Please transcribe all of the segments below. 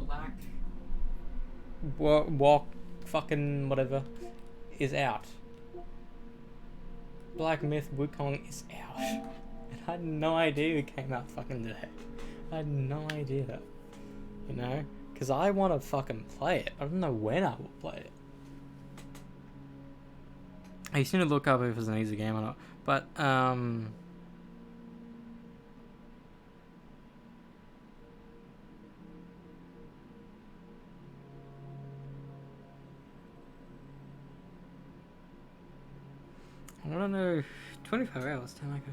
Black Walk fucking whatever is out. Black Myth Wukong is out. And I had no idea it came out fucking today. I had no idea. You know? Because I want to fucking play it. I don't know when I will play it. I used to look up if it's an easy game or not. But, I don't know. 25 hours, time I go.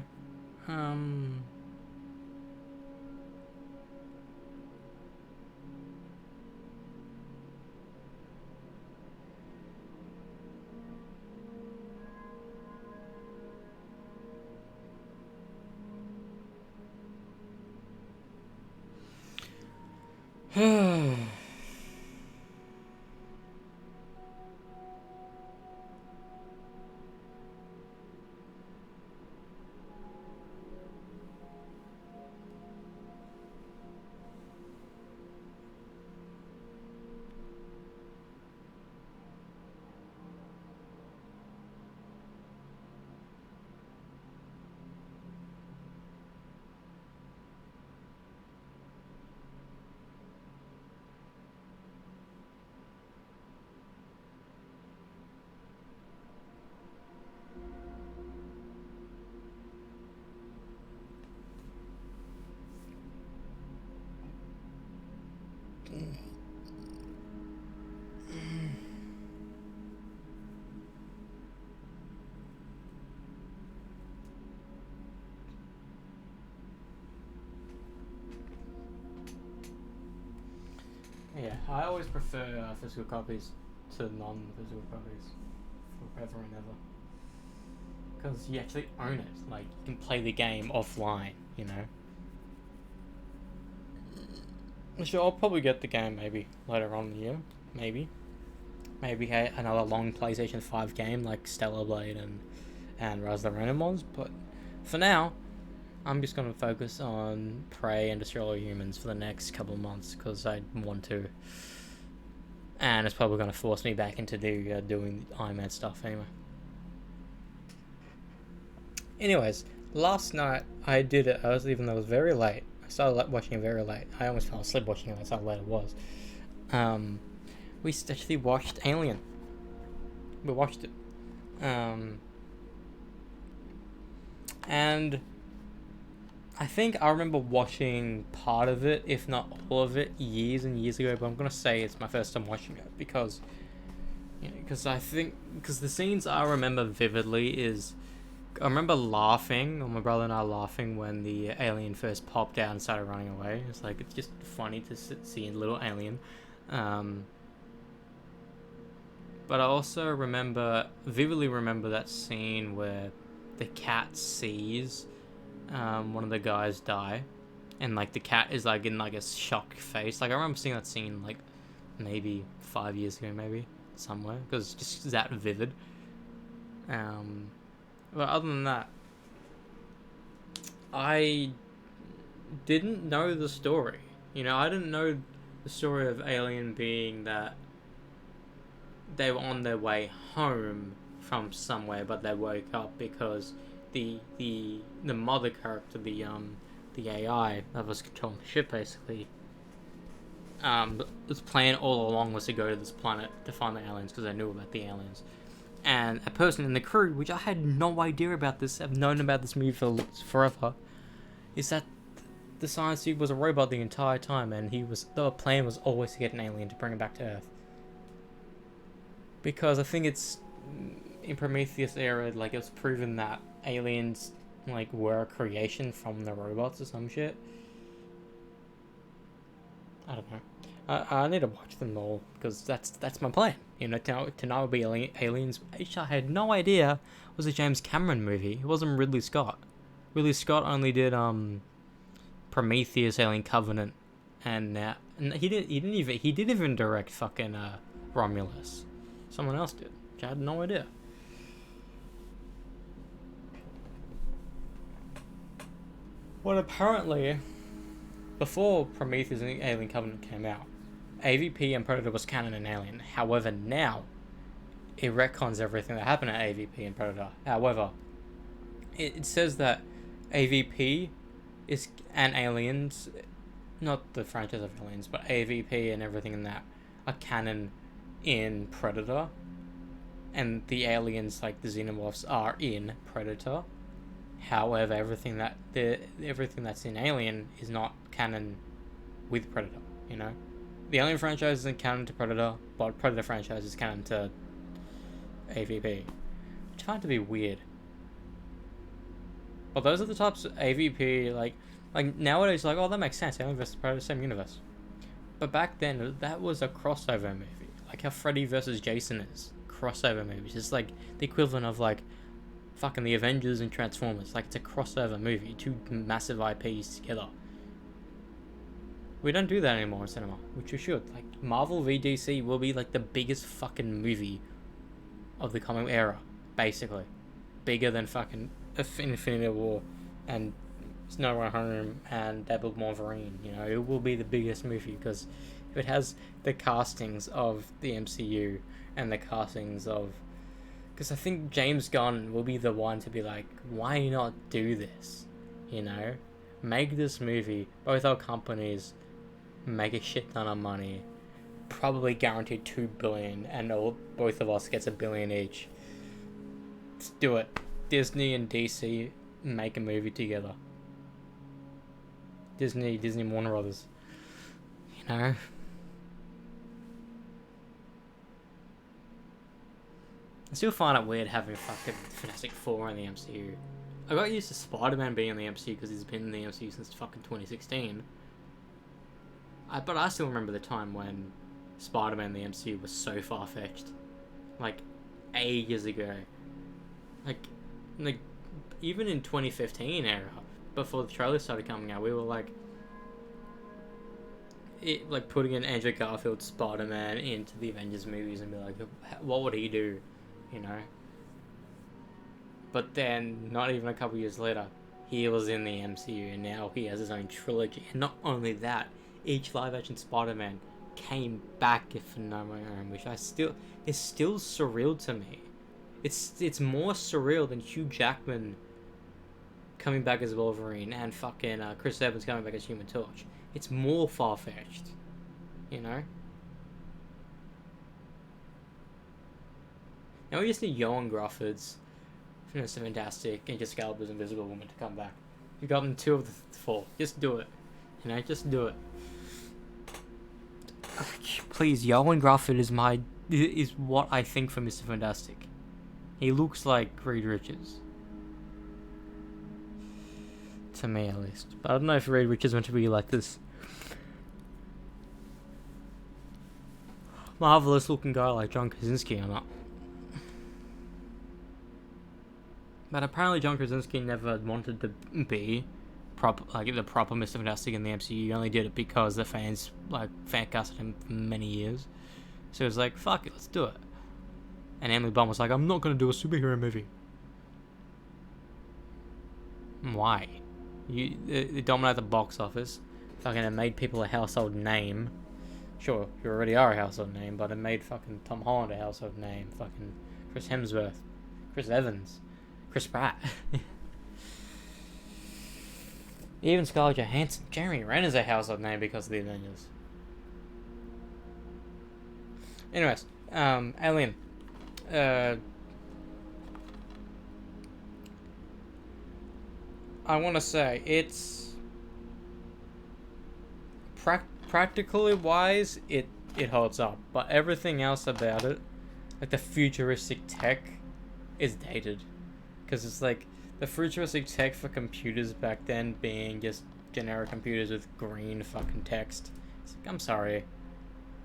Yeah, I always prefer physical copies to non-physical copies forever and ever. Because you actually own it. Like, you can play the game offline, you know? Sure, I'll probably get the game maybe later on in the year. Maybe. Maybe another long PlayStation 5 game like Stellar Blade and Rise of the Renamons. But for now, I'm just going to focus on Prey and Destroy All Humans for the next couple of months because I want to. And it's probably going to force me back into doing Iron Man stuff anyway. Anyways, last night I did it. Even though it was very late. I started watching it very late. I almost fell asleep watching it. That's how late it was. We actually watched Alien. We watched it. And I think I remember watching part of it, if not all of it, years and years ago. But I'm gonna say it's my first time watching it because, because the scenes I remember vividly is, I remember laughing, or my brother and I laughing when the alien first popped out and started running away. It's like it's just funny to see a little alien. But I also vividly remember that scene where the cat sees one of the guys die, and like the cat is like in like a shocked face. Like I remember seeing that scene like maybe 5 years ago, maybe somewhere, because it's just that vivid. But other than that, I didn't know the story. You know, I didn't know the story of Alien being that they were on their way home from somewhere, but they woke up because the mother character, the AI that was controlling the ship, basically, its plan all along was to go to this planet to find the aliens because they knew about the aliens. And a person in the crew, which I had no idea about this, I've known about this movie for forever, is that the science dude was a robot the entire time, and the plan was always to get an alien to bring him back to Earth. Because I think it's in Prometheus era, like it was proven that aliens like were a creation from the robots or some shit. I don't know. I need to watch them all because that's my plan. You know, to know be aliens, which I had no idea was a James Cameron movie. It wasn't Ridley Scott. Ridley Scott only did Prometheus, Alien Covenant, and he didn't even direct fucking Romulus. Someone else did, which I had no idea. Well, apparently, before Prometheus and Alien Covenant came out, AVP and Predator was canon in Alien. However, now it retcons everything that happened at AVP and Predator. However, it says that AVP is and Aliens, not the franchise of Aliens, but AVP and everything in that are canon in Predator, and the aliens like the xenomorphs are in Predator. However, everything that's in Alien is not canon with Predator. You know, the Alien franchise isn't canon to Predator, but Predator franchise is canon to AVP, which I find to be weird. But those are the types of AVP like nowadays, like, oh, that makes sense. Alien vs Predator, same universe. But back then, that was a crossover movie, like how Freddy vs Jason is crossover movies. It's like the equivalent of like fucking the Avengers and Transformers. Like, it's a crossover movie, two massive IPs together. We don't do that anymore in cinema, which we should. Like, Marvel v DC will be like the biggest fucking movie of the coming era, basically. Bigger than fucking Infinity War and Snow White Home and Devil Wolverine. You know, it will be the biggest movie because if it has the castings of the MCU and the castings of, because I think James Gunn will be the one to be like, why not do this? You know, make this movie. Both our companies make a shit ton of money, probably guaranteed $2 billion, and both of us gets $1 billion each. Let's do it. Disney and DC make a movie together. Disney and Warner Brothers. You know? I still find it weird having fucking Fantastic Four in the MCU. I got used to Spider-Man being in the MCU because he's been in the MCU since fucking 2016. But I still remember the time when Spider-Man in the MCU was so far-fetched. Like, ages ago. Like even in 2015 era, before the trailer started coming out, we were like putting in Andrew Garfield's Spider-Man into the Avengers movies and be like, what would he do, you know? But then, not even a couple years later, he was in the MCU and now he has his own trilogy. And not only that, each live-action Spider-Man came back for No Way Home, which is still surreal to me. It's more surreal than Hugh Jackman coming back as Wolverine and fucking Chris Evans coming back as Human Torch. It's more far-fetched, you know? Now we just need Johan Gruffudd's Mr. Fantastic and Jessica Alba's Invisible Woman to come back. You've gotten 2 of the 4. Just do it. You know, just do it. Please, Johan Gruffud is what I think for Mr. Fantastic. He looks like Reed Richards. To me, at least. But I don't know if Reed Richards meant to be like this marvelous looking guy like John Krasinski or not. But apparently John Krasinski never wanted to be the proper Mr. Fantastic in the MCU. He only did it because the fans fan casted him for many years. So he was like, fuck it, let's do it. And Emily Blunt was like, I'm not going to do a superhero movie. Why? They dominate the box office. Fucking it made people a household name. Sure, you already are a household name, but it made fucking Tom Holland a household name. Fucking Chris Hemsworth. Chris Evans. Chris Pratt. Even Scarlett Johansson. Jeremy Renner's a household name because of the Avengers. Anyways, Alien. I want to say it's practically wise, it holds up, but everything else about it, like the futuristic tech, is dated, because it's like the futuristic tech for computers back then being just generic computers with green fucking text. It's like, I'm sorry,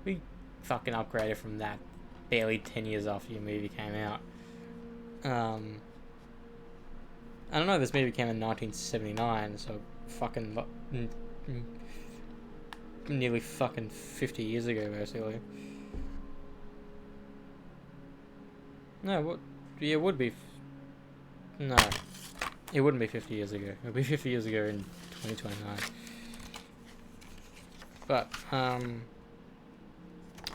we fucking upgraded from that barely 10 years after your movie came out. I don't know, this movie came in 1979, so fucking nearly fucking 50 years ago, basically. No, what? Yeah, it would be. No, it wouldn't be 50 years ago. It would be 50 years ago in 2029. But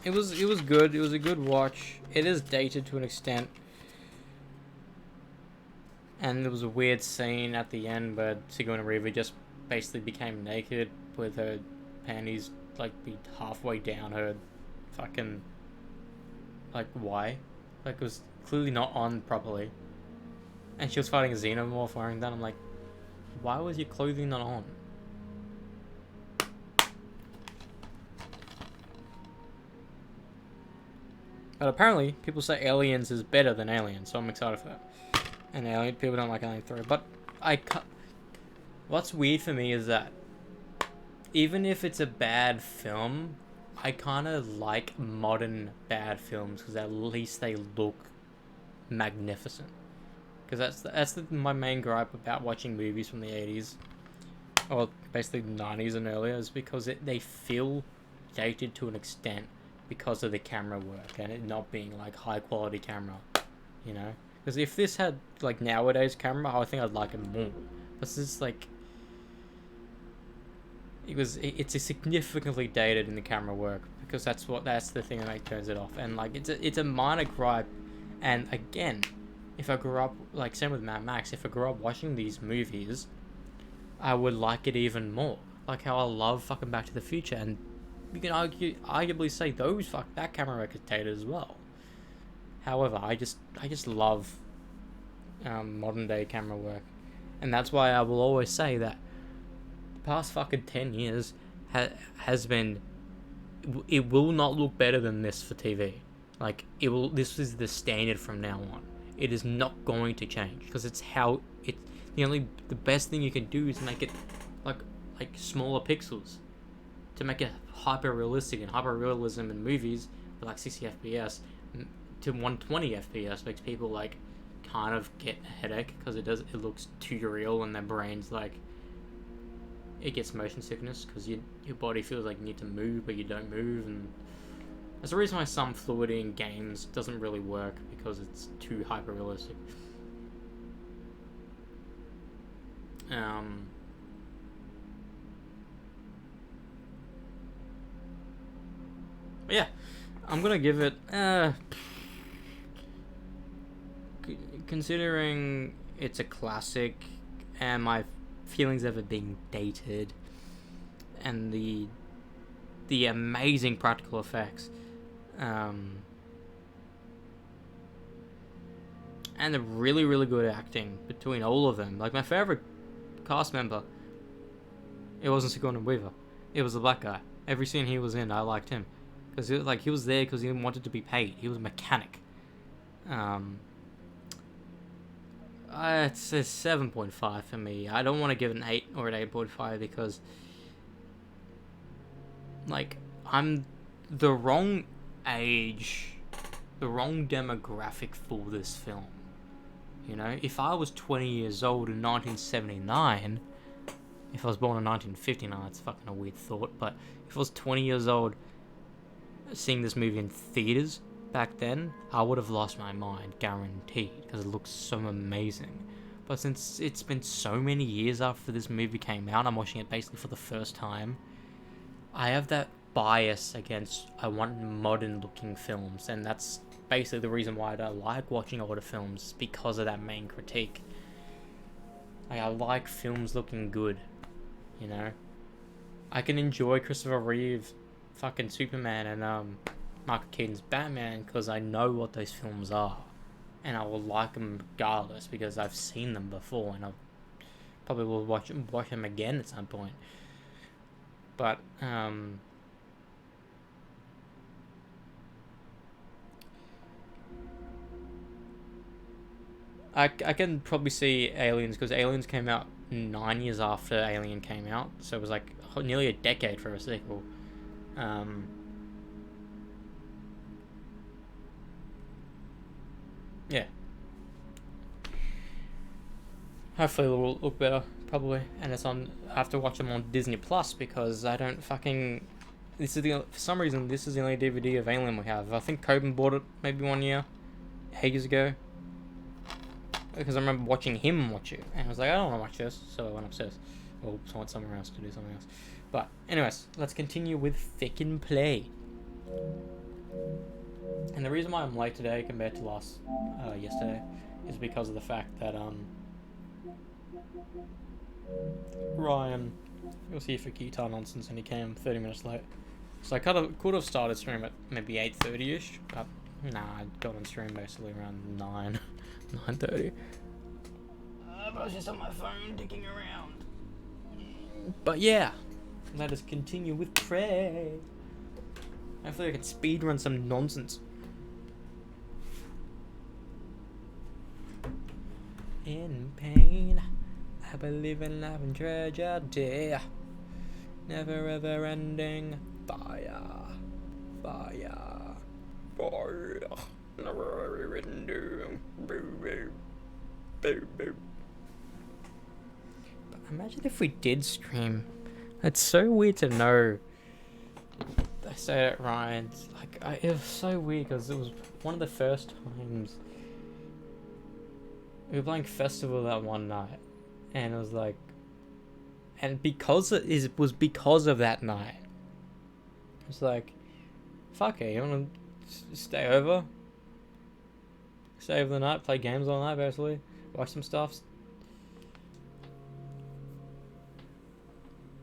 it was good. It was a good watch. It is dated to an extent. And there was a weird scene at the end where Sigourney Weaver just basically became naked with her panties like be halfway down her fucking like why? Like it was clearly not on properly. And she was fighting a xenomorph wearing that. I'm like, why was your clothing not on? But apparently, people say Aliens is better than Aliens, so I'm excited for that. And Alien, people don't like Alien 3, but what's weird for me is that even if it's a bad film, I kind of like modern bad films because at least they look magnificent. Because my main gripe about watching movies from the 80s, or basically the 90s and earlier, is because they feel dated to an extent because of the camera work and it not being like high quality camera, you know? Because if this had like nowadays camera, I think I'd like it more. But this is like it's a significantly dated in the camera work because that's the thing that turns it off. And like it's a minor gripe. And again, if I grew up like same with Mad Max, if I grew up watching these movies, I would like it even more. Like how I love fucking Back to the Future, and you can arguably say that camera work is dated as well. However, I just love modern day camera work, and that's why I will always say that the past fucking 10 years has been. It will not look better than this for TV. Like it will. This is the standard from now on. It is not going to change because it's how it's the best thing you can do is make it like smaller pixels to make it hyper realistic, and hyper realism in movies like 60 FPS to 120 FPS makes people like kind of get a headache because it looks too real and their brains like it gets motion sickness because your body feels like you need to move but you don't move, and that's the reason why some fluidity in games doesn't really work because it's too hyper realistic. But yeah, I'm gonna give it considering it's a classic and my feelings of it being dated and the amazing practical effects and the really, really good acting between all of them. Like my favorite cast member, it wasn't Sigourney Weaver, it was the black guy. Every scene he was in, I liked him because he was there because he wanted to be paid. He was a mechanic. It's a 7.5 for me. I don't want to give it an 8 or an 8.5 because like I'm the wrong age, the wrong demographic for this film. You know, if I was 20 years old in 1979, if I was born in 1959, it's fucking a weird thought, but if I was 20 years old seeing this movie in theaters back then, I would have lost my mind, guaranteed, because it looks so amazing. But since it's been so many years after this movie came out, I'm watching it basically for the first time, I have that bias against I want modern looking films, and that's basically the reason why I don't like watching older films, because of that main critique. Like, I like films looking good, you know? I can enjoy Christopher Reeve fucking Superman and Michael Keaton's Batman because I know what those films are, and I will like them regardless because I've seen them before, and I probably will watch them again at some point. But I can probably see Aliens because Aliens came out 9 years after Alien came out, so it was like nearly a decade for a sequel. Yeah. Hopefully it will look better, probably. And it's on. I have to watch them on Disney Plus because I don't fucking. For some reason, this is the only DVD of Alien we have. I think Coben bought it maybe 1 year, ages ago. Because I remember watching him watch it, and I was like, I don't want to watch this, so I went upstairs. Or I went somewhere else to do something else. But anyways, let's continue with Fick and Play. And the reason why I'm late today compared to yesterday is because of the fact that Ryan, you'll see for guitar nonsense, and he came 30 minutes late. So I could have started stream at maybe 8:30ish, but nah, I got on stream basically around 9:30. But I was just on my phone dicking around. But yeah, let us continue with Prey. Hopefully I can speedrun some nonsense. In pain, I believe in love and tragedy. Never ever ending fire. Fire. Fire. Never ever ending. But imagine if we did stream. It's so weird to know. I say it, Ryan. It was so weird because it was one of the first times we were playing Festival that one night, and it was like, and because it was because of that night, it's like, fuck it, you wanna stay over the night, play games all night, basically, watch some stuff.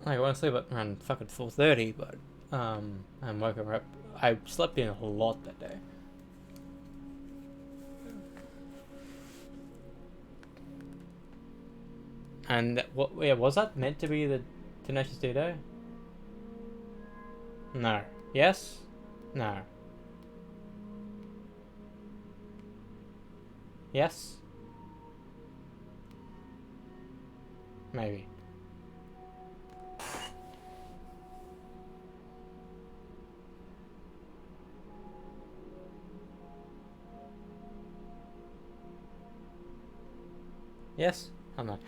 I went to sleep at around fucking 4:30, but and woke up. I slept in a lot that day. And was that meant to be the Tenacious D Day? No. Yes? No. Yes? Maybe. Yes? I'm not.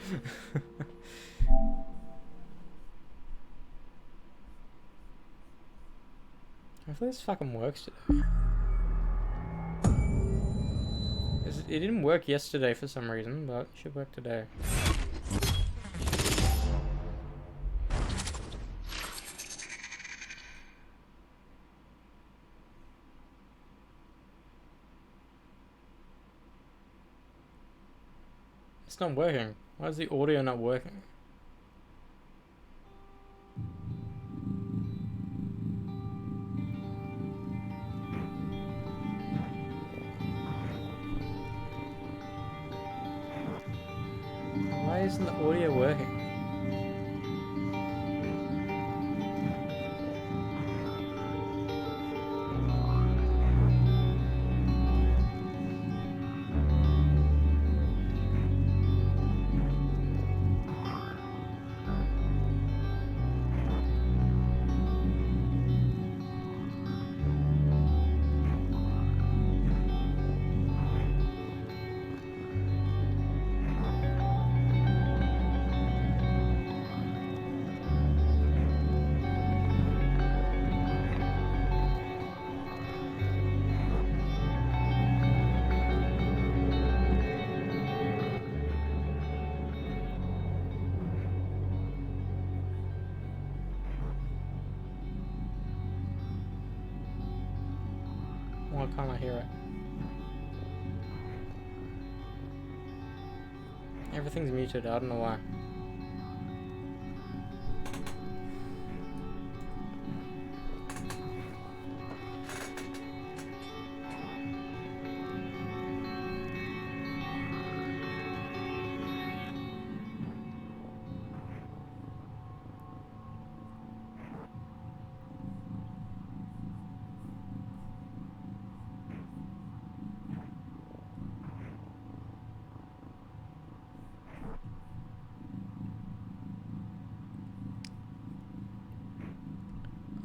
Hopefully this fucking works today. It didn't work yesterday for some reason, but it should work today. It's not working. Why is the audio not working? Why isn't the audio working? Why can't I hear it? Everything's muted, I don't know why.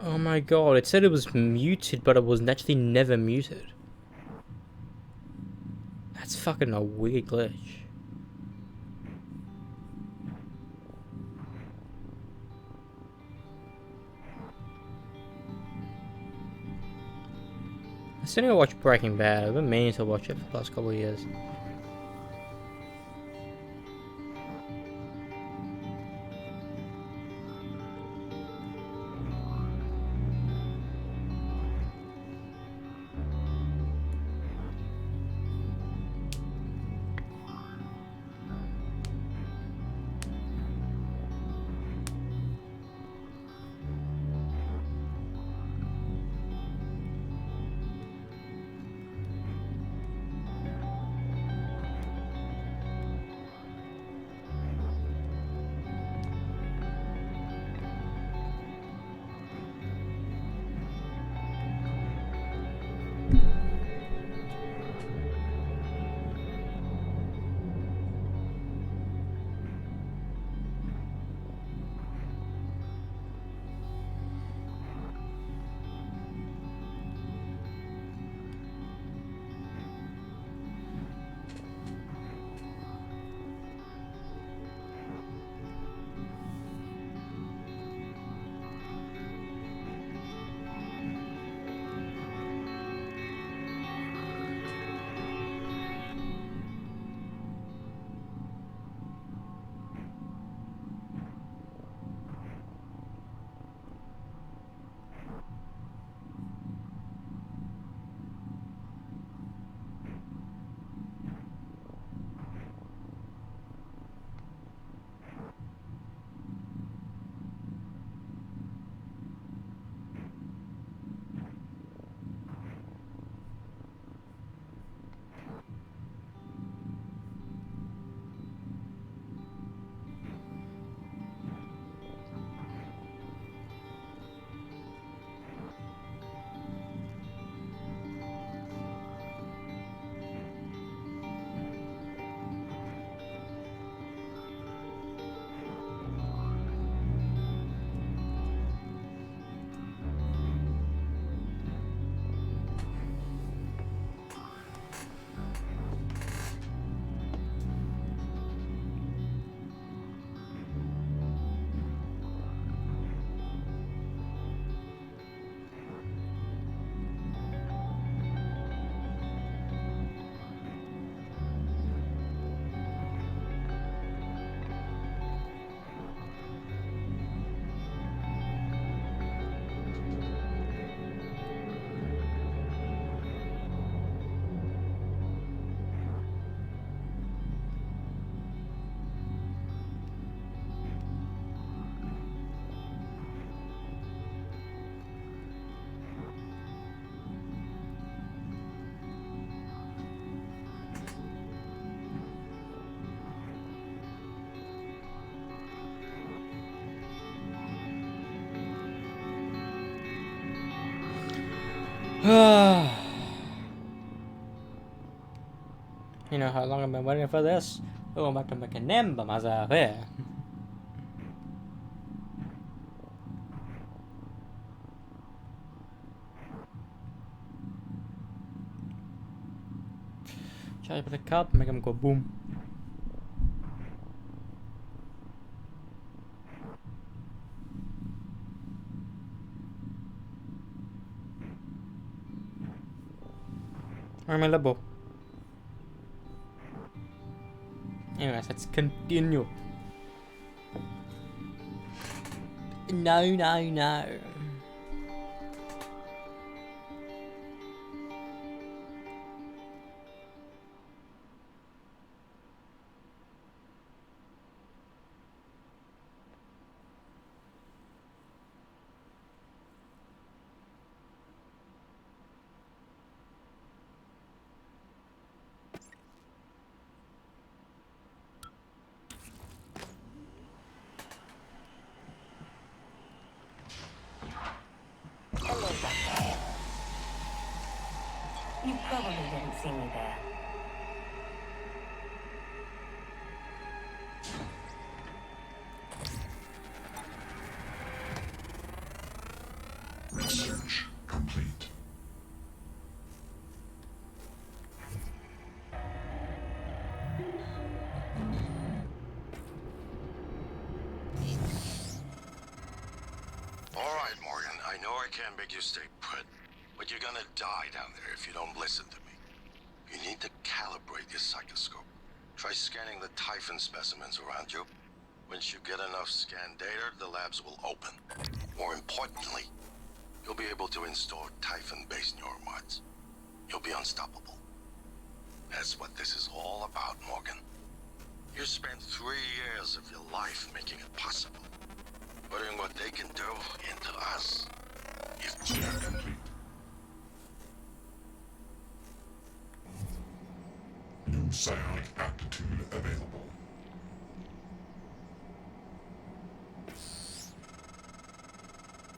Oh my god, it said it was muted, but it was actually never muted. That's fucking a weird glitch. I still need to watch Breaking Bad. I've been meaning to watch it for the last couple of years. You know how long I've been waiting for this? Oh, I'm about to make a name by myself here. Charge with a cup, make them go boom. I'm a labo. Anyways, let's continue. No, no, no. You probably didn't see me there. Research complete. All right, Morgan, I know I can't make you stay put, but you're gonna die down there if you don't listen to me. You need to calibrate your psychoscope. Try scanning the Typhon specimens around you. Once you get enough scan data, the labs will open. More importantly, you'll be able to install Typhon-based neuromods. You'll be unstoppable. That's what this is all about, Morgan. You spent 3 years of your life making it possible. Putting what they can do into us. Scan complete. New psionic aptitude available.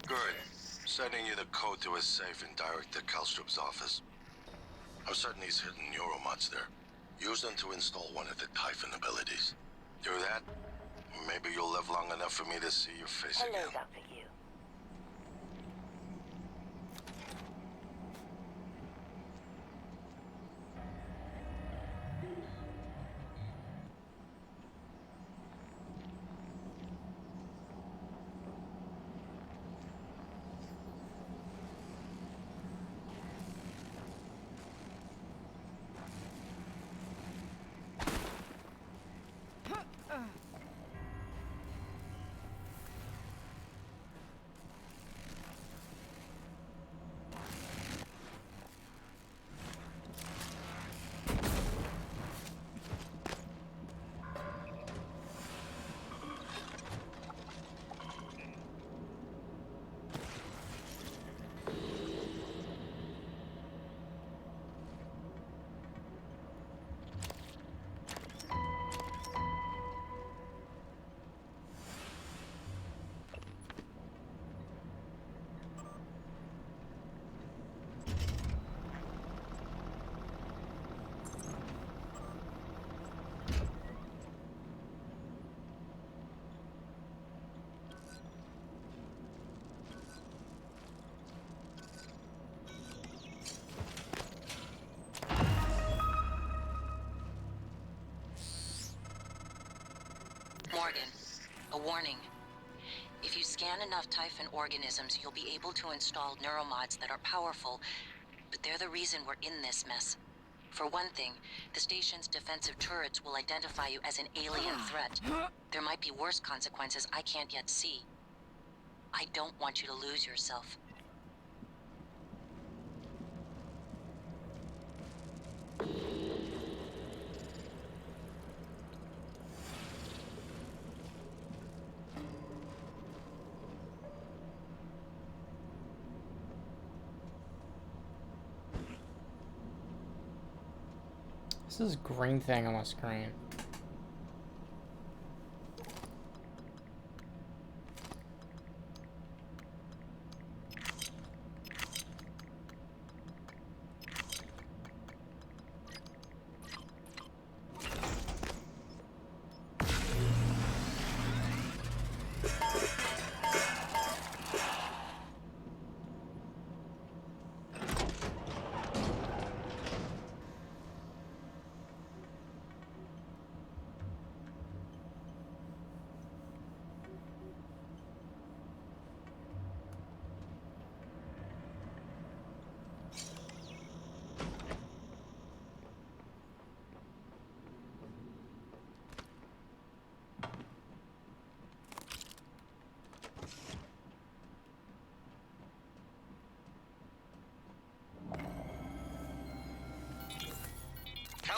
Good. Sending you the code to his safe and direct to Kalstrup's office. I'm certain he's hidden neuromods there. Use them to install one of the Typhon abilities. Do that, maybe you'll live long enough for me to see your face Hello, again. Dr. Yu. Morgan, a warning. If you scan enough Typhon organisms, you'll be able to install neuromods that are powerful, but they're the reason we're in this mess. For one thing, the station's defensive turrets will identify you as an alien threat. There might be worse consequences I can't yet see. I don't want you to lose yourself. This is green thing on my screen.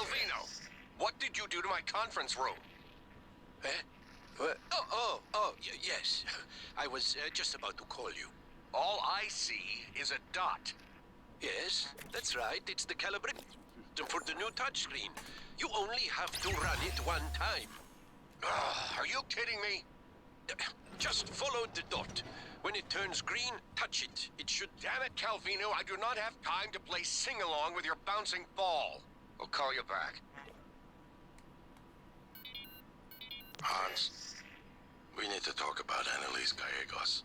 Calvino, what did you do to my conference room? Eh? What? Yes. I was just about to call you. All I see is a dot. Yes, that's right. It's the calibration for the new touchscreen. You only have to run it one time. Are you kidding me? Just follow the dot. When it turns green, touch it. It should... Damn it, Calvino, I do not have time to play sing-along with your bouncing ball. I'll call you back. Hans, we need to talk about Annalise Gallegos.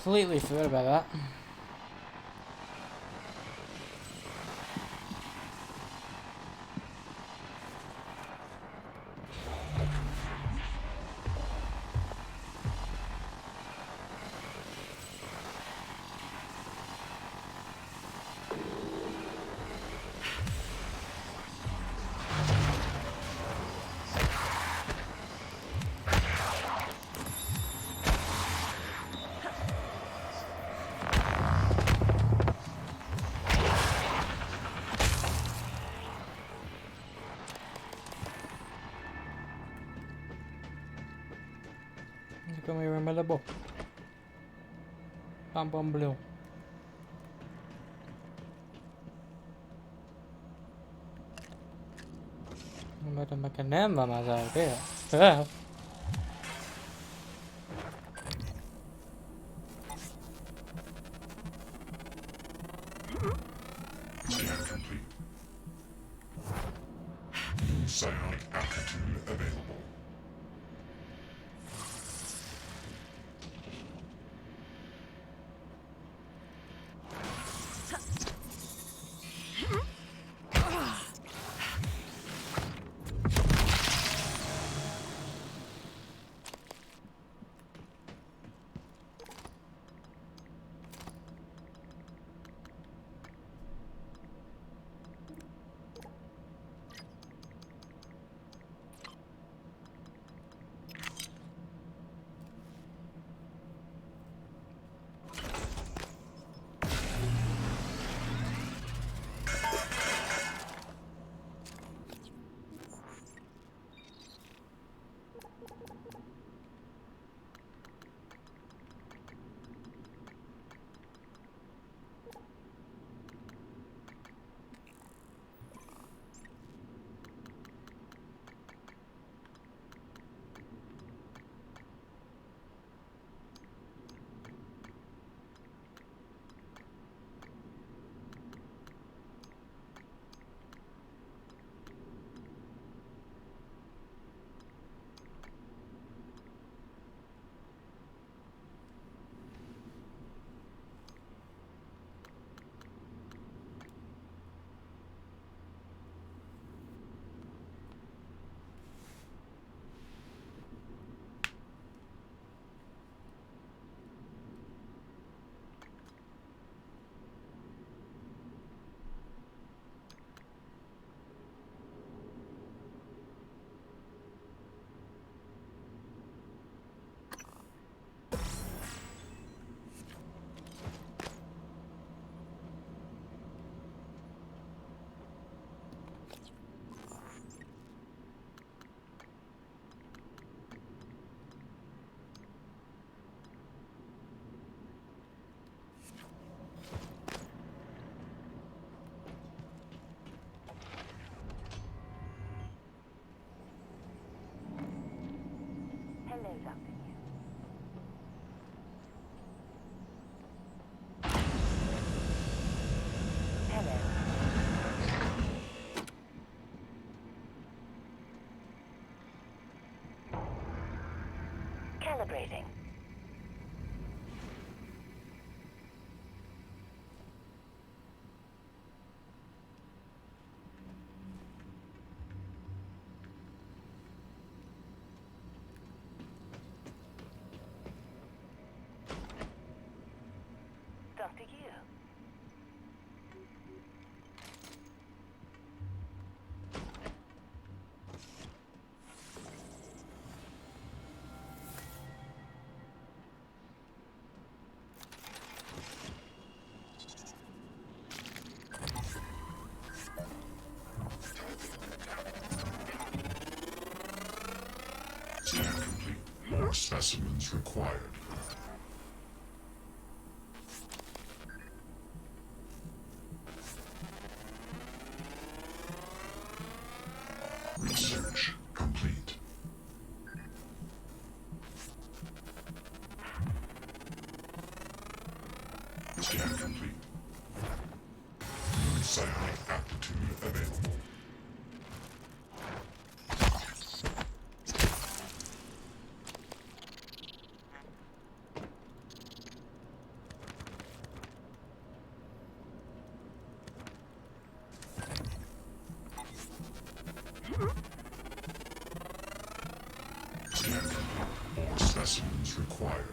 Completely forgot about that. Come here, my little Bam bam blue. Better make a name of myself here. Yeah. Scan complete. New sound amplitude available. Hello, Dr. New. Hello. Calibrating. 1 after you. Scan complete. More specimens required. Research complete. Scan complete. New psionic aptitude available. Scan complete. More specimens required.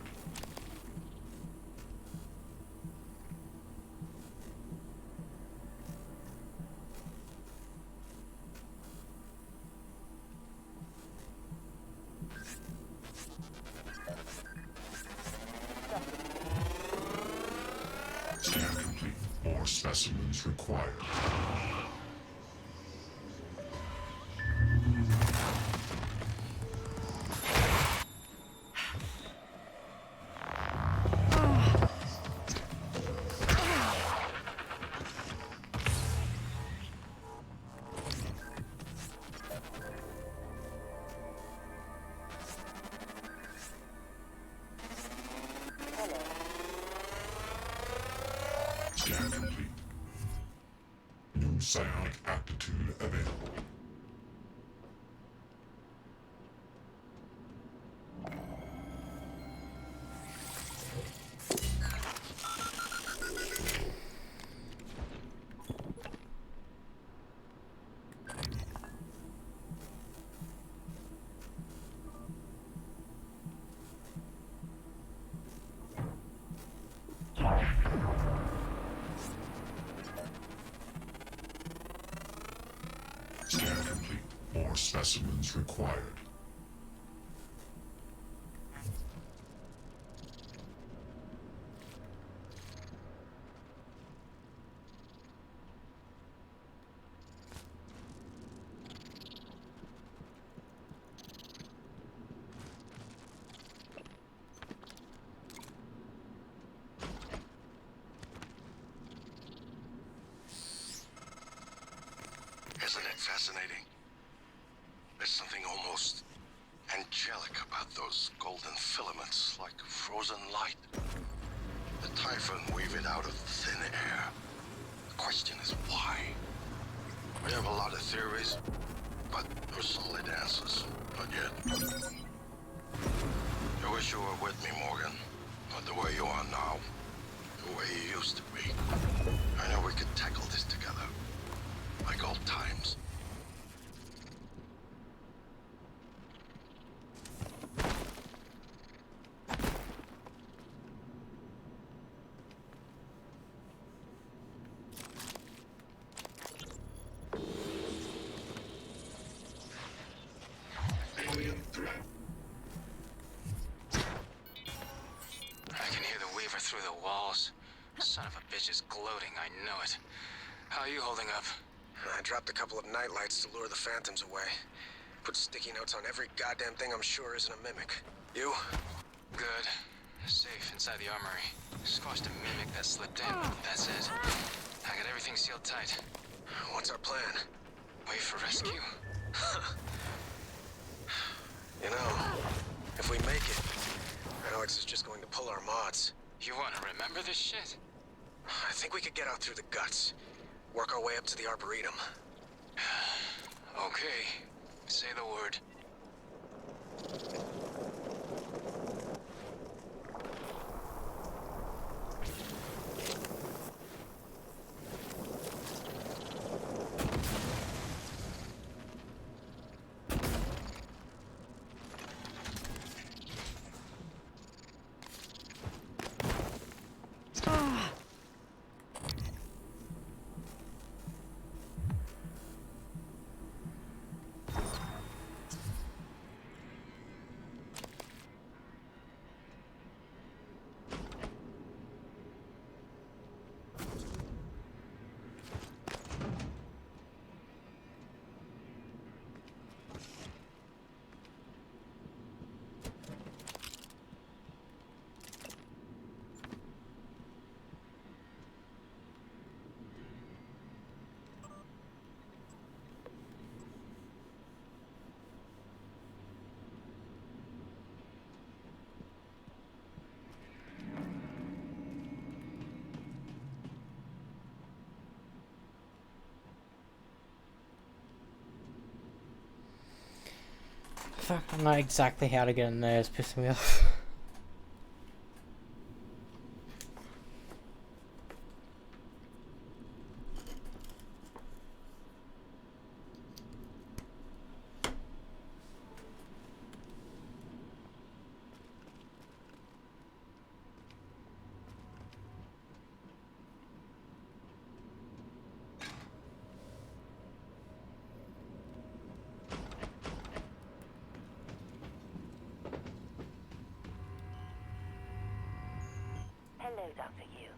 Scan complete. More specimens required. Scan complete. New psionic aptitude available. Scan complete. More specimens required. Isn't it fascinating? There's something almost angelic about those golden filaments, like frozen light. The Typhon weave it out of thin air. The question is why? We have a lot of theories, but no solid answers. Not yet. I wish you were with me, Morgan. Not the way you are now. The way you used to be. I know we could tackle this together. Like old times. Alien threat. I can hear the Weaver through the walls. Son of a bitch is gloating, I know it. How are you holding up? I dropped a couple of nightlights to lure the phantoms away. Put sticky notes on every goddamn thing I'm sure isn't a mimic. You? Good. Safe inside the armory. Squashed a mimic that slipped in. That's it. I got everything sealed tight. What's our plan? Wait for rescue. You know, if we make it, Alex is just going to pull our mods. You want to remember this shit? I think we could get out through the guts. Work our way up to the Arboretum. Okay. Say the word. fact I know exactly how to get in there is pissing me off. Hello, Dr. Yu.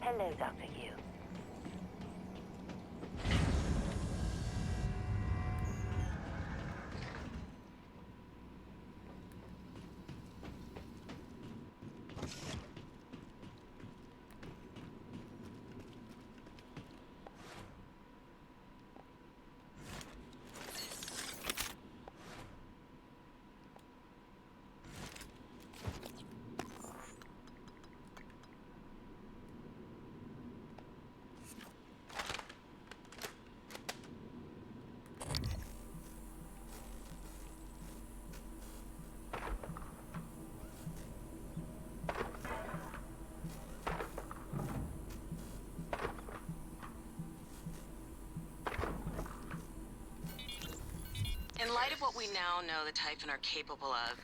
Hello, Dr. Yu. In light of what we now know the Typhon are capable of,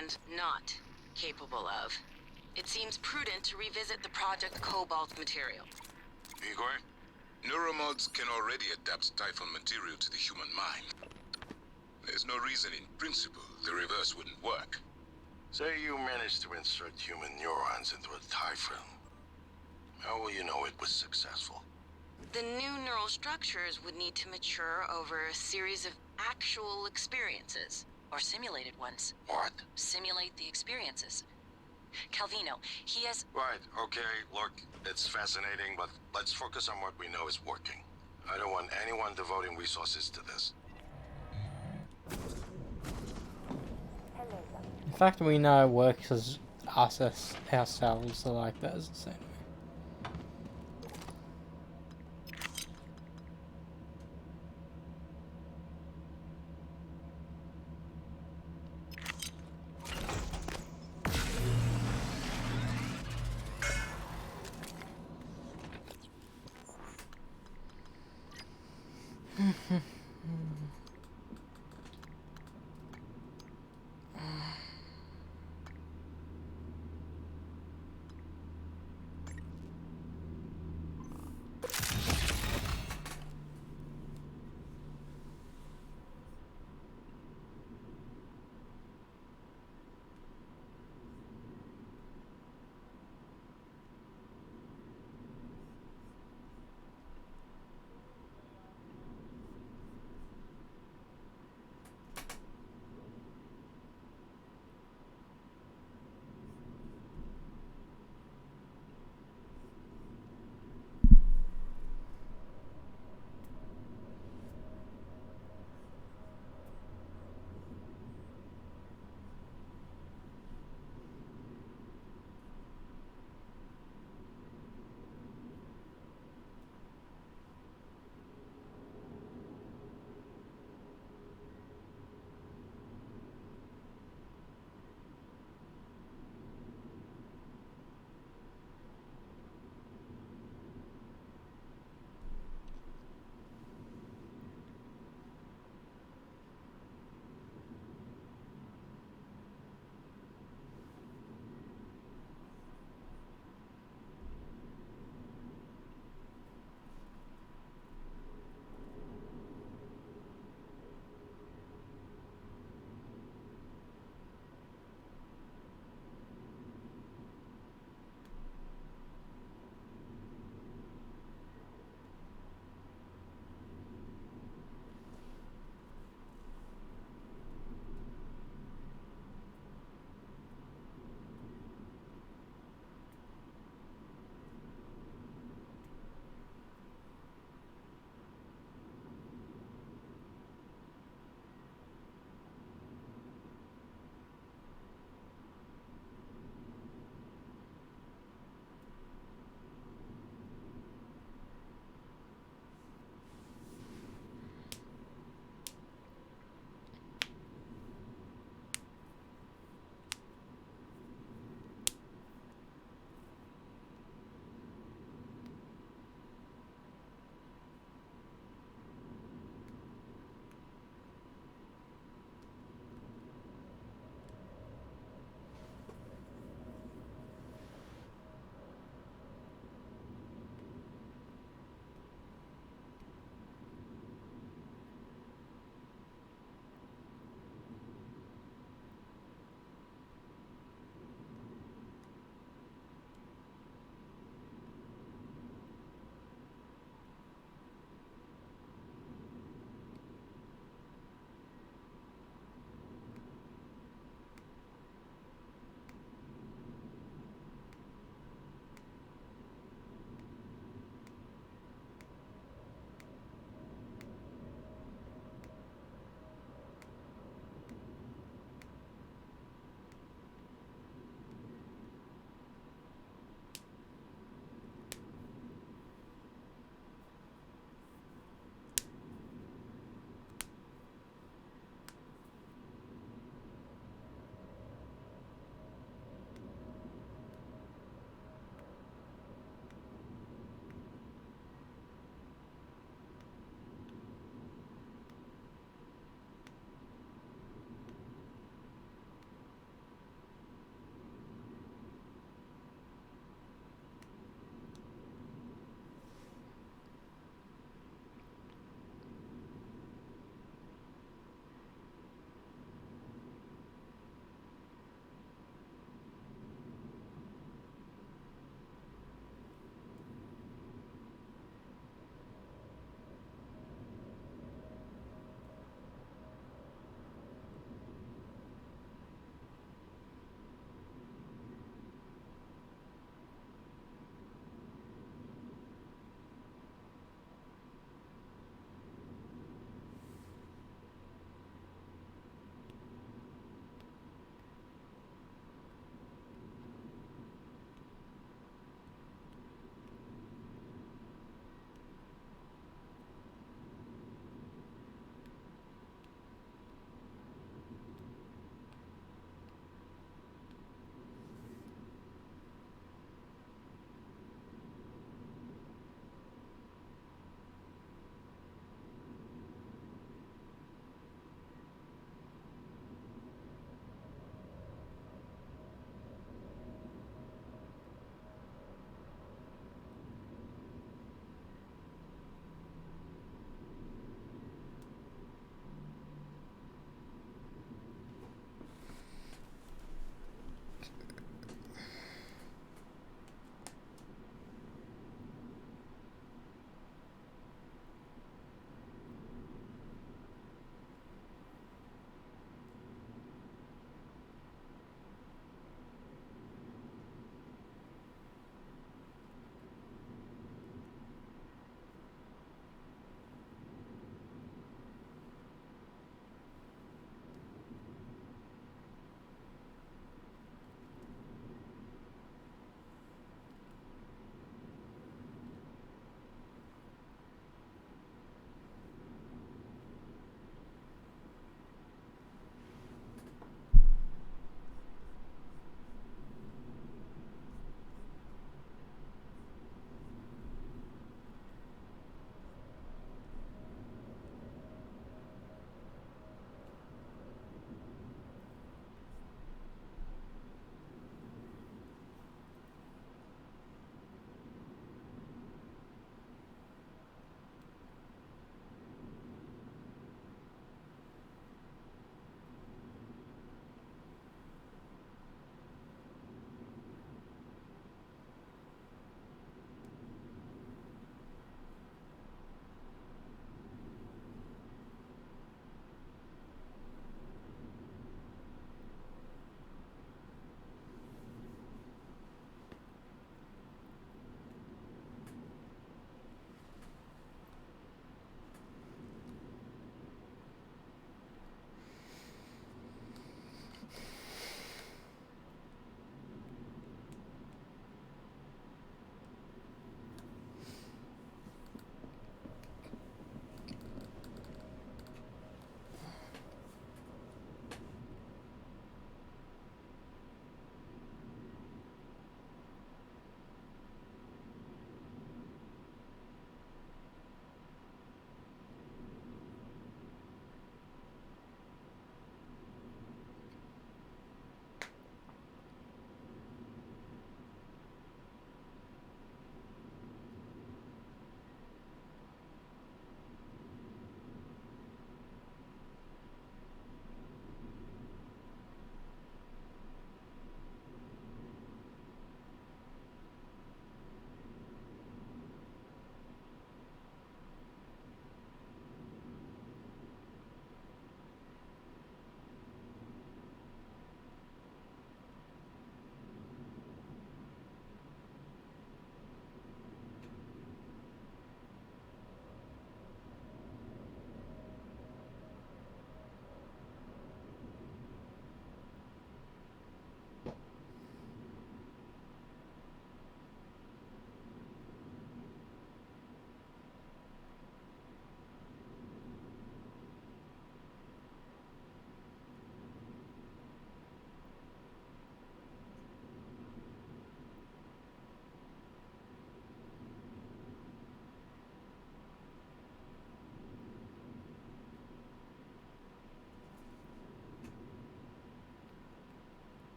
and not capable of, it seems prudent to revisit the Project Cobalt material. Igor, neuromods can already adapt Typhon material to the human mind. There's no reason in principle the reverse wouldn't work. Say you managed to insert human neurons into a Typhon. How will you know it was successful? The new neural structures would need to mature over a series of actual experiences, or simulated ones. What? Simulate the experiences. Calvino, he has... Right, okay, look, it's fascinating, but let's focus on what we know is working. I don't want anyone devoting resources to this. The fact that we know it works as us as ourselves, so like that is the same.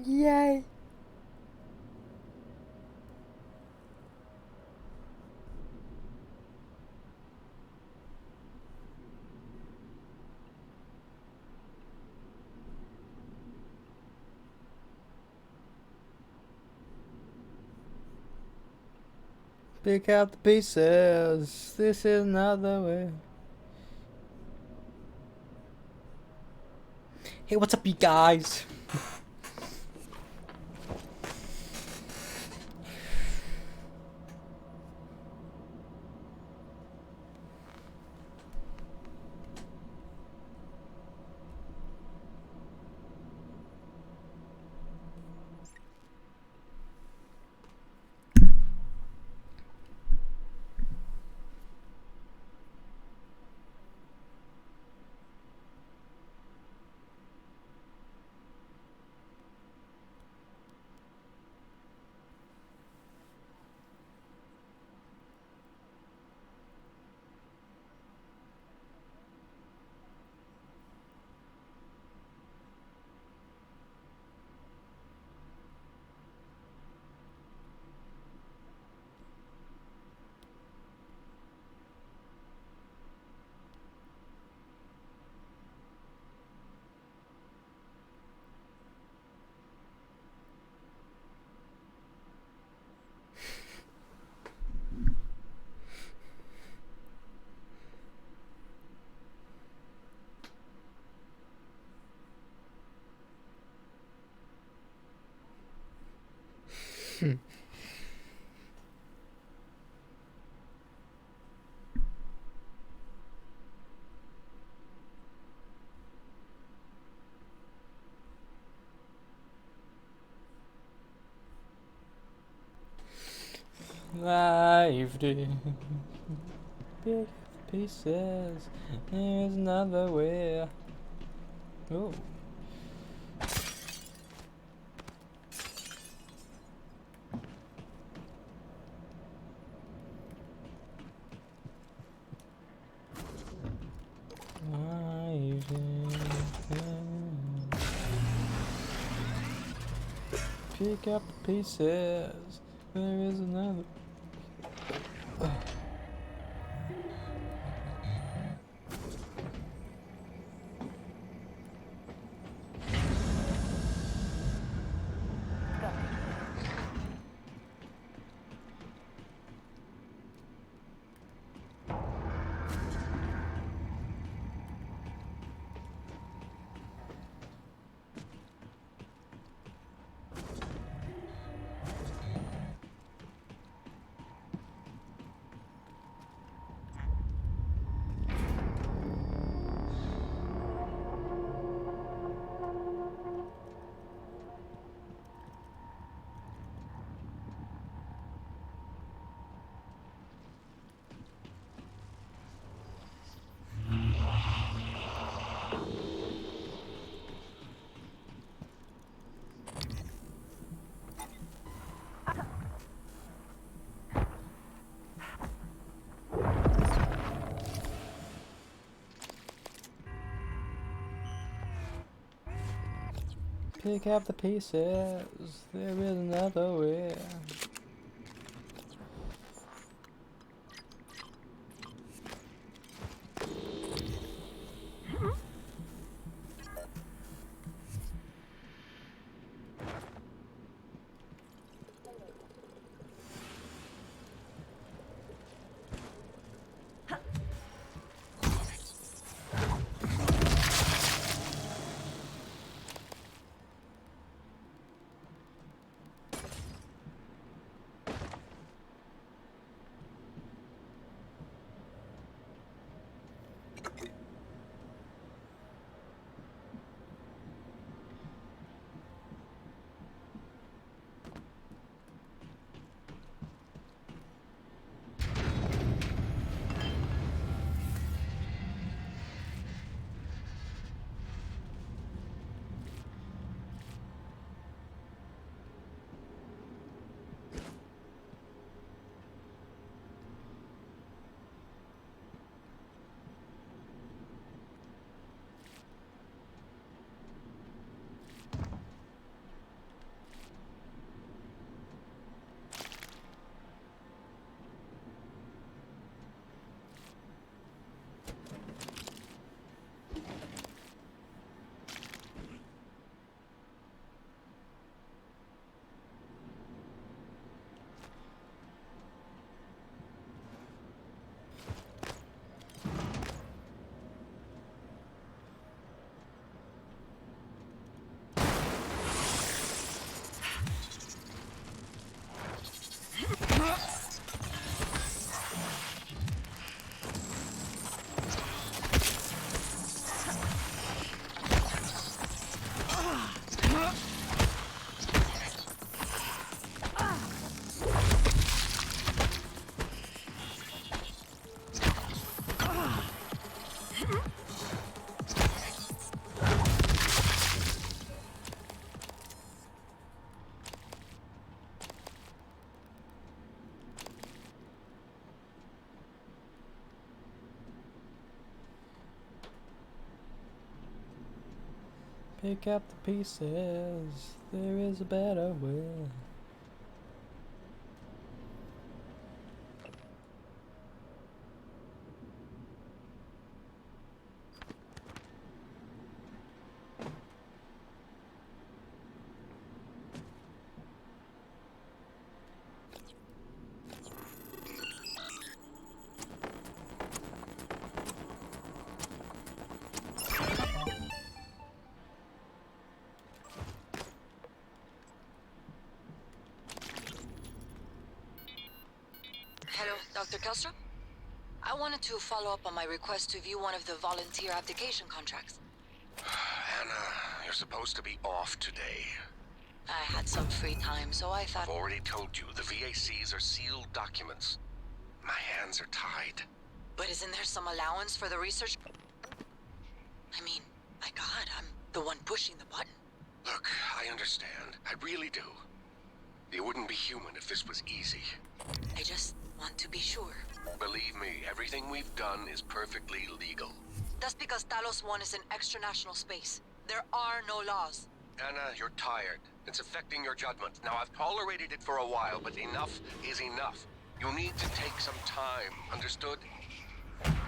Yay! Pick out the pieces. This is another way. Hey, what's up, you guys? Life, dude. Big pieces. There's another way. Oh. Pick up the pieces. There is another. Pick up the pieces. There is another way. Pick up the pieces. There is a better way. Hello, Dr. Kelstrom? I wanted to follow up on my request to view one of the volunteer application contracts. Anna, you're supposed to be off today. I had some free time, so I thought... I've already told you, the VACs are sealed documents. My hands are tied. But isn't there some allowance for the research? I mean, my God, I'm the one pushing the button. Look, I understand. I really do. You wouldn't be human if this was easy. I just want to be sure. Believe me, everything we've done is perfectly legal. That's because Talos 1 is an extra-national space. There are no laws. Anna, you're tired. It's affecting your judgment. Now, I've tolerated it for a while, but enough is enough. You need to take some time, understood?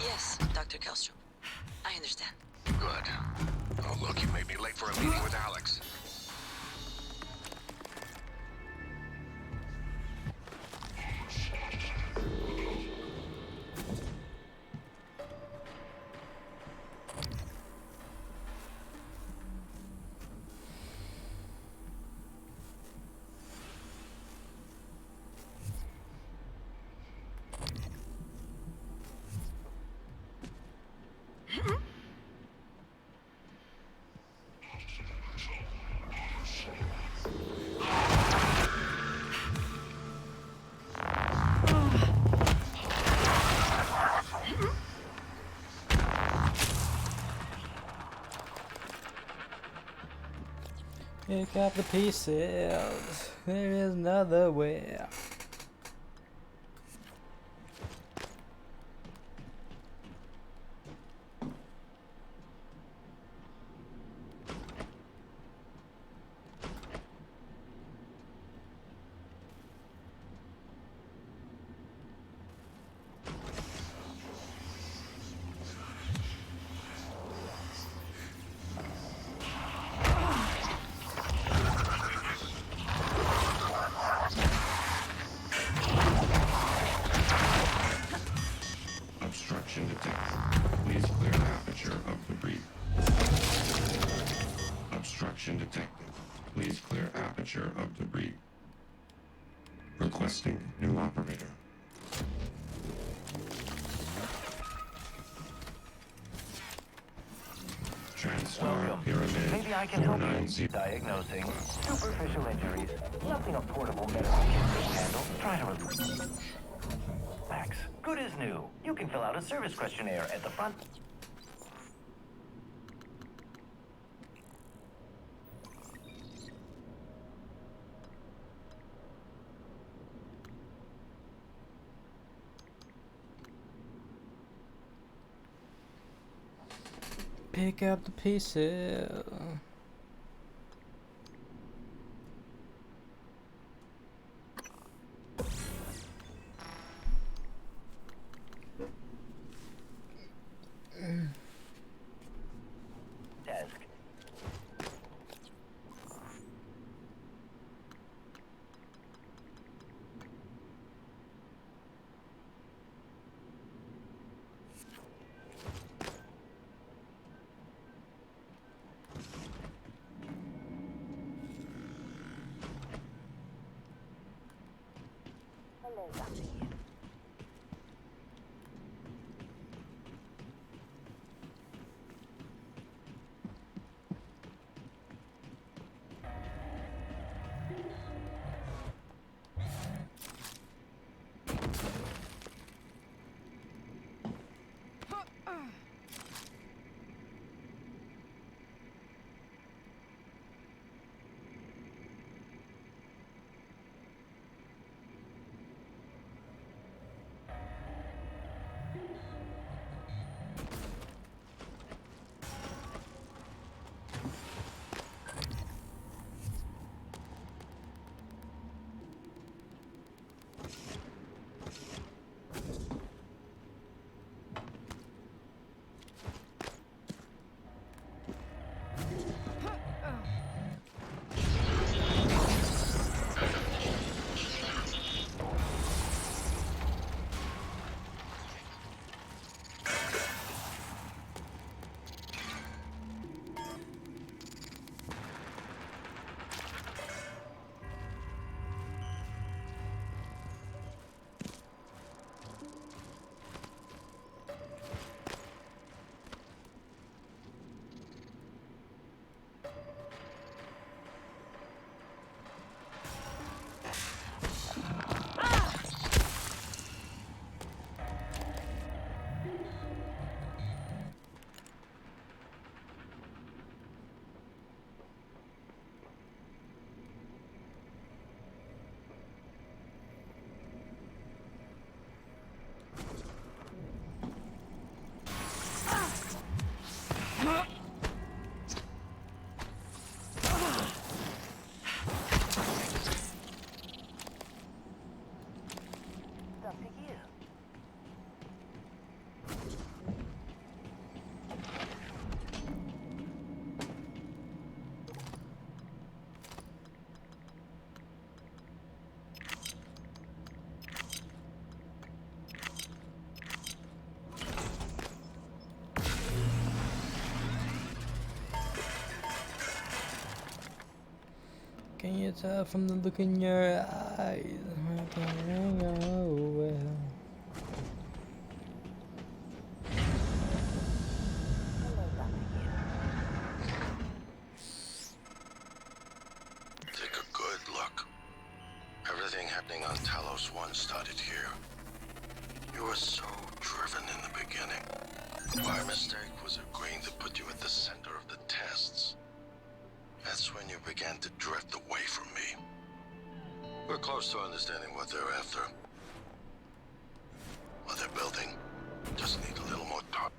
Yes, Dr. Kelstrom. I understand. Good. Oh, look, you may be late for a meeting with Alex. Pick up the pieces. There is another way. Obstruction detected. Please clear aperture of debris. Obstruction detected. Please clear aperture of debris. Requesting new operator. TranStar Pyramid Maybe I can help you. 490. Diagnosing superficial injuries. Nothing a portable medical kit can handle. Try to relax. Good as new. You can fill out a service questionnaire at the front. Pick up the pieces. Desk. Hello, Dr. Yu. Can you tell from the look in your eyes? Oh, well. Take a good look. Everything happening on Talos 1 started here. You were so driven in the beginning. My mistake was agreeing to put you at the center of the tests. That's when you began to drift away from me. We're close to understanding what they're after. What they're building. Just need a little more time.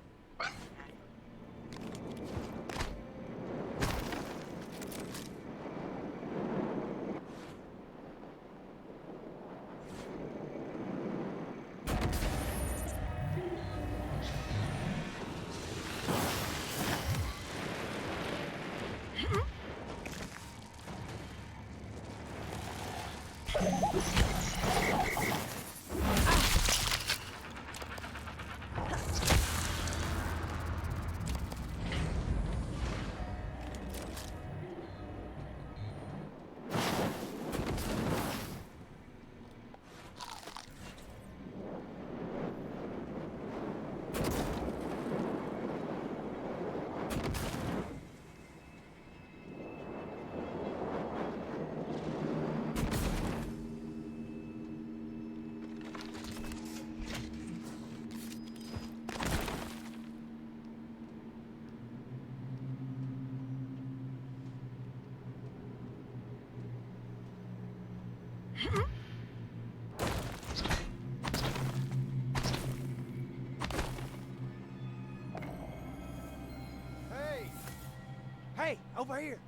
Hey, over here.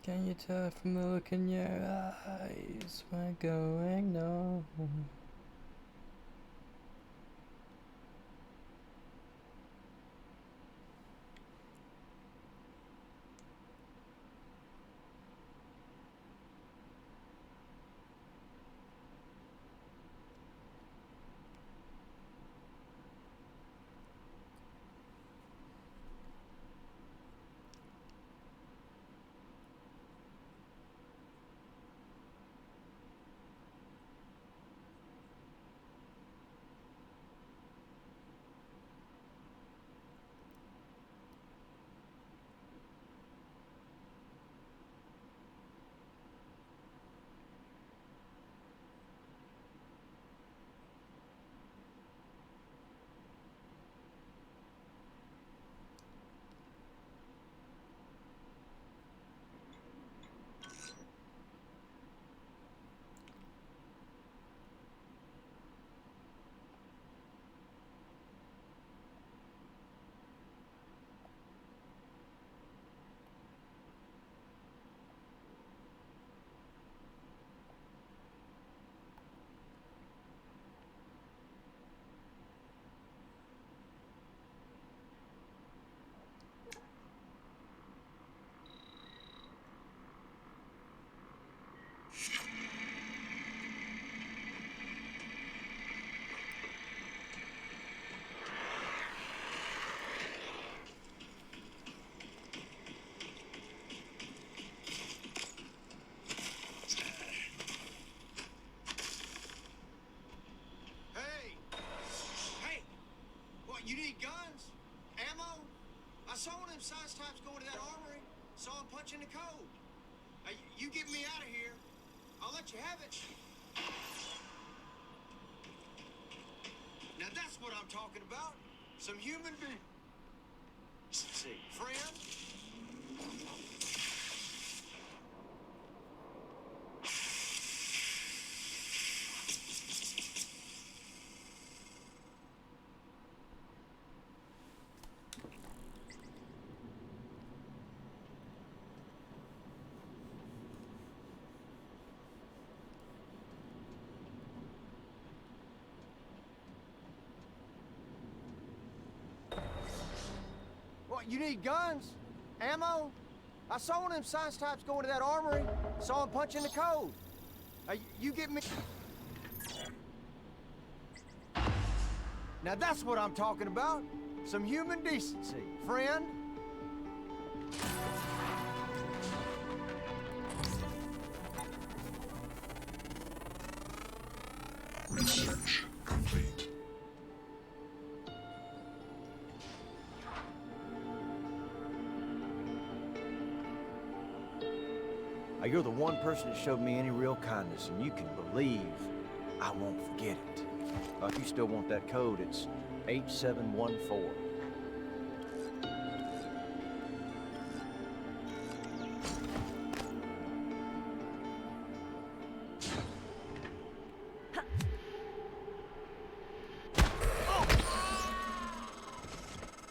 Can you tell from the look in your eyes? We're going no. You need guns? Ammo? I saw one of them size types go into that armory. Saw him punching the code. You get me out of here. I'll let you have it. Now that's what I'm talking about. Some human being. See, friend? You need guns? Ammo? I saw one of them science types go into that armory. Saw him punching the code. You get me... Now that's what I'm talking about. Some human decency, friend. Research complete. You're the one person that showed me any real kindness, and you can believe I won't forget it. If you still want that code, it's 8714.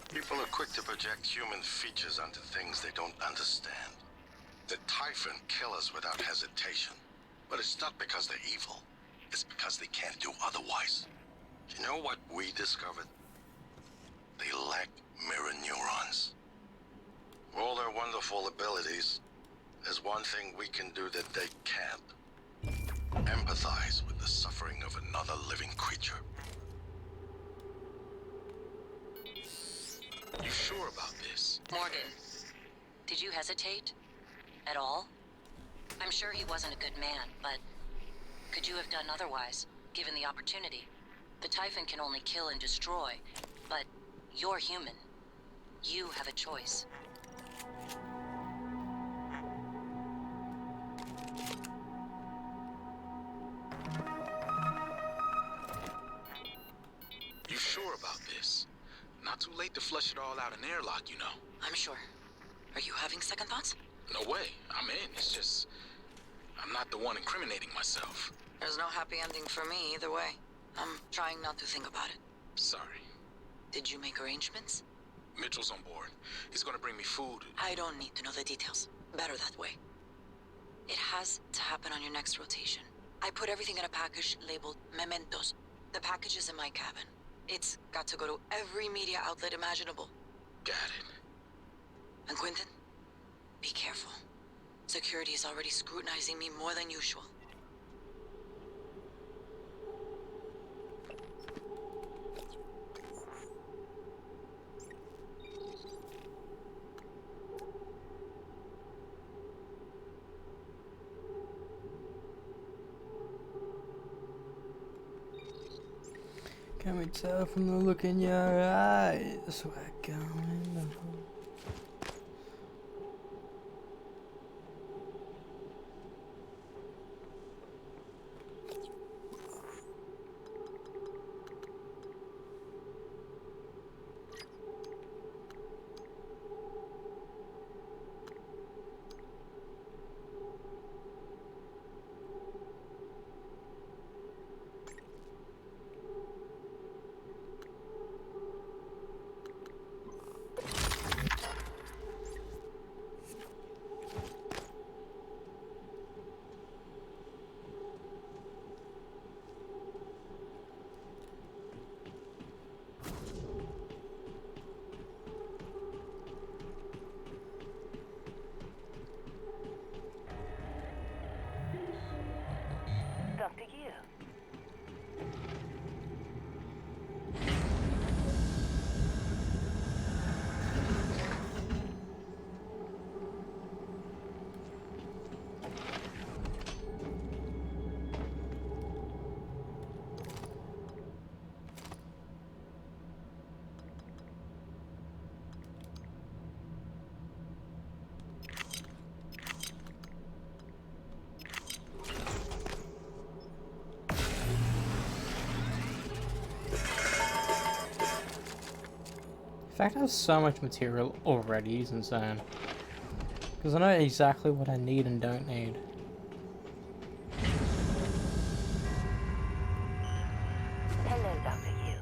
People are quick to project human features onto things they don't understand. The Typhon kill us without hesitation. But it's not because they're evil. It's because they can't do otherwise. You know what we discovered? They lack mirror neurons. For all their wonderful abilities, there's one thing we can do that they can't. Empathize with the suffering of another living creature. You sure about this? Morgan, did you hesitate? At all? I'm sure he wasn't a good man, but could you have done otherwise, given the opportunity? The Typhon can only kill and destroy, but you're human. You have a choice. You sure about this? Not too late to flush it all out in airlock, you know. I'm sure. Are you having second thoughts? No way. I'm in. It's just... I'm not the one incriminating myself. There's no happy ending for me either way. I'm trying not to think about it. Sorry. Did you make arrangements? Mitchell's on board. He's gonna bring me food. I don't need to know the details. Better that way. It has to happen on your next rotation. I put everything in a package labeled Mementos. The package is in my cabin. It's got to go to every media outlet imaginable. Got it. And Quentin, be careful. Security is already scrutinizing me more than usual. Can we tell from the look in your eyes we're going on? Dr. Yu. The fact I have so much material already is insane. Because I know exactly what I need and don't need. Hello, Dr. Yu.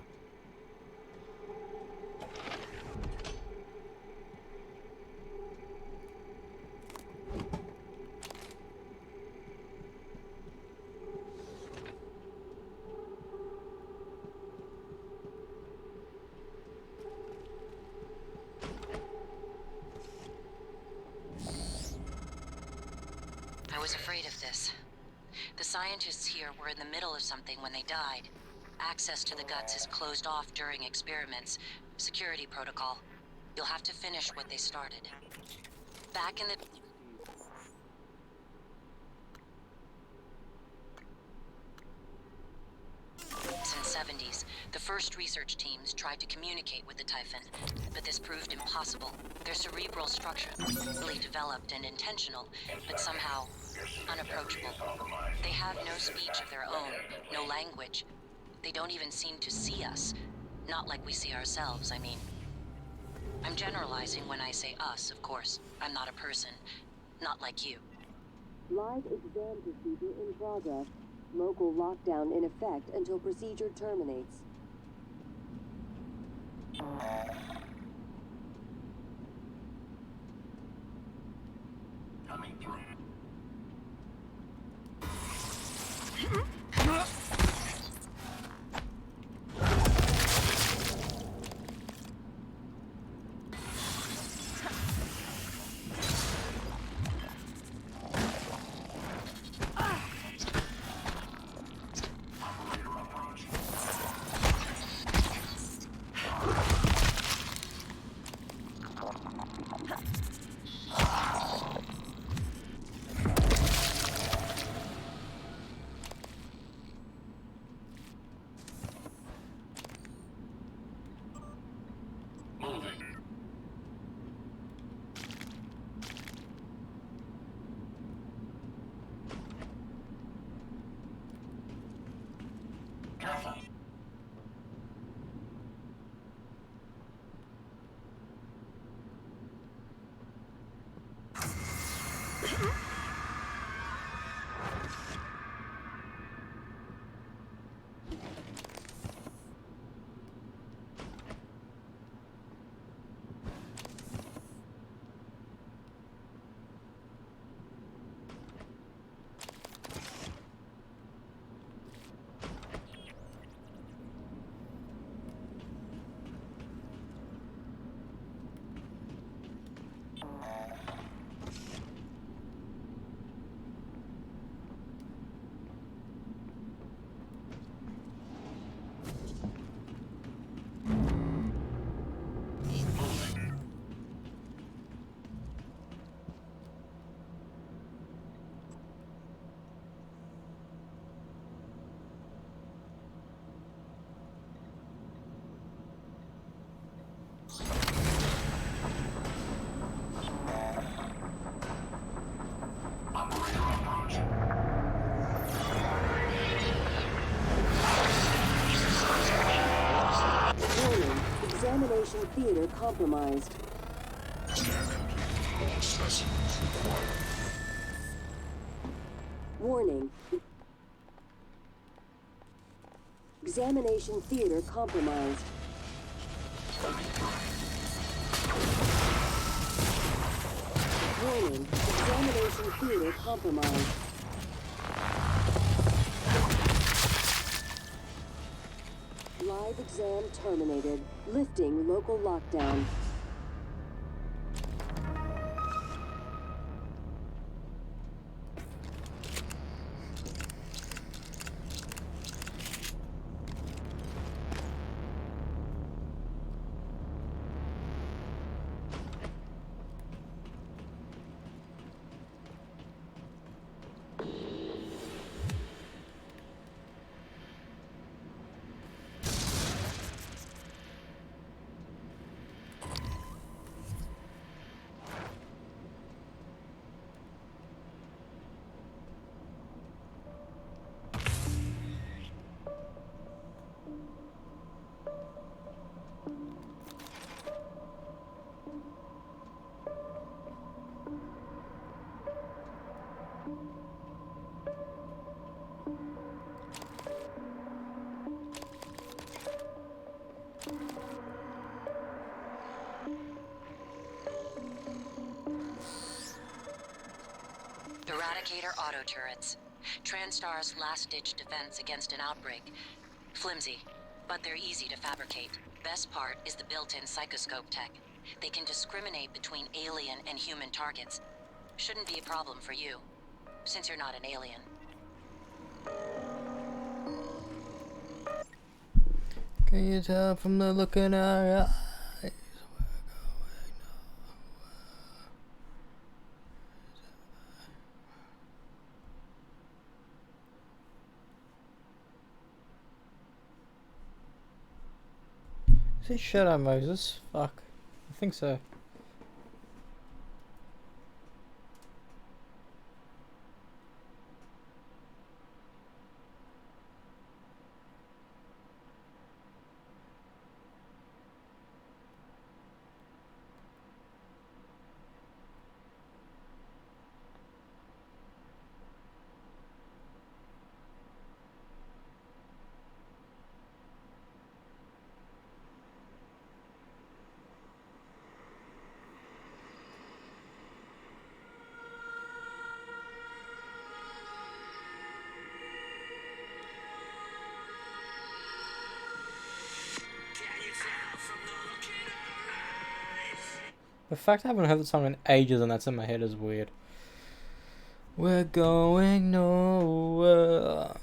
I was afraid of this. The scientists here were in the middle of something when they died. Access to the guts is closed off during experiments. Security protocol. You'll have to finish what they started. Back in the... Since 70s, the first research teams tried to communicate with the Typhon, but this proved impossible. Their cerebral structure, really developed and intentional, but somehow unapproachable. They have no speech of their own, no language. They don't even seem to see us. Not like we see ourselves, I mean. I'm generalizing when I say us, of course. I'm not a person. Not like you. Live exam procedure in progress. Local lockdown in effect until procedure terminates. Coming through. Careful. Examination theater compromised. Scan complete. All specimens required. Warning. Examination theater compromised. Warning. Examination theater compromised. Live exam terminated. Lifting local lockdown. Eradicator auto turrets. TranStar's last-ditch defense against an outbreak. Flimsy, but they're easy to fabricate. Best part is the built-in psychoscope tech. They can discriminate between alien and human targets. Shouldn't be a problem for you, since you're not an alien. Can you tell from the look in our eyes? Is it Shadow Moses? Fuck. I think so. The fact I haven't heard the song in ages and that's in my head is weird. We're going nowhere.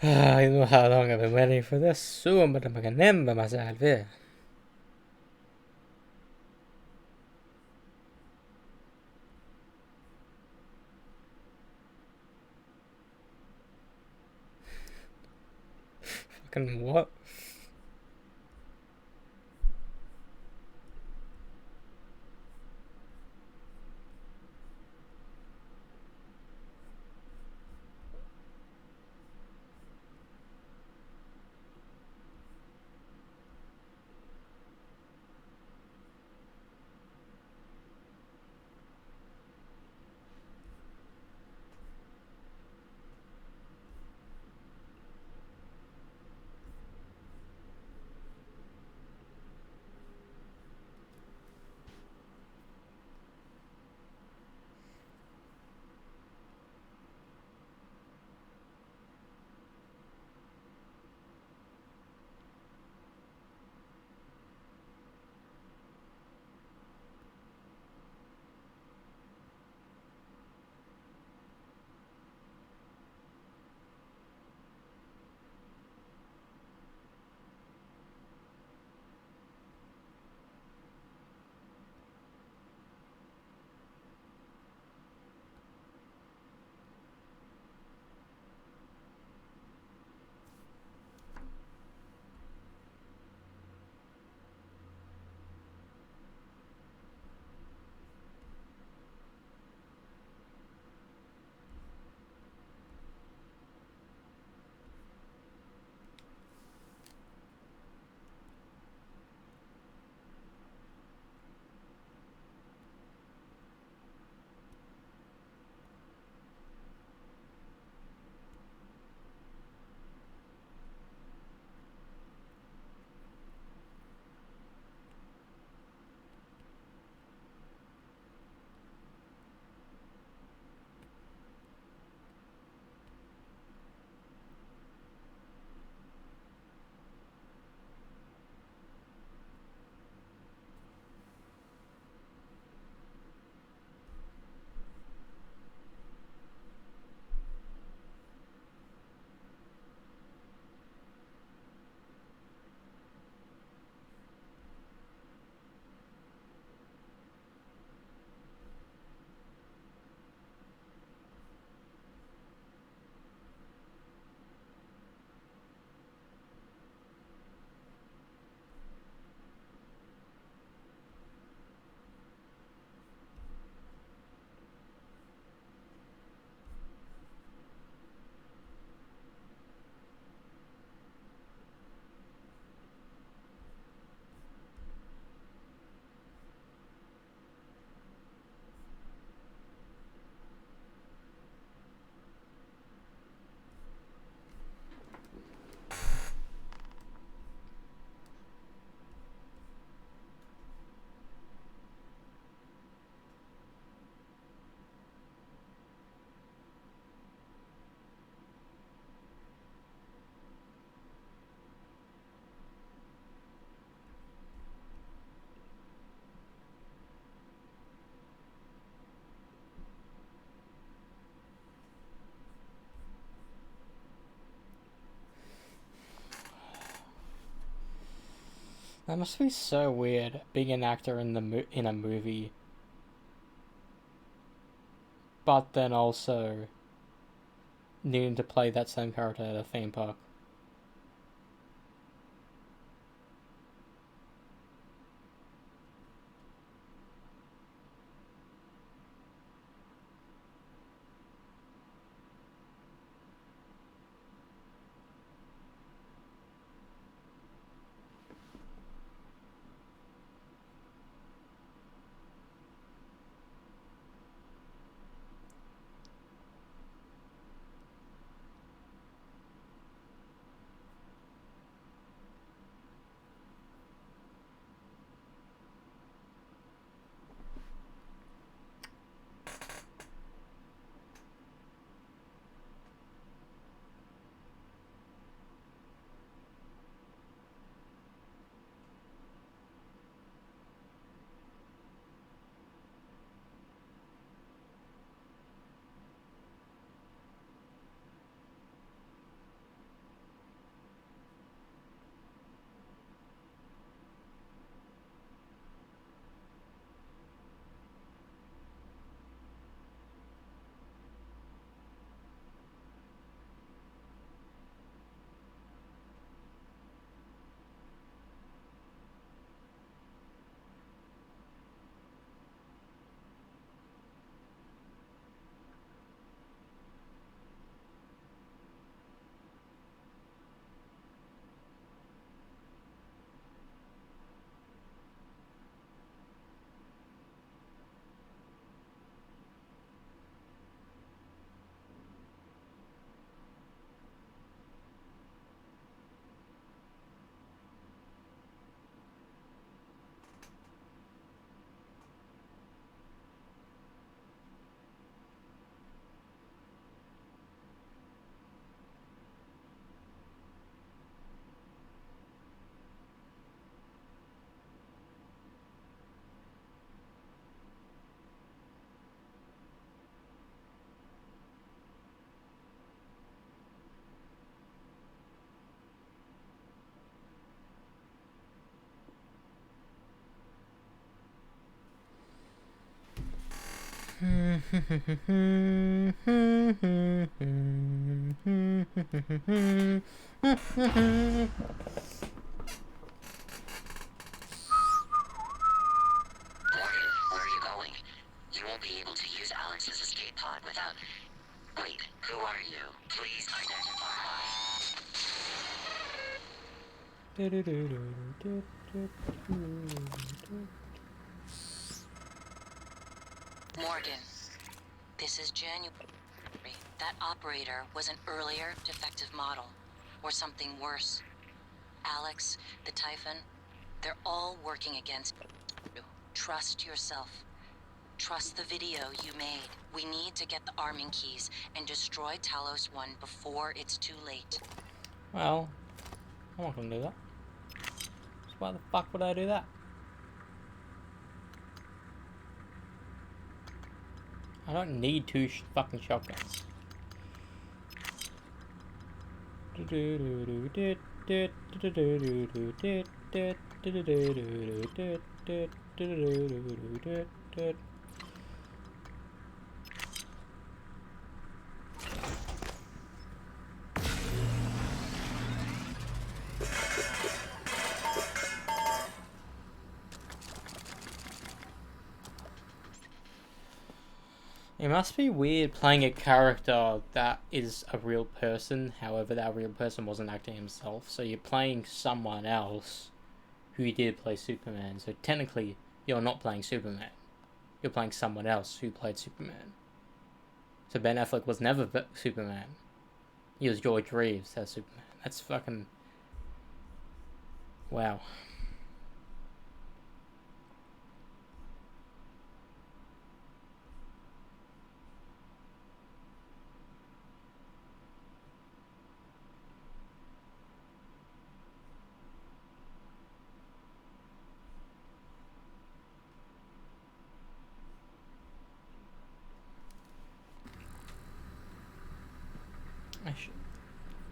I don't know how long I've been waiting for this. Soon, but I'm gonna remember myself here. Fucking what? That must be so weird, being an actor in in a movie, but then also needing to play that same character at a theme park. where are you going? You won't be able to use Alex's escape pod without... Wait, who are you? Please identify. Morgan, this is January. That operator was an earlier defective model, or something worse. Alex, the Typhon, they're all working against you. Trust yourself. Trust the video you made. We need to get the arming keys and destroy Talos 1 before it's too late. Well, I'm not gonna do that. So why the fuck would I do that? I don't need two fucking shotguns. It must be weird playing a character that is a real person, however that real person wasn't acting himself. So you're playing someone else who did play Superman. So technically, you're not playing Superman. You're playing someone else who played Superman. So Ben Affleck was never Superman. He was George Reeves as Superman. That's fucking... wow.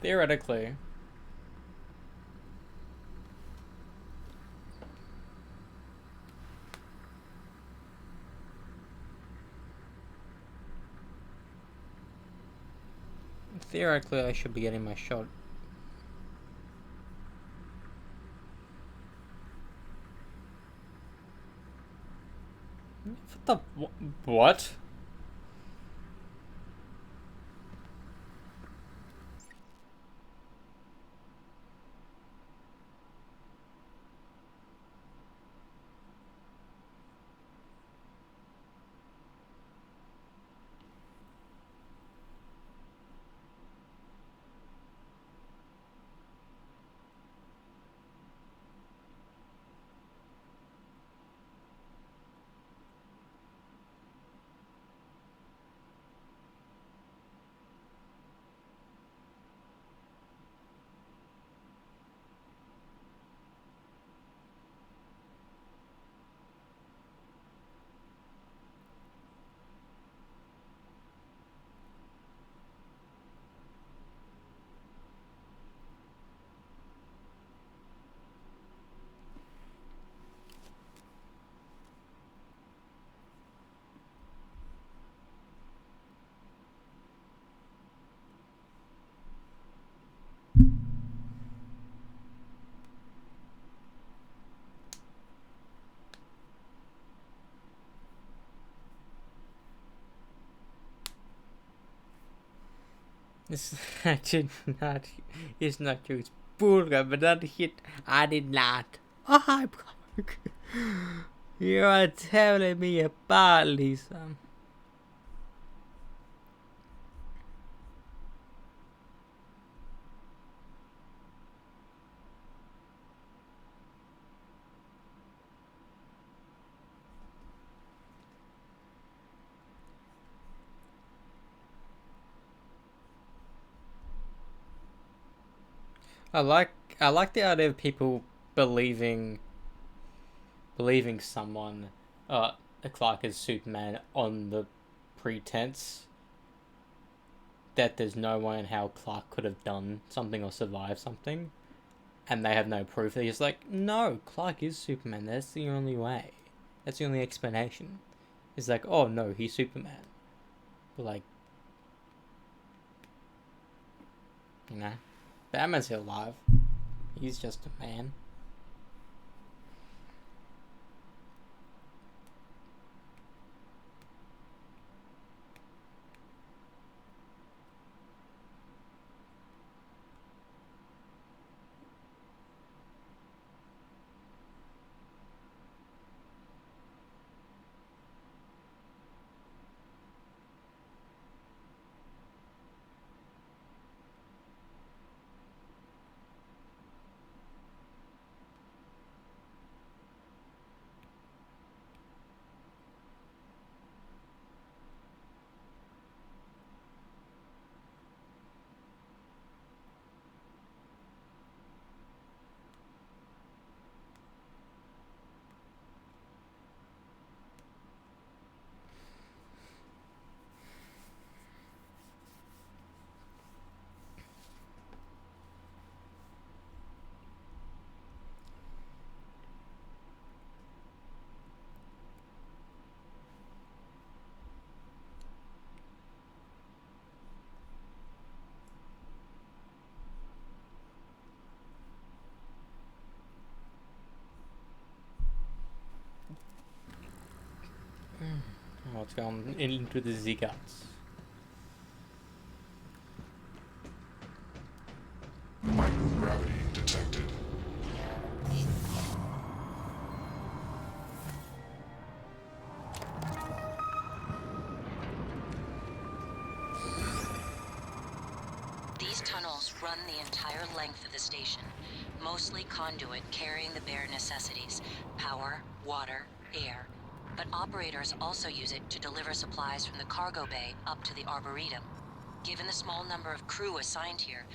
Theoretically. Theoretically, I should be getting my shot. What the... what? It's actually not, it's not true. It's bullshit, but that shit I did not. Oh, you are telling me about Lisa. I like the idea of people believing someone Clark is Superman on the pretense that there's no way in how Clark could have done something or survived something, and they have no proof. They're just like, no, Clark is Superman. That's the only way. That's the only explanation. It's like, oh no, he's Superman. But like, you know, Batman's still alive. He's just a man. Oh, it's gone into the Z-Guts. Microgravity detected. These tunnels run the entire length of the station, mostly conduit carrying the bare necessities: power, water, air. But operators also use it to deliver supplies from the cargo bay up to the Arboretum. Given the small number of crew assigned here,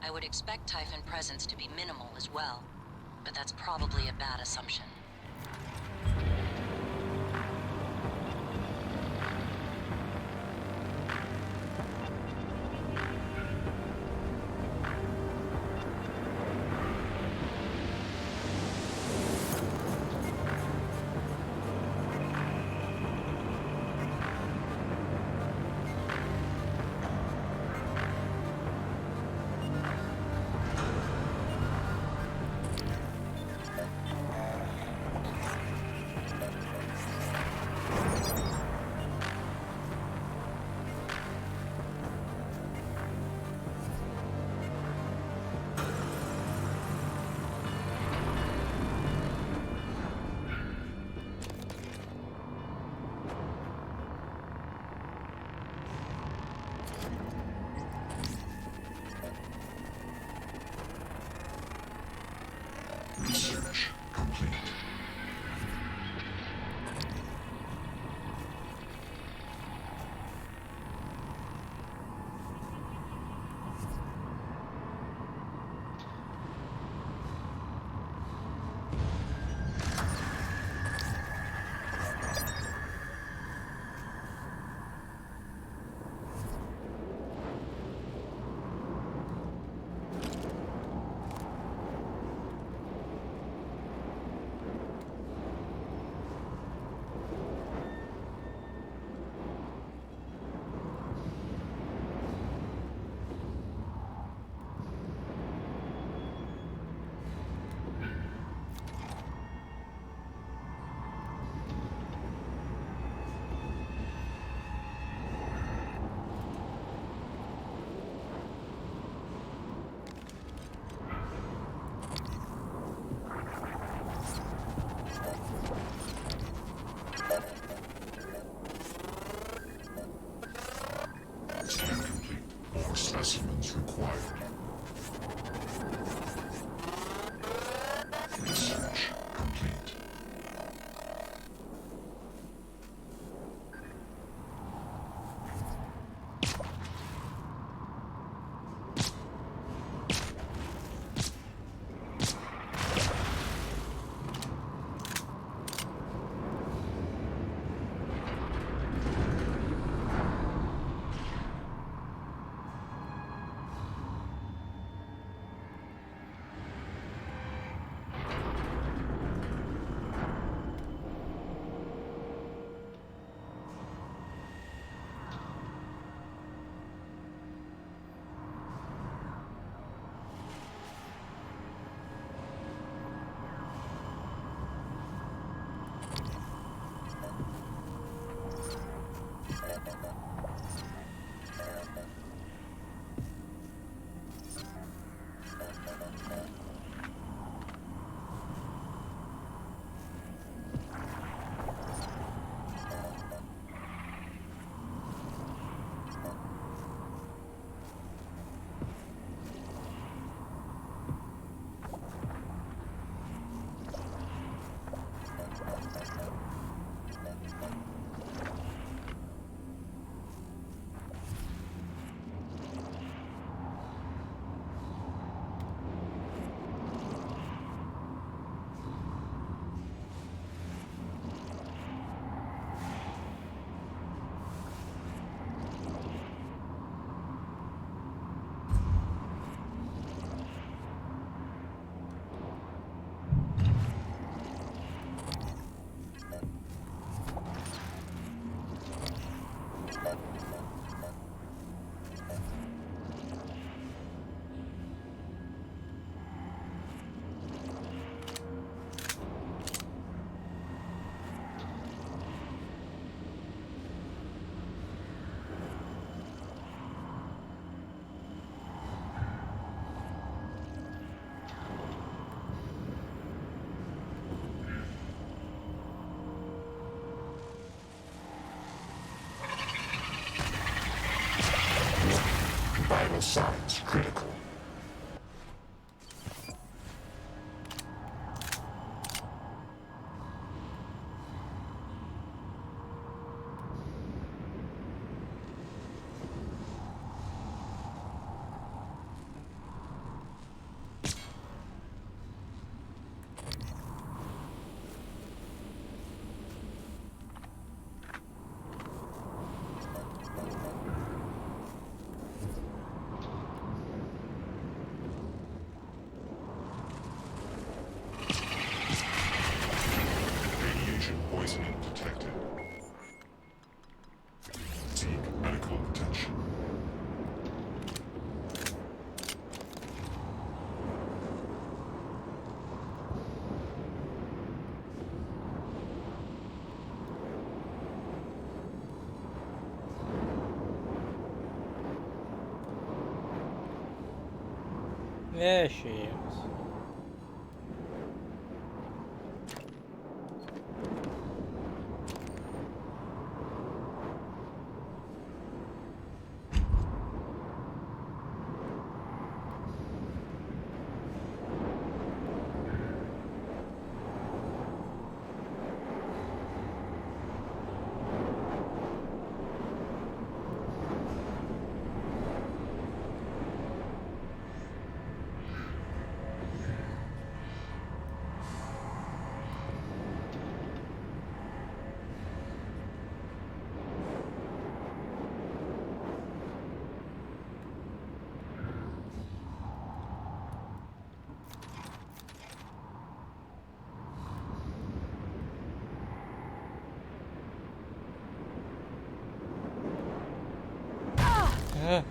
I would expect Typhon presence to be minimal as well. But that's probably a bad assumption. Research complete. Scan complete. More specimens required. Research complete. Vital signs critical. Radiation poisoning detected. Seek medical attention. There she is. Ah.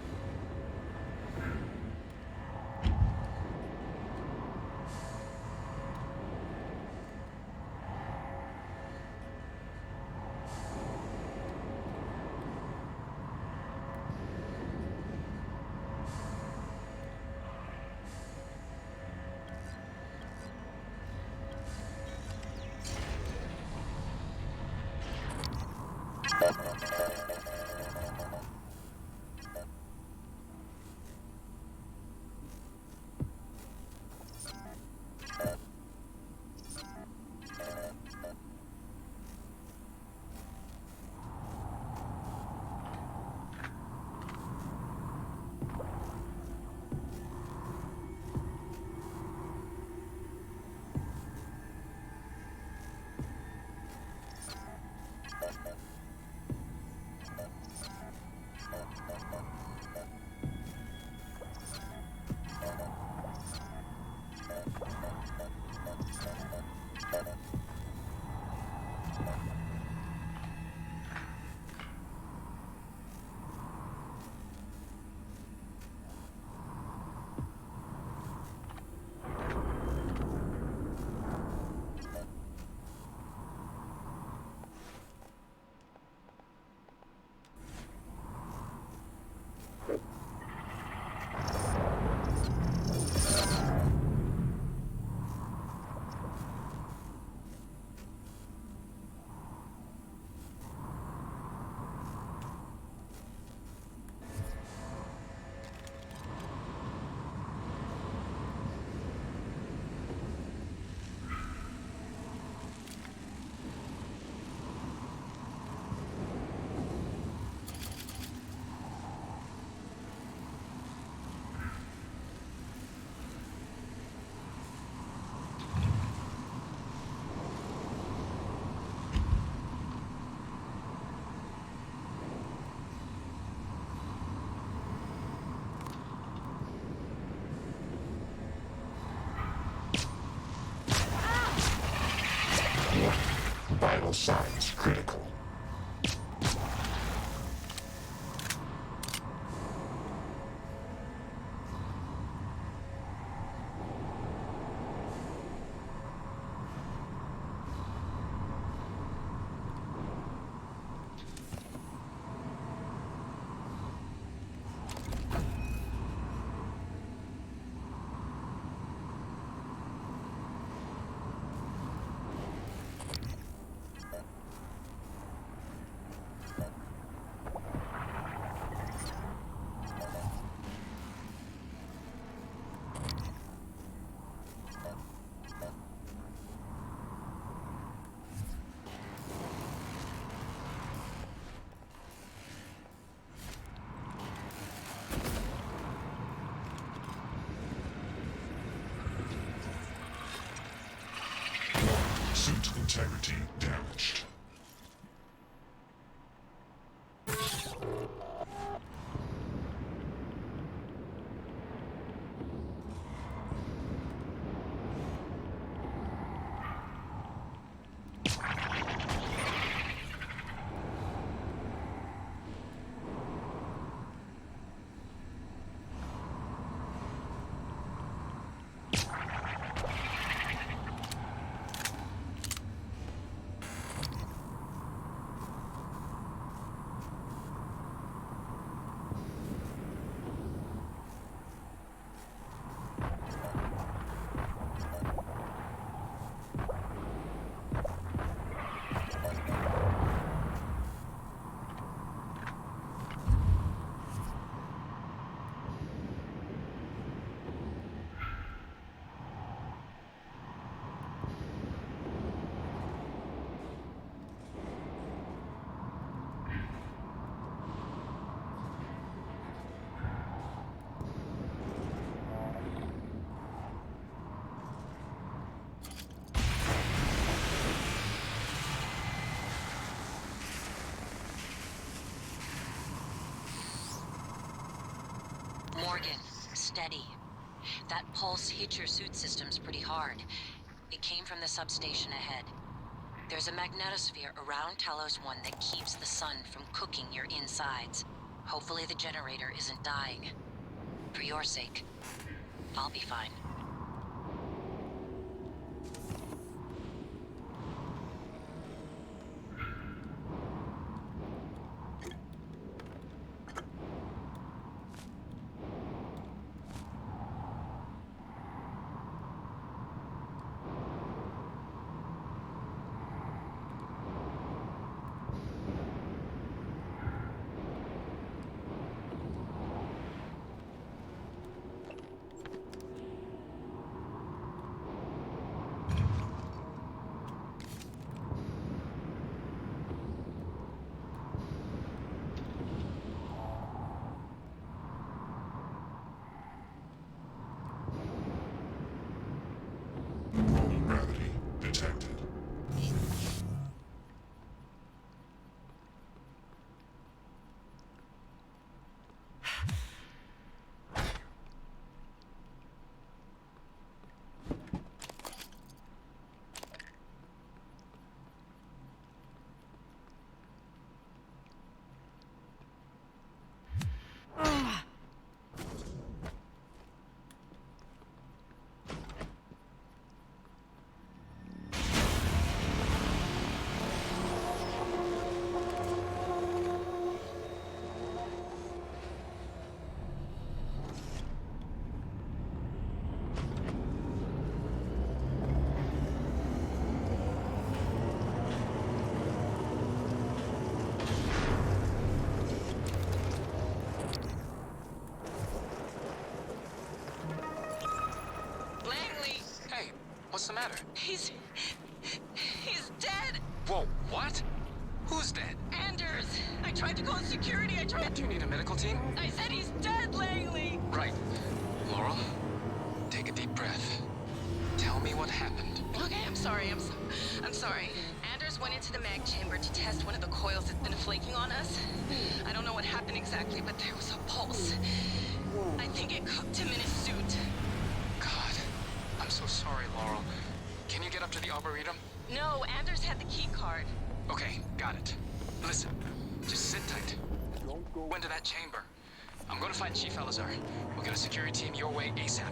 integrity damaged. Morgan, steady. That pulse hit your suit systems pretty hard. It came from the substation ahead. There's a magnetosphere around Talos 1 that keeps the sun from cooking your insides. Hopefully the generator isn't dying. For your sake, I'll be fine. Normal gravity detected. What's the matter? He's dead! Whoa, what? Who's dead? Anders! I tried to call security, Do you need a medical team? I said he's dead, Langley! Right. Laurel, take a deep breath. Tell me what happened. Okay, I'm sorry, I'm sorry. Anders went into the mag chamber to test one of the coils that's been flaking on us. I don't know what happened exactly, but there was a pulse. I think it cooked him in his suit. God, I'm so sorry, Laurel. Can you get up to the Arboretum? No, Anders had the key card. Okay, got it. Listen, just sit tight. Go into that chamber. I'm gonna find Chief Elazar. We'll get a security team your way ASAP.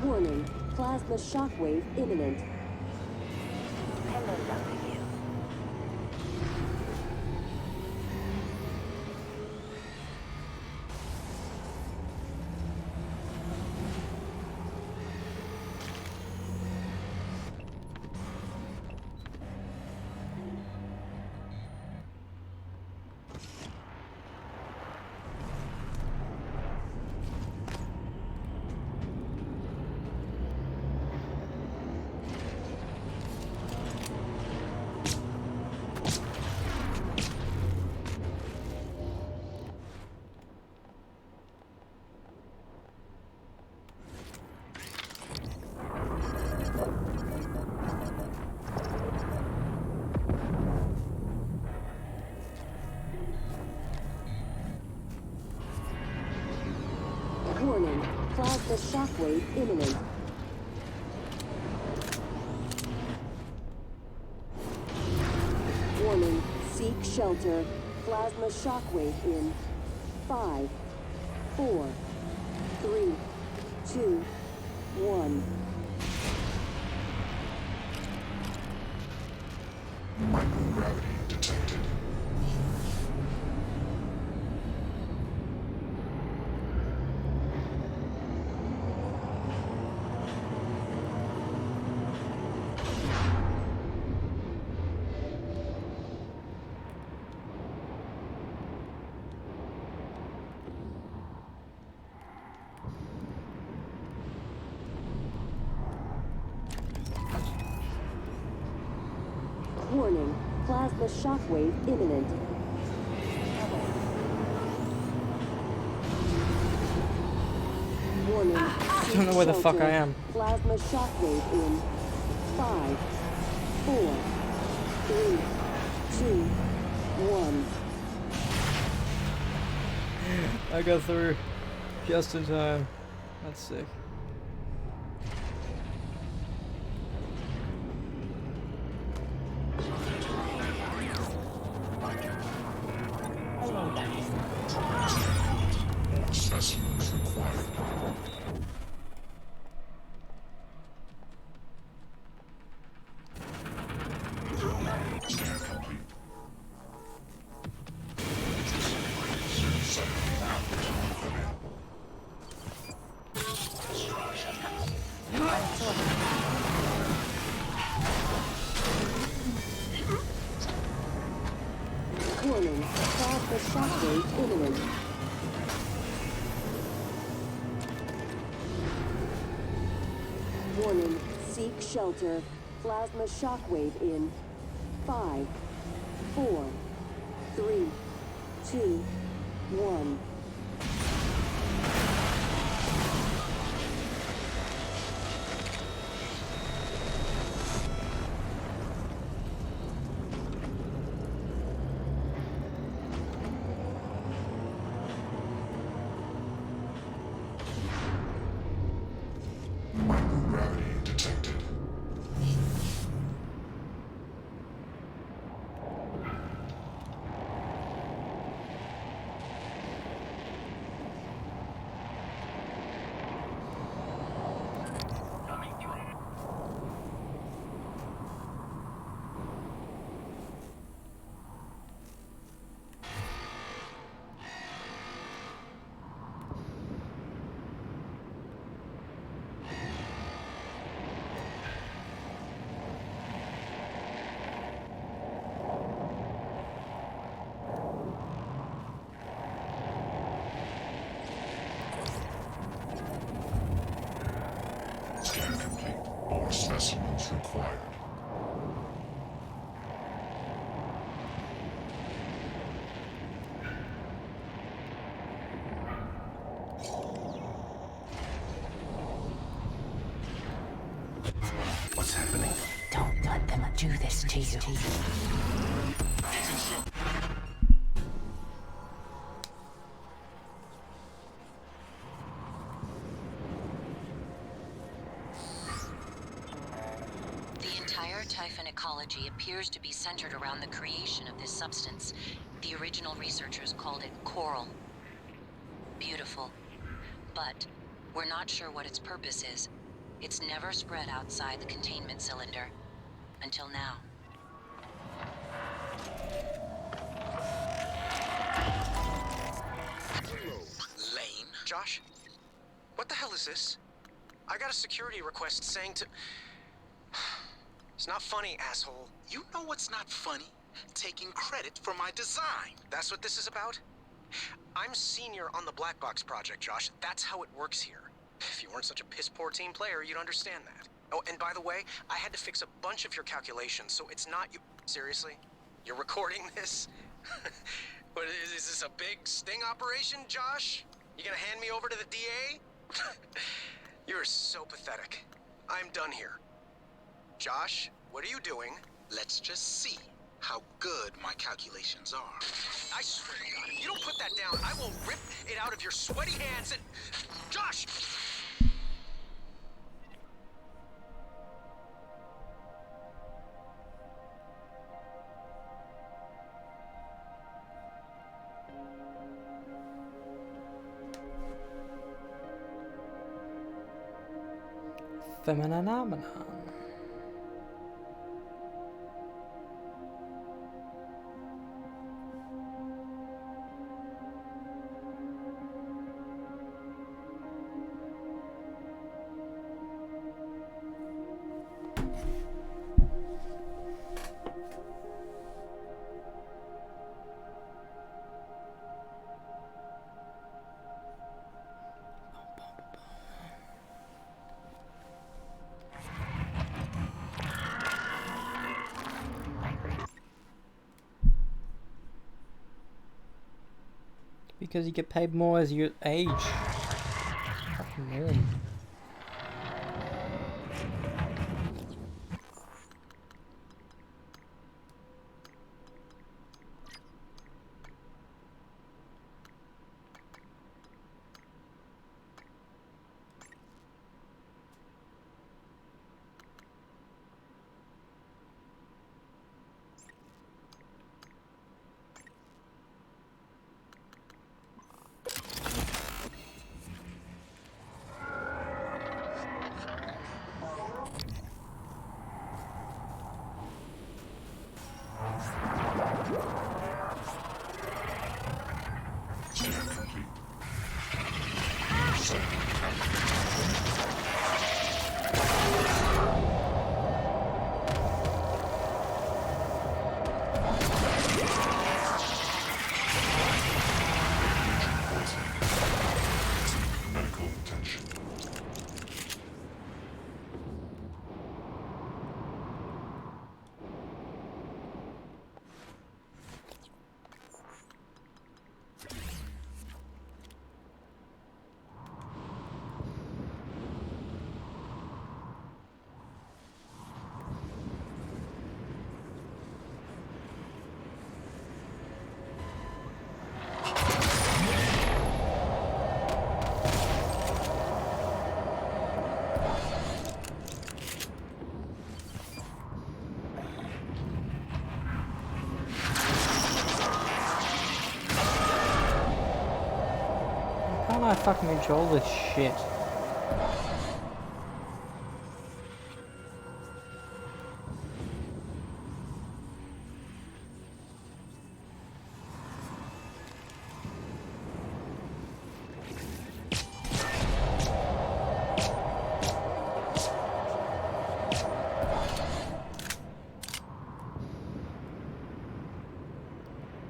Warning, plasma shockwave imminent. Hello, Dr. Yu. shockwave imminent. Warning, seek shelter. Plasma shockwave in 5, 4, 3, 2, 1. Microgravity detected. Warning, plasma shockwave imminent. Warning, I don't know where the fuck I am. Plasma shockwave in 5, 4, 3, 2, 1. I got through just in time. That's sick. More specimens required. Scan complete. Warning, plasma shockwave imminent. Warning, seek shelter. Plasma shockwave in 5, 4, 3, 2, 1. Microgravity detected. Scan complete. More specimens required. What's happening? Don't let them do this to you. The entire Typhon ecology appears to be centered around the creation of this substance. The original researchers called it coral. Beautiful. But we're not sure what its purpose is. It's never spread outside the containment cylinder. Until now. Lane? Josh? What the hell is this? I got a security request saying to... It's not funny, asshole. You know what's not funny? Taking credit for my design. That's what this is about? I'm senior on the Black Box project, Josh. That's how it works here. If you weren't such a piss-poor team player, you'd understand that. Oh, and by the way, I had to fix a bunch of your calculations, so it's not you... Seriously? You're recording this? What, is this a big sting operation, Josh? You gonna hand me over to the DA? You're so pathetic. I'm done here. Josh, what are you doing? Let's just see how good my calculations are. I swear to God, if you don't put that down, I will rip it out of your sweaty hands and... Josh! Phenomenon. Because you get paid more as you age. Fucking norm. Medical attention. Why can't I fucking control this shit?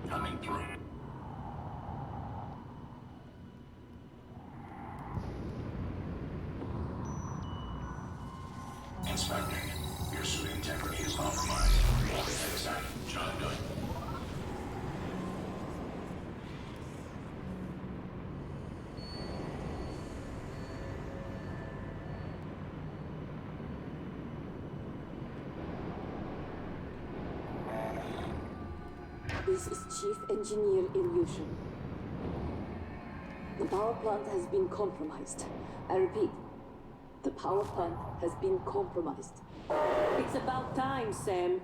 Coming through. Inspecting. Your suit integrity is compromised. Exact. Job done. This is Chief Engineer Ilyushin. The power plant has been compromised. I repeat, the power plant has been compromised. It's about time, Sam.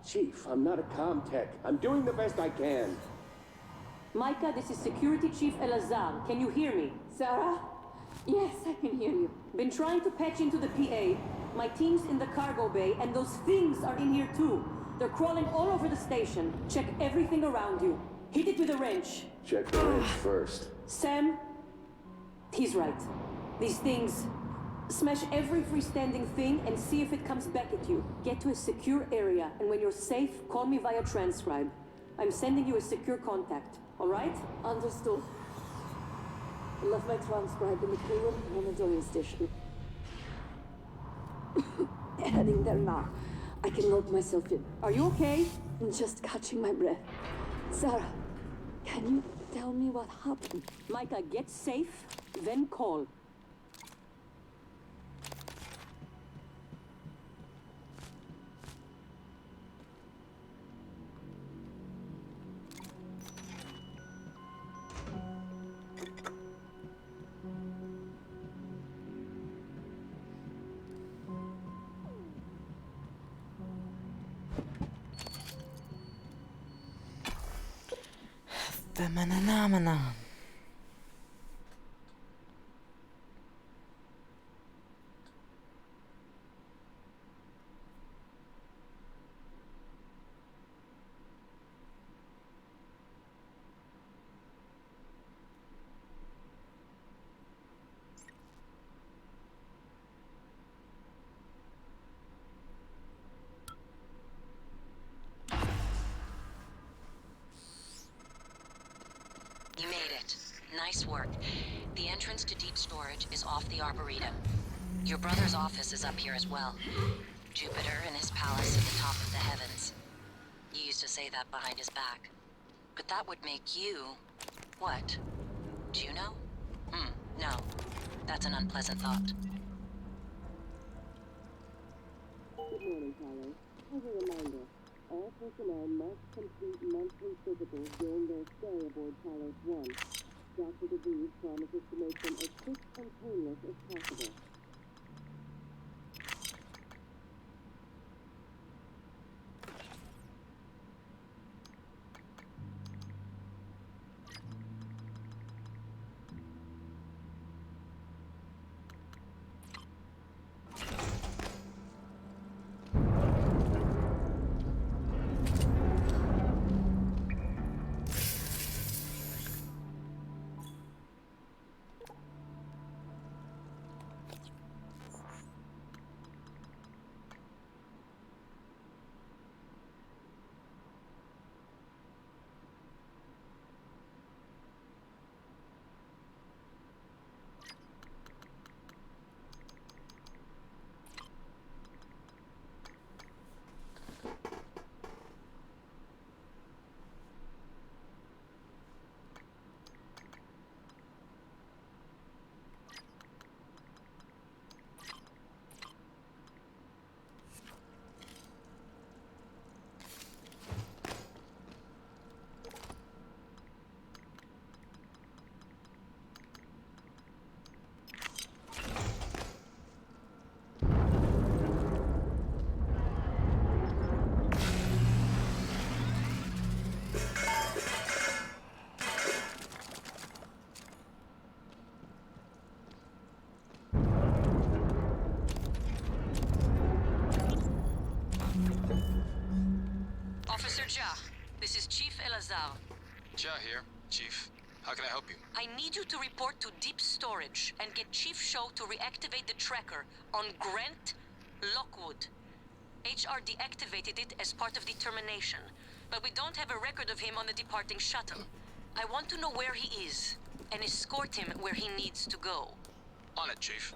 Chief, I'm not a Comtech. I'm doing the best I can. Micah, this is Security Chief Elazar. Can you hear me? Sarah? Yes, I can hear you. Been trying to patch into the PA. My team's in the cargo bay, and those things are in here too. They're crawling all over the station. Check everything around you. Hit it with a wrench. Check the wrench first. Sam, he's right. These things... Smash every freestanding thing and see if it comes back at you. Get to a secure area, and when you're safe, call me via transcribe. I'm sending you a secure contact, all right? Understood. I left my transcribe in the cooler monitoring station. Heading there now. I can load myself in. Are you okay? I'm just catching my breath. Sarah, can you tell me what happened? Micah, get safe, then call. Phenomenon. Nice work. The entrance to deep storage is off the Arboretum. Your brother's office is up here as well. Jupiter and his palace at the top of the heavens. You used to say that behind his back. But that would make you... what? Juno? No. That's an unpleasant thought. Good morning, Tyler. As a reminder, all personnel must complete monthly physicals during their stay aboard Talos 1. Dr. DeVries promises to make them as quick and painless as possible. Officer Ja, this is Chief Elazar. Ja here, Chief. How can I help you? I need you to report to deep storage and get Chief Show to reactivate the tracker on Grant Lockwood. HR deactivated it as part of the termination, but we don't have a record of him on the departing shuttle. I want to know where he is and escort him where he needs to go. On it, Chief.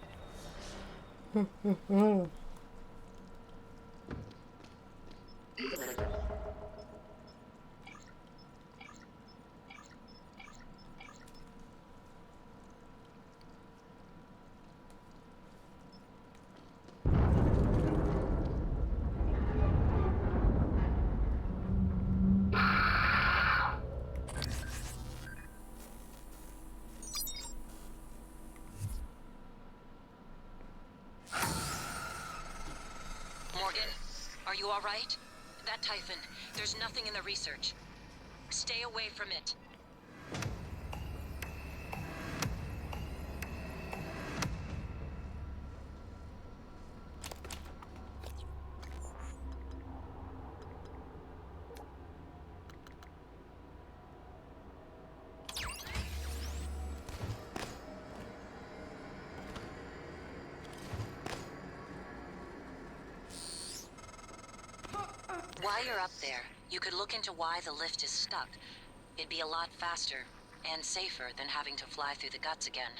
Morgan, are you all right? That Typhon, there's nothing in the research. Stay away from it. While you're up there, you could look into why the lift is stuck. It'd be a lot faster and safer than having to fly through the guts again.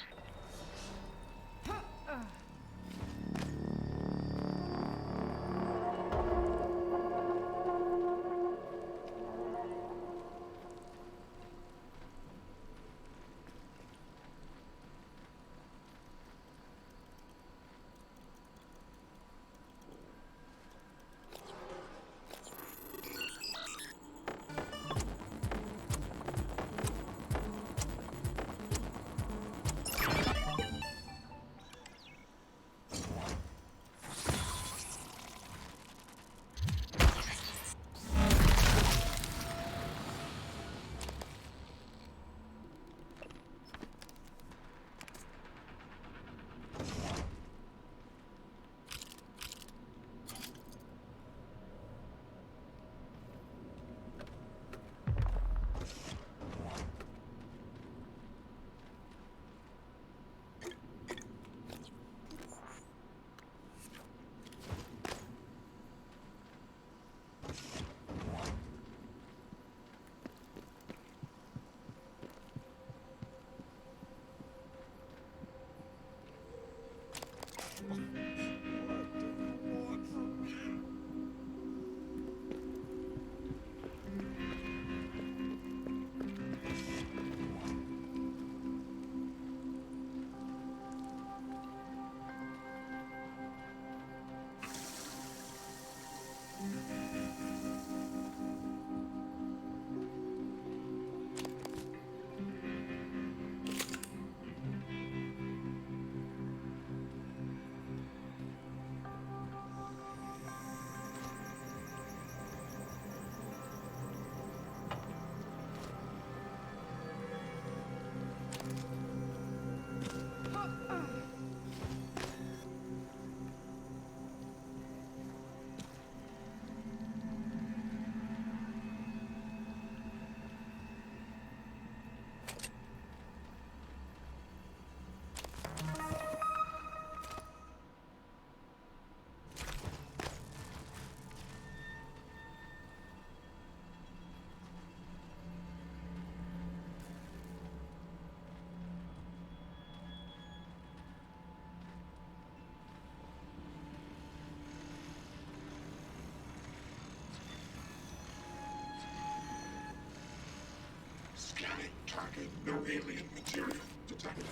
Target, no alien material detected.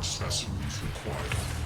Specimens required.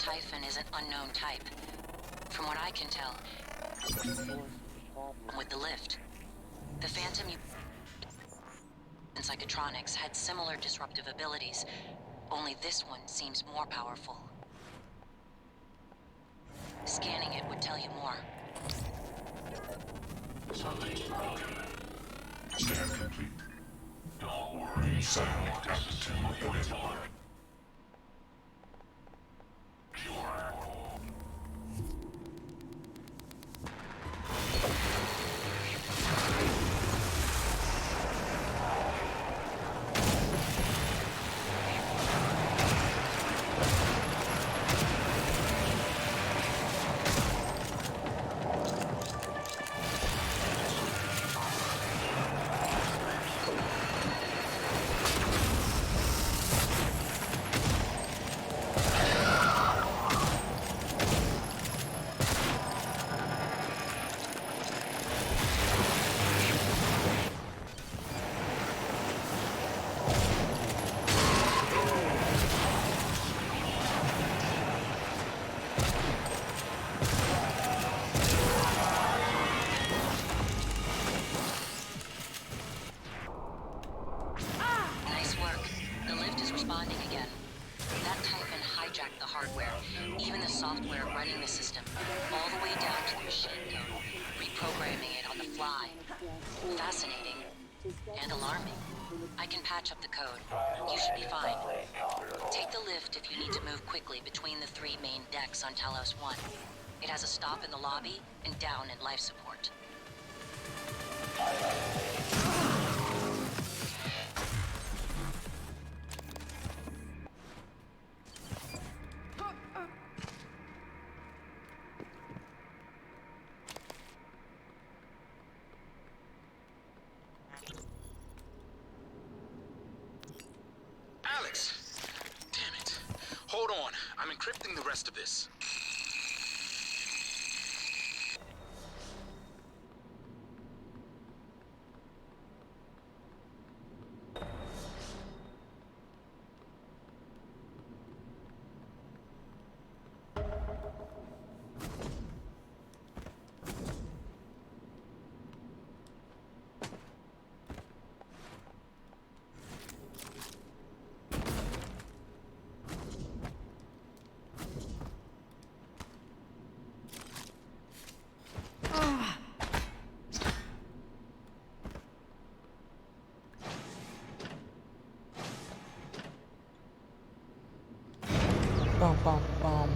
Typhon is an unknown type. From what I can tell, with the lift, the Phantom and Psychotronics had similar disruptive abilities, only this one seems more powerful. Scanning it would tell you more. Something's broken. Scan complete. Don't worry, Cyborg has to tell you more. Nice work. The lift is responding again. That Typhon hijacked the hardware, even the software running the system, all the way down to the machine code, reprogramming it on the fly. Fascinating. And alarming. I can patch up the code. You should be fine. Take the lift if you need to move quickly between the 3 main decks on Talos 1. It has a stop in the lobby and down in life support. Alex! Damn it. Hold on. I'm encrypting the rest of this. Bum, bum, bum.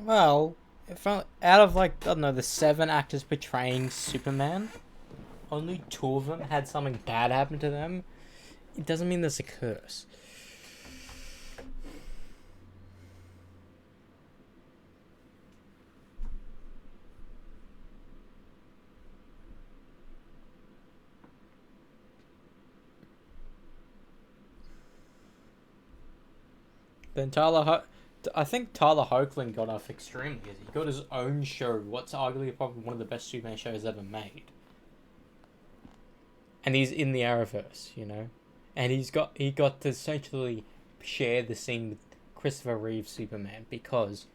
Well, out of like, I don't know, the 7 actors portraying Superman, only 2 of them had something bad happen to them, it doesn't mean there's a curse. Then I think Tyler Hoechlin got off extremely easy. He got his own show, what's arguably probably one of the best Superman shows ever made. And he's in the Arrowverse, you know? And he got to essentially share the scene with Christopher Reeve Superman, because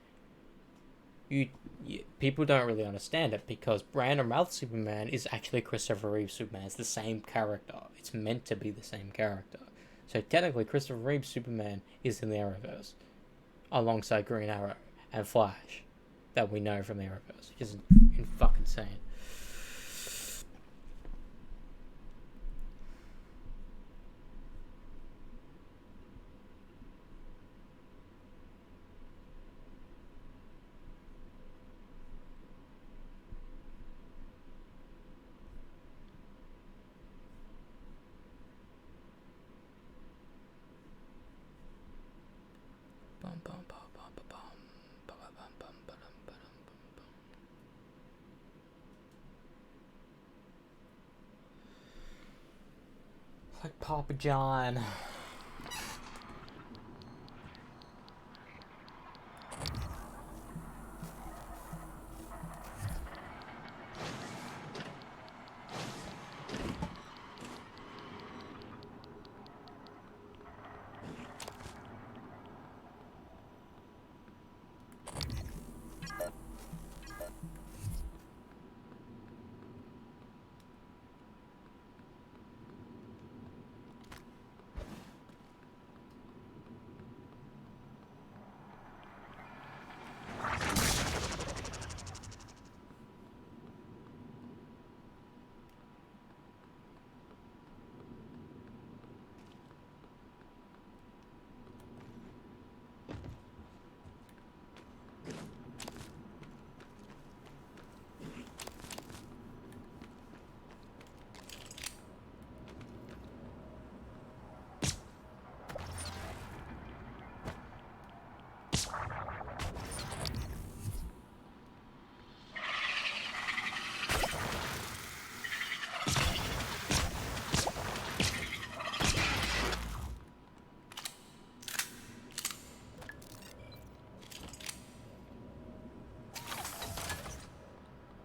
people don't really understand it, because Brandon Routh Superman is actually Christopher Reeve Superman. It's the same character. It's meant to be the same character. So technically, Christopher Reeve Superman is in the Arrowverse, alongside Green Arrow and Flash, that we know from the Arrowverse, which is fucking insane. Like Papa John.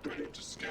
Ready to scan.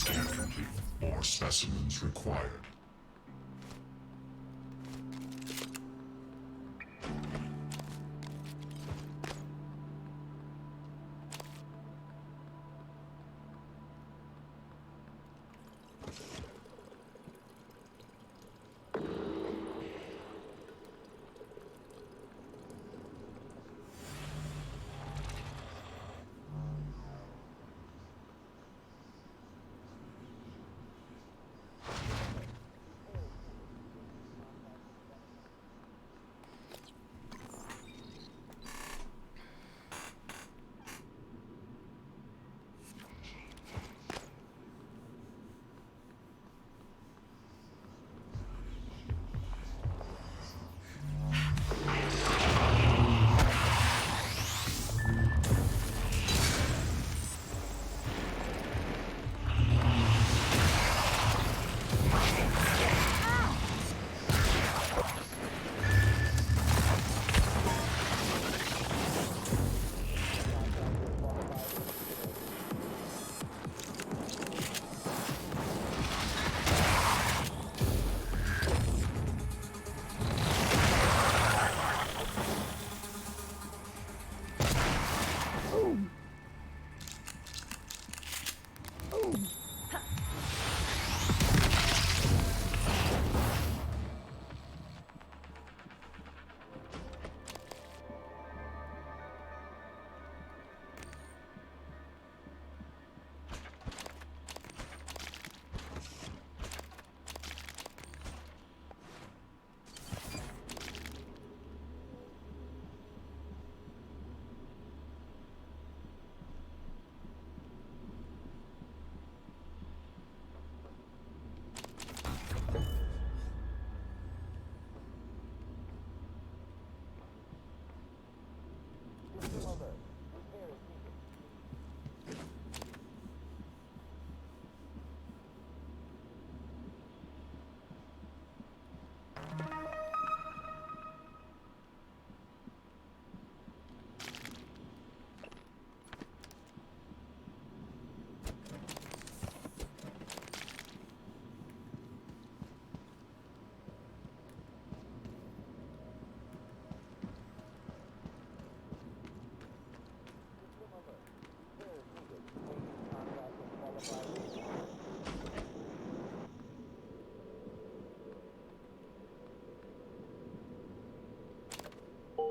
Scan complete. More specimens required.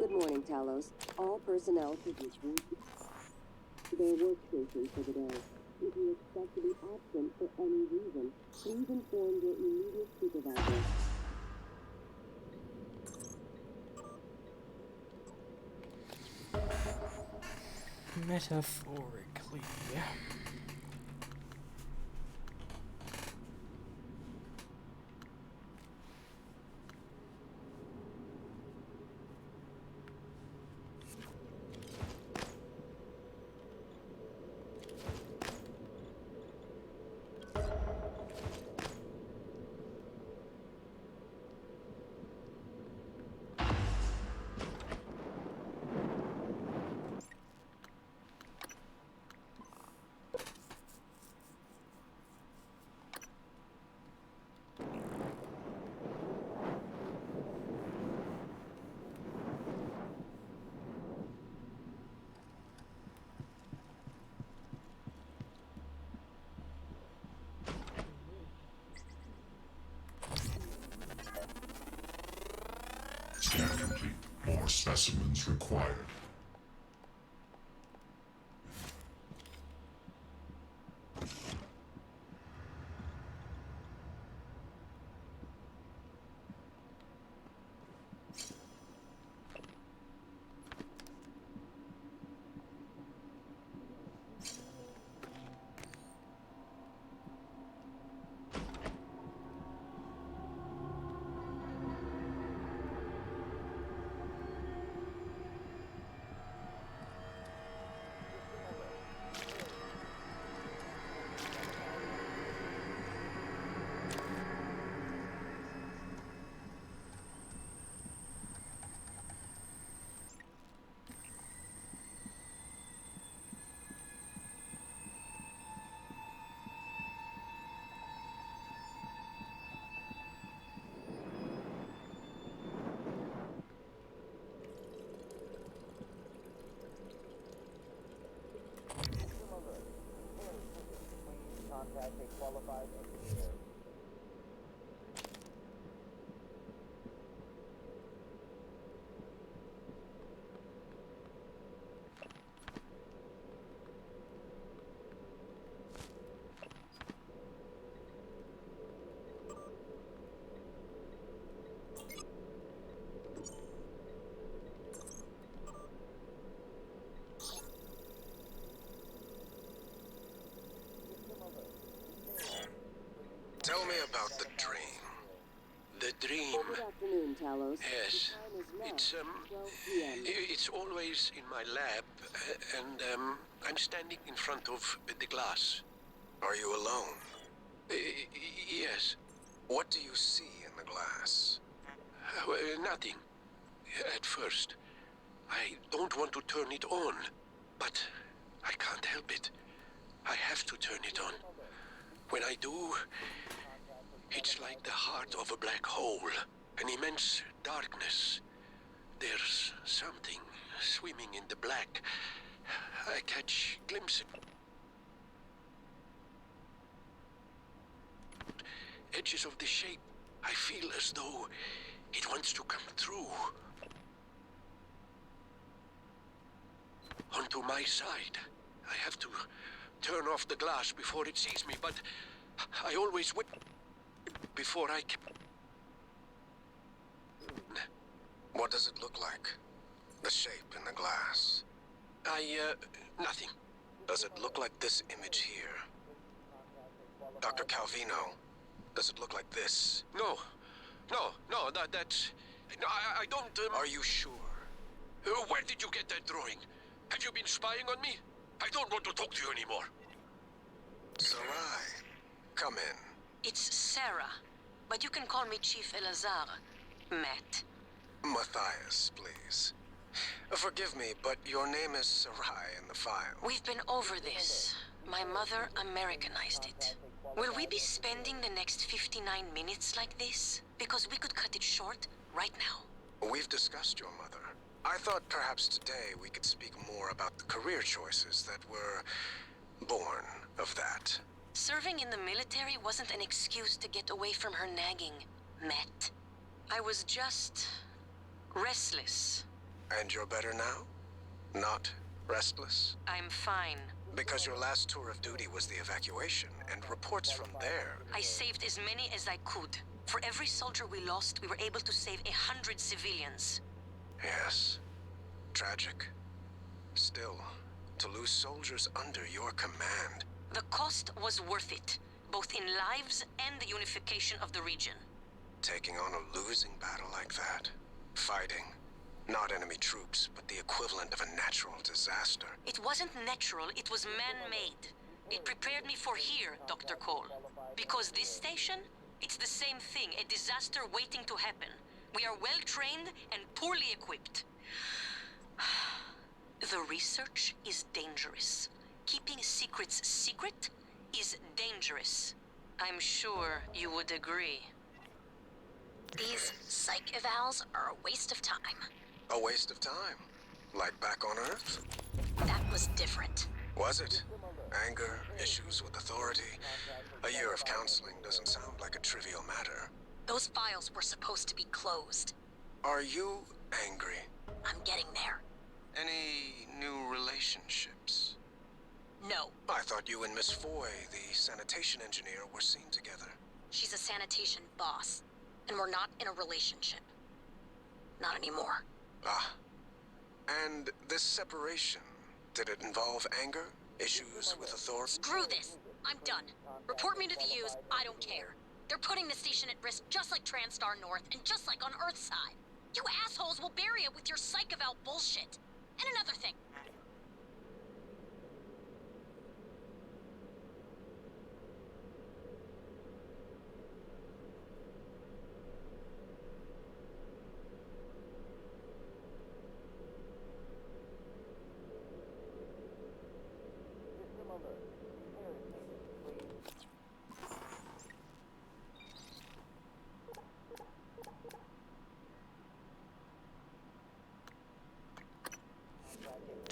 Good morning, Talos. All personnel should return to their workstation for the day. If you expect to be absent for any reason, please inform your immediate supervisor. Metaphorically. Scan complete. More specimens required. Contact a qualified engineer. Tell me about the dream. The dream. Good afternoon, Talos. Yes. It's it's always in my lab, and I'm standing in front of the glass. Are you alone? Yes. What do you see in the glass? Nothing. At first. I don't want to turn it on, but I can't help it. I have to turn it on. When I do, it's like the heart of a black hole, an immense darkness. There's something swimming in the black. I catch glimpses. Edges of the shape. I feel as though it wants to come through. Onto my side. I have to turn off the glass before it sees me, but I always wait before I can. What does it look like? The shape in the glass? Nothing. Does it look like this image here? Dr. Calvino, does it look like this? No, that's... No, I don't... Are you sure? Where did you get that drawing? Have you been spying on me? I don't want to talk to you anymore. Sarai, come in. It's Sarah, but you can call me Chief Elazar. Matt. Matthias, please. Forgive me, but your name is Sarai in the file. We've been over this. My mother Americanized it. Will we be spending the next 59 minutes like this? Because we could cut it short right now. We've discussed your mother. I thought perhaps today we could speak more about the career choices that were born of that. Serving in the military wasn't an excuse to get away from her nagging, Matt. I was just restless. And you're better now? Not restless? I'm fine. Because your last tour of duty was the evacuation, and reports from there... I saved as many as I could. For every soldier we lost, we were able to save 100 civilians. Yes. Tragic. Still, to lose soldiers under your command... The cost was worth it, both in lives and the unification of the region. Taking on a losing battle like that. Fighting. Not enemy troops, but the equivalent of a natural disaster. It wasn't natural, it was man-made. It prepared me for here, Dr. Cole. Because this station, it's the same thing, a disaster waiting to happen. We are well-trained and poorly equipped. The research is dangerous. Keeping secrets secret is dangerous. I'm sure you would agree. These psych evals are a waste of time. A waste of time? Like back on Earth? That was different. Was it? Anger, issues with authority. A year of counseling doesn't sound like a trivial matter. Those files were supposed to be closed. Are you angry? I'm getting there. Any new relationships? No. I thought you and Miss Foy, the sanitation engineer, were seen together. She's a sanitation boss, and we're not in a relationship. Not anymore. Ah. And this separation, did it involve anger? Issues with authority? Screw this! I'm done. Report me to the U's, I don't care. They're putting the station at risk just like TranStar North and just like on Earthside. You assholes will bury it with your psych eval bullshit. And another thing.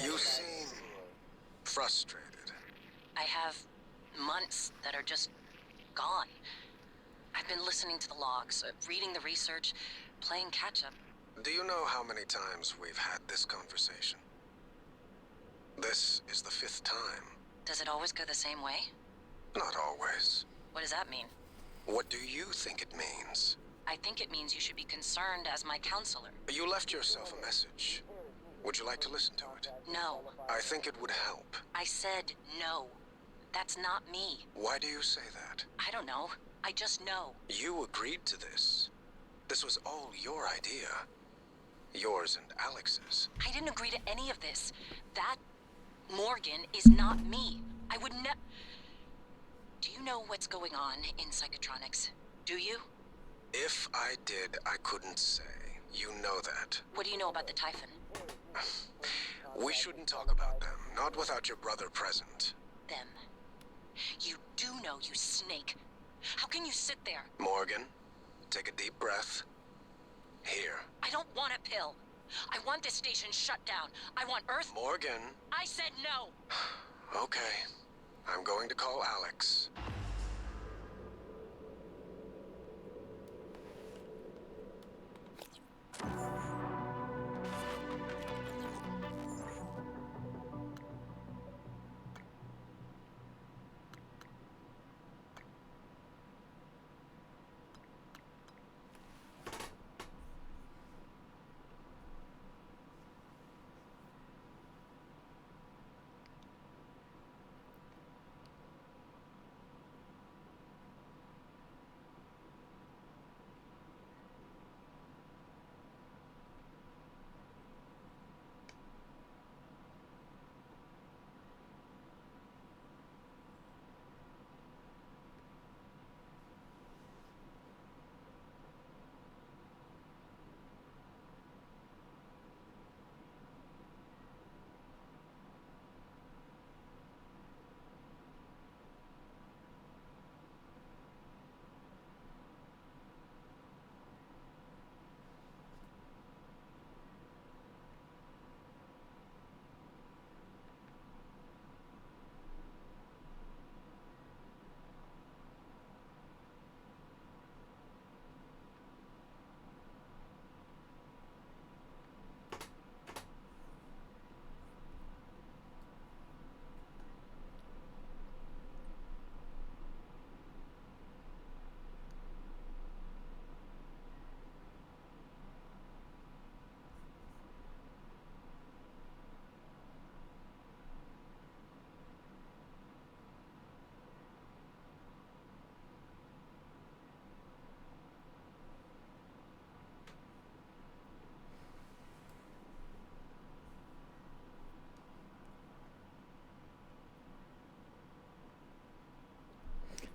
You seem frustrated. I have months that are just gone. I've been listening to the logs, reading the research, playing catch-up. Do you know how many times we've had this conversation? This is the 5th time. Does it always go the same way? Not always. What does that mean? What do you think it means? I think it means you should be concerned as my counselor. You left yourself a message. Would you like to listen to it? No. I think it would help. I said no. That's not me. Why do you say that? I don't know. I just know. You agreed to this. This was all your idea. Yours and Alex's. I didn't agree to any of this. That Morgan is not me. I would never... Do you know what's going on in Psychotronics? Do you? If I did, I couldn't say. You know that. What do you know about the Typhon? We shouldn't talk about them. Not without your brother present. Them. You do know, you snake. How can you sit there? Morgan, take a deep breath. Here. I don't want a pill. I want this station shut down. I want Earth... Morgan. I said no. Okay. I'm going to call Alex.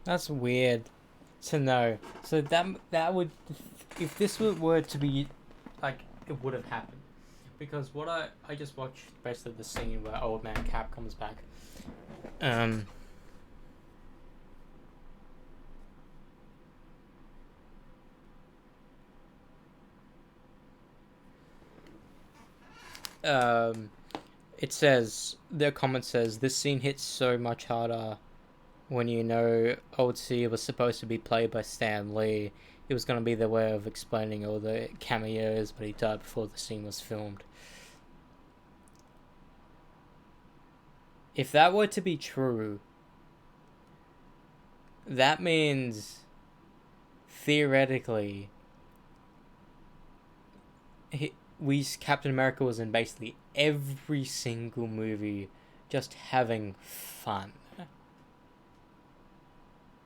That's weird to know. So that would, if this were to be, like, it would have happened. Because what I just watched basically the scene where Old Man Cap comes back. It says, the comment says, this scene hits so much harder when you know Old C was supposed to be played by Stan Lee. it was going to be their way of explaining all the cameos, but he died before the scene was filmed. If that were to be true, that means theoretically Captain America was in basically every single movie just having fun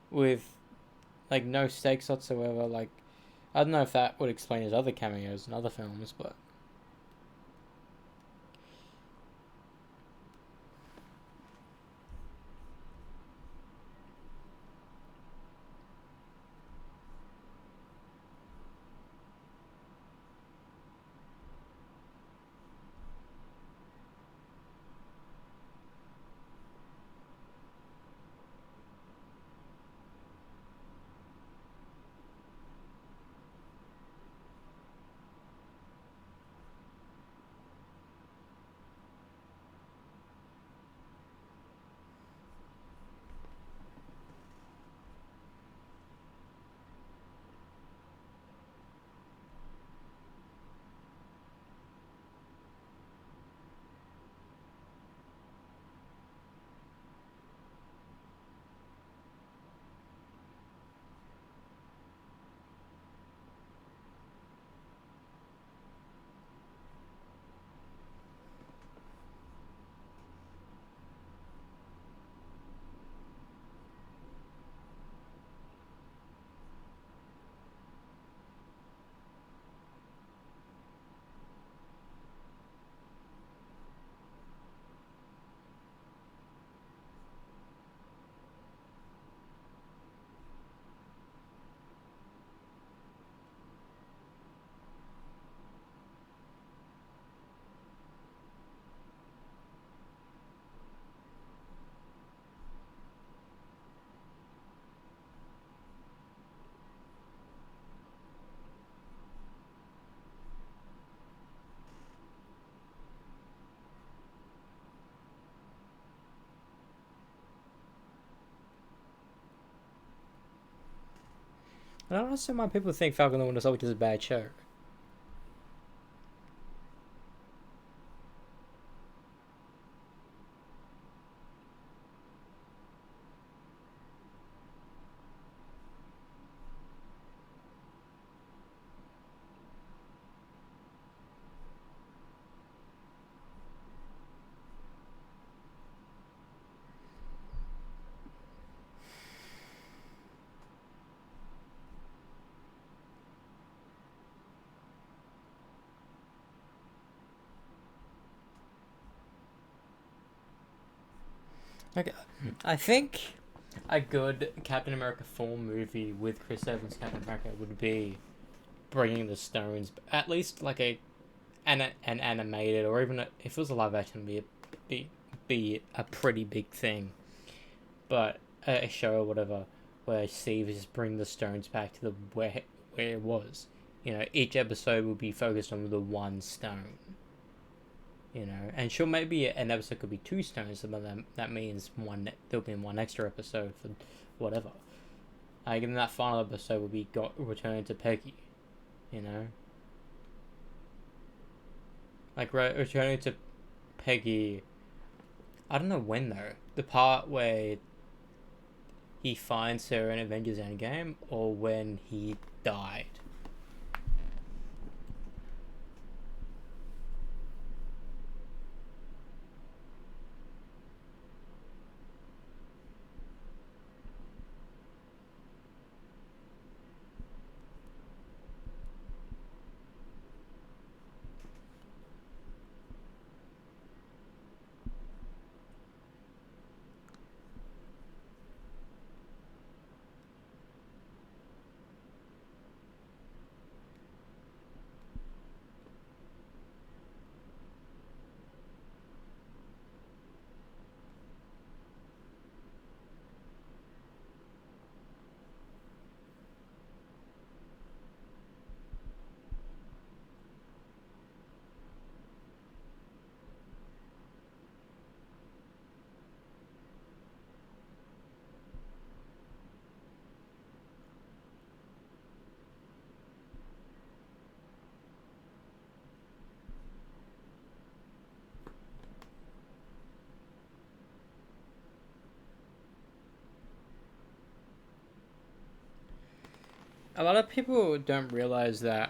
with like no stakes whatsoever. Like, I don't know if that would explain his other cameos in other films, but I don't understand why people think Falcon and the Winter Soldier is a bad show. Okay, I think a good Captain America 4 movie with Chris Evans Captain America would be bringing the Stones, at least like an animated, or even if it was a live action, be a pretty big thing. But a show or whatever where Steve just bring the Stones back to the where it was. You know, each episode will be focused on the one stone. You know, and sure, maybe an episode could be 2 stones, but that means there'll be one extra episode for whatever. Like, in that final episode will be returning to Peggy, you know? Like, returning to Peggy, I don't know when though. The part where he finds her in Avengers Endgame, or when he died. a lot of people don't realize that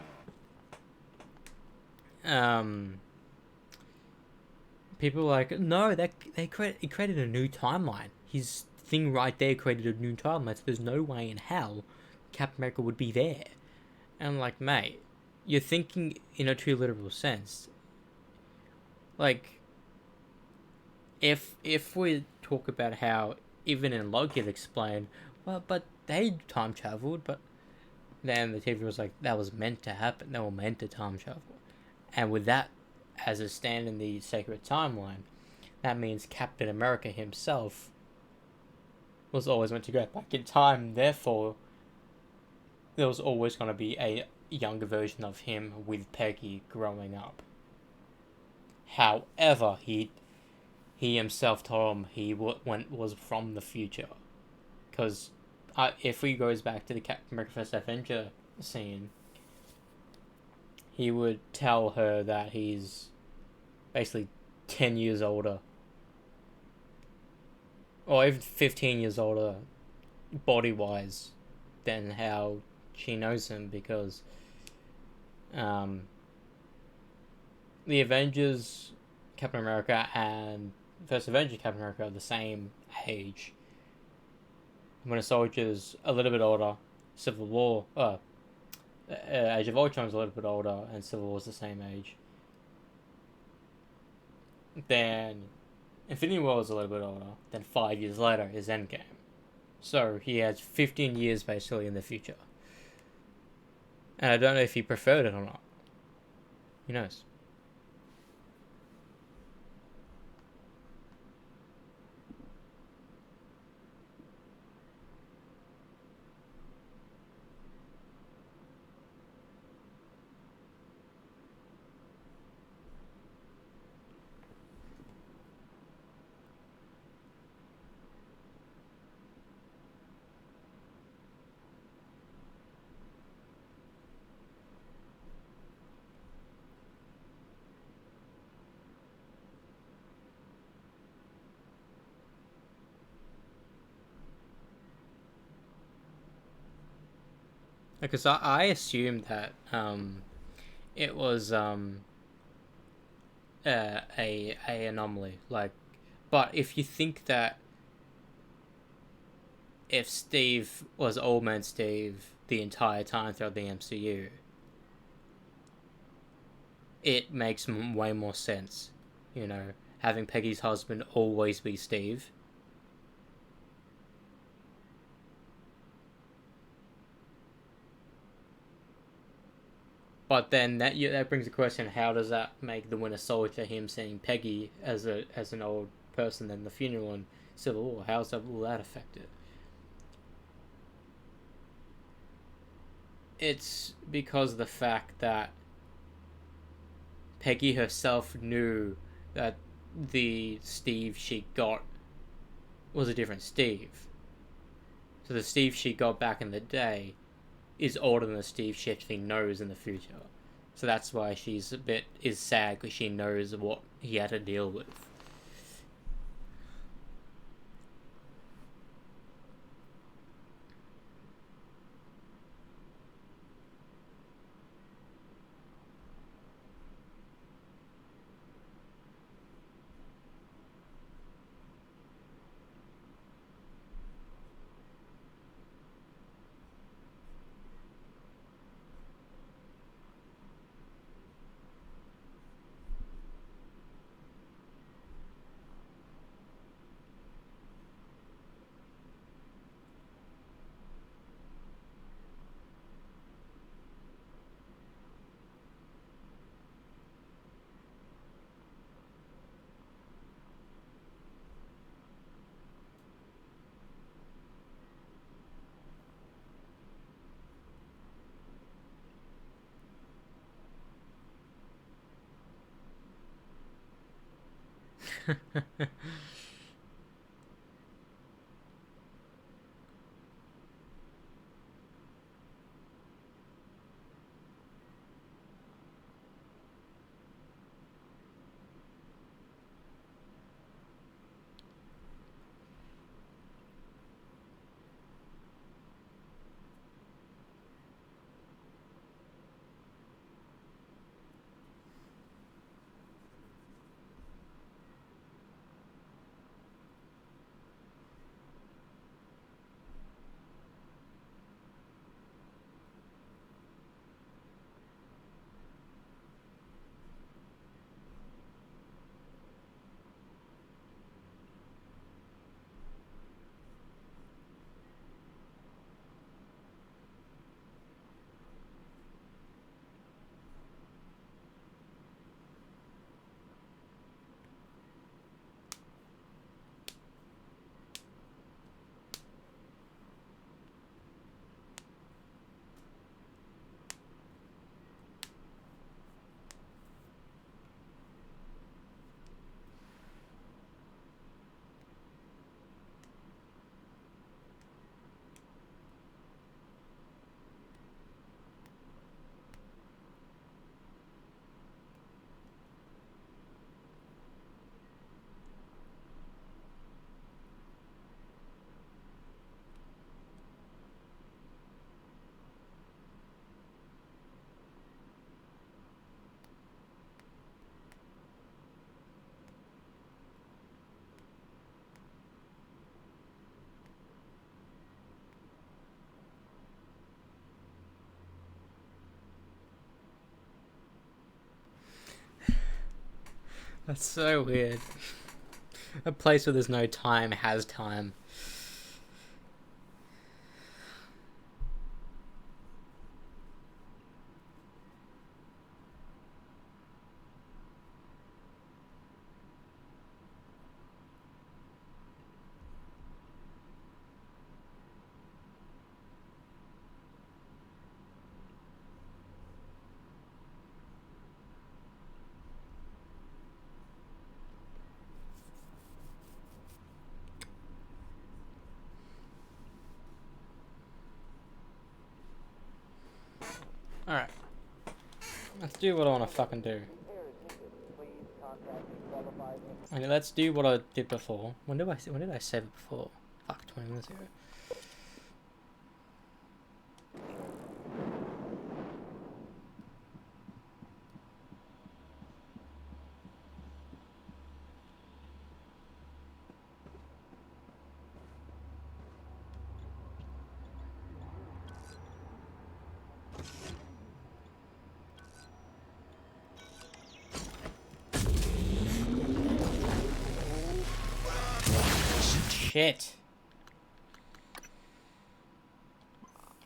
people are like, no, he created a new timeline. His thing right there created a new timeline, so there's no way in hell Captain America would be there. And I'm like, mate, you're thinking in a too literal sense. Like, if we talk about how even in Loki it explained, well, but they time traveled, but then the TV was like, that was meant to happen. They were meant to time travel. And with that as a stand in the sacred timeline, that means Captain America himself was always meant to go back in time. Therefore, there was always going to be a younger version of him with Peggy growing up. However, he himself told him he was from the future. Because if he goes back to the Captain America First Avenger scene, he would tell her that he's basically 10 years older. Or even 15 years older, body-wise, than how she knows him, because the Avengers, Captain America, and First Avenger Captain America are the same age. Winter Soldier's a little bit older, Civil War, Age of Ultron's a little bit older, and Civil War's the same age. Then Infinity War is a little bit older. Then 5 years later is Endgame. So he has 15 years basically in the future. And I don't know if he preferred it or not. Who knows? Because I assumed that it was a anomaly, like, but if you think that if Steve was Old Man Steve the entire time throughout the MCU, it makes way more sense, you know, having Peggy's husband always be Steve. But then that brings the question: how does that make the Winter Soldier, him seeing Peggy as an old person, in the funeral in Civil War? Will that affect it? It's because of the fact that Peggy herself knew that the Steve she got was a different Steve. So the Steve she got back in the day is older than the Steve she actually knows in the future. So that's why she's is sad, because she knows what he had to deal with. That's so weird. A place where there's no time has time. Alright. Let's do what I want to fucking do. I mean, let's do what I did before. When did I save it before? Fuck, 20 minutes ago. Shit.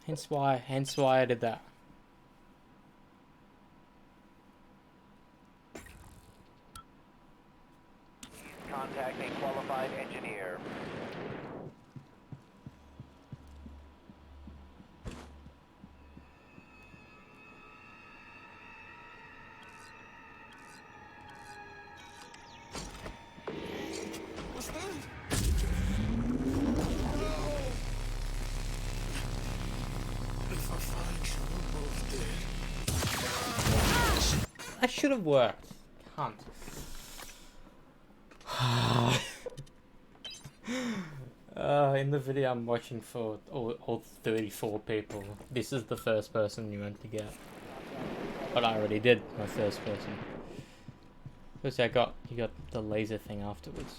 Hence why I did that. Contact a qualified engineer. What's that? If I find you, we're both dead. That should have worked. Cunt. In the video I'm watching for all 34 people, this is the first person you went to get. But I already did my first person. Because you got the laser thing afterwards.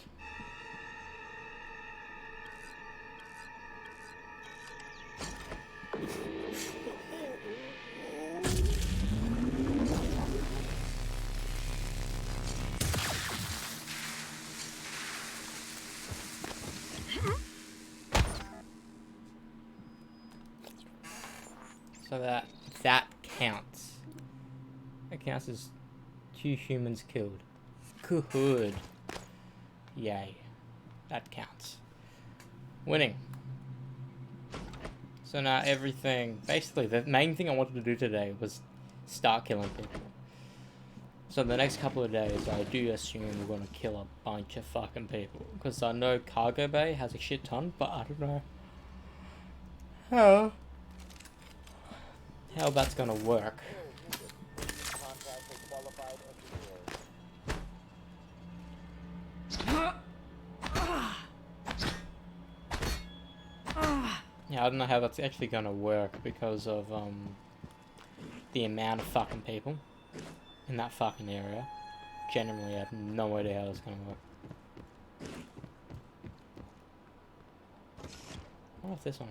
So that counts. It counts as 2 humans killed. Good. Yay. That counts. Winning. So now everything... Basically, the main thing I wanted to do today was start killing people. So the next couple of days, I do assume we're gonna kill a bunch of fucking people. Because I know Cargo Bay has a shit ton, but I don't know how that's gonna work. Yeah, I don't know how that's actually gonna work because of the amount of fucking people in that fucking area. Generally, I have no idea how that's gonna work. What if this one?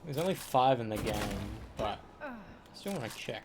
There's only 5 in the game, but I still want to check.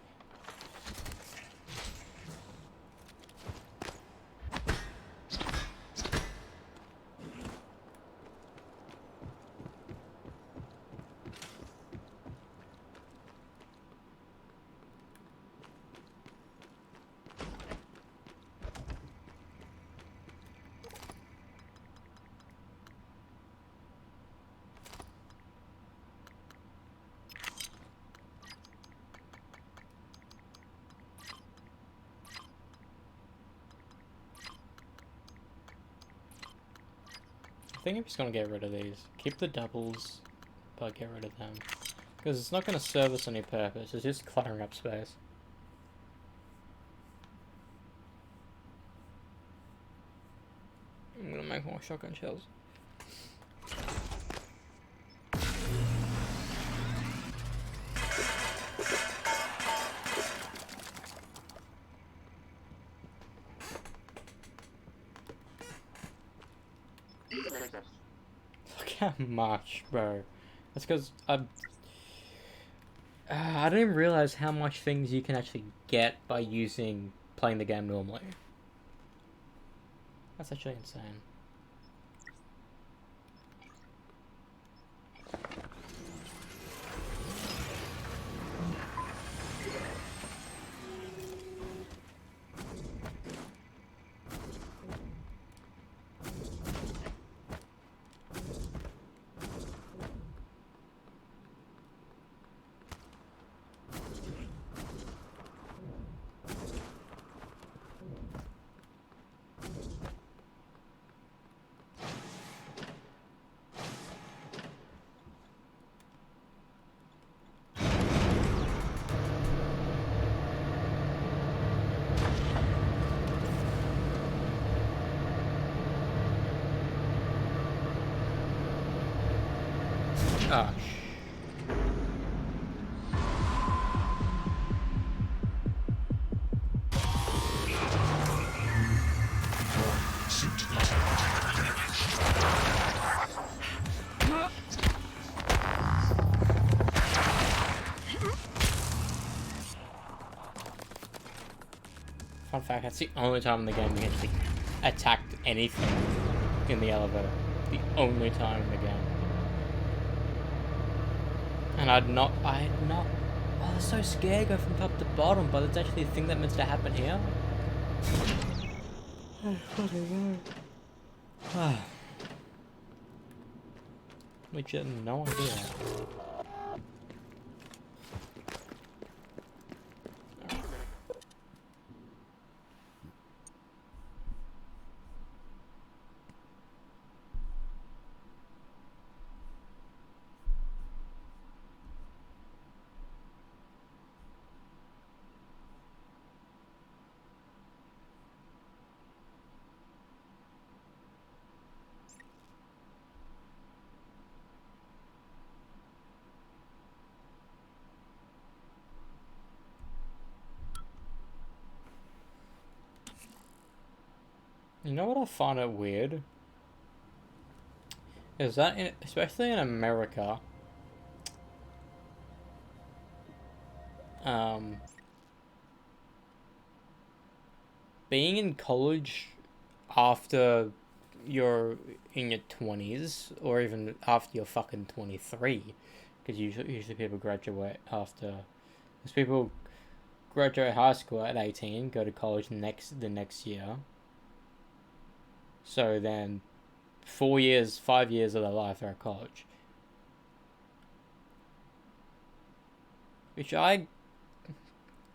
I think I'm just gonna get rid of these. Keep the doubles, but get rid of them. Because it's not gonna serve us any purpose, it's just cluttering up space. I'm gonna make more shotgun shells. Look how much, bro. That's because I didn't even realize how much things you can actually get by using playing the game normally. That's actually insane. Ah, fun fact, that's the only time in the game we actually attacked anything in the elevator. The only time in the game. And I had not, I was so scared go from top to bottom, but it's actually a thing that meant to happen here. Which I had no idea. You know what I find it weird? Is that, especially in America, being in college after you're in your 20s, or even after you're fucking 23, because usually people graduate after, because people graduate high school at 18, go to college the next year. So then 4 years, 5 years of their life are at college. Which I,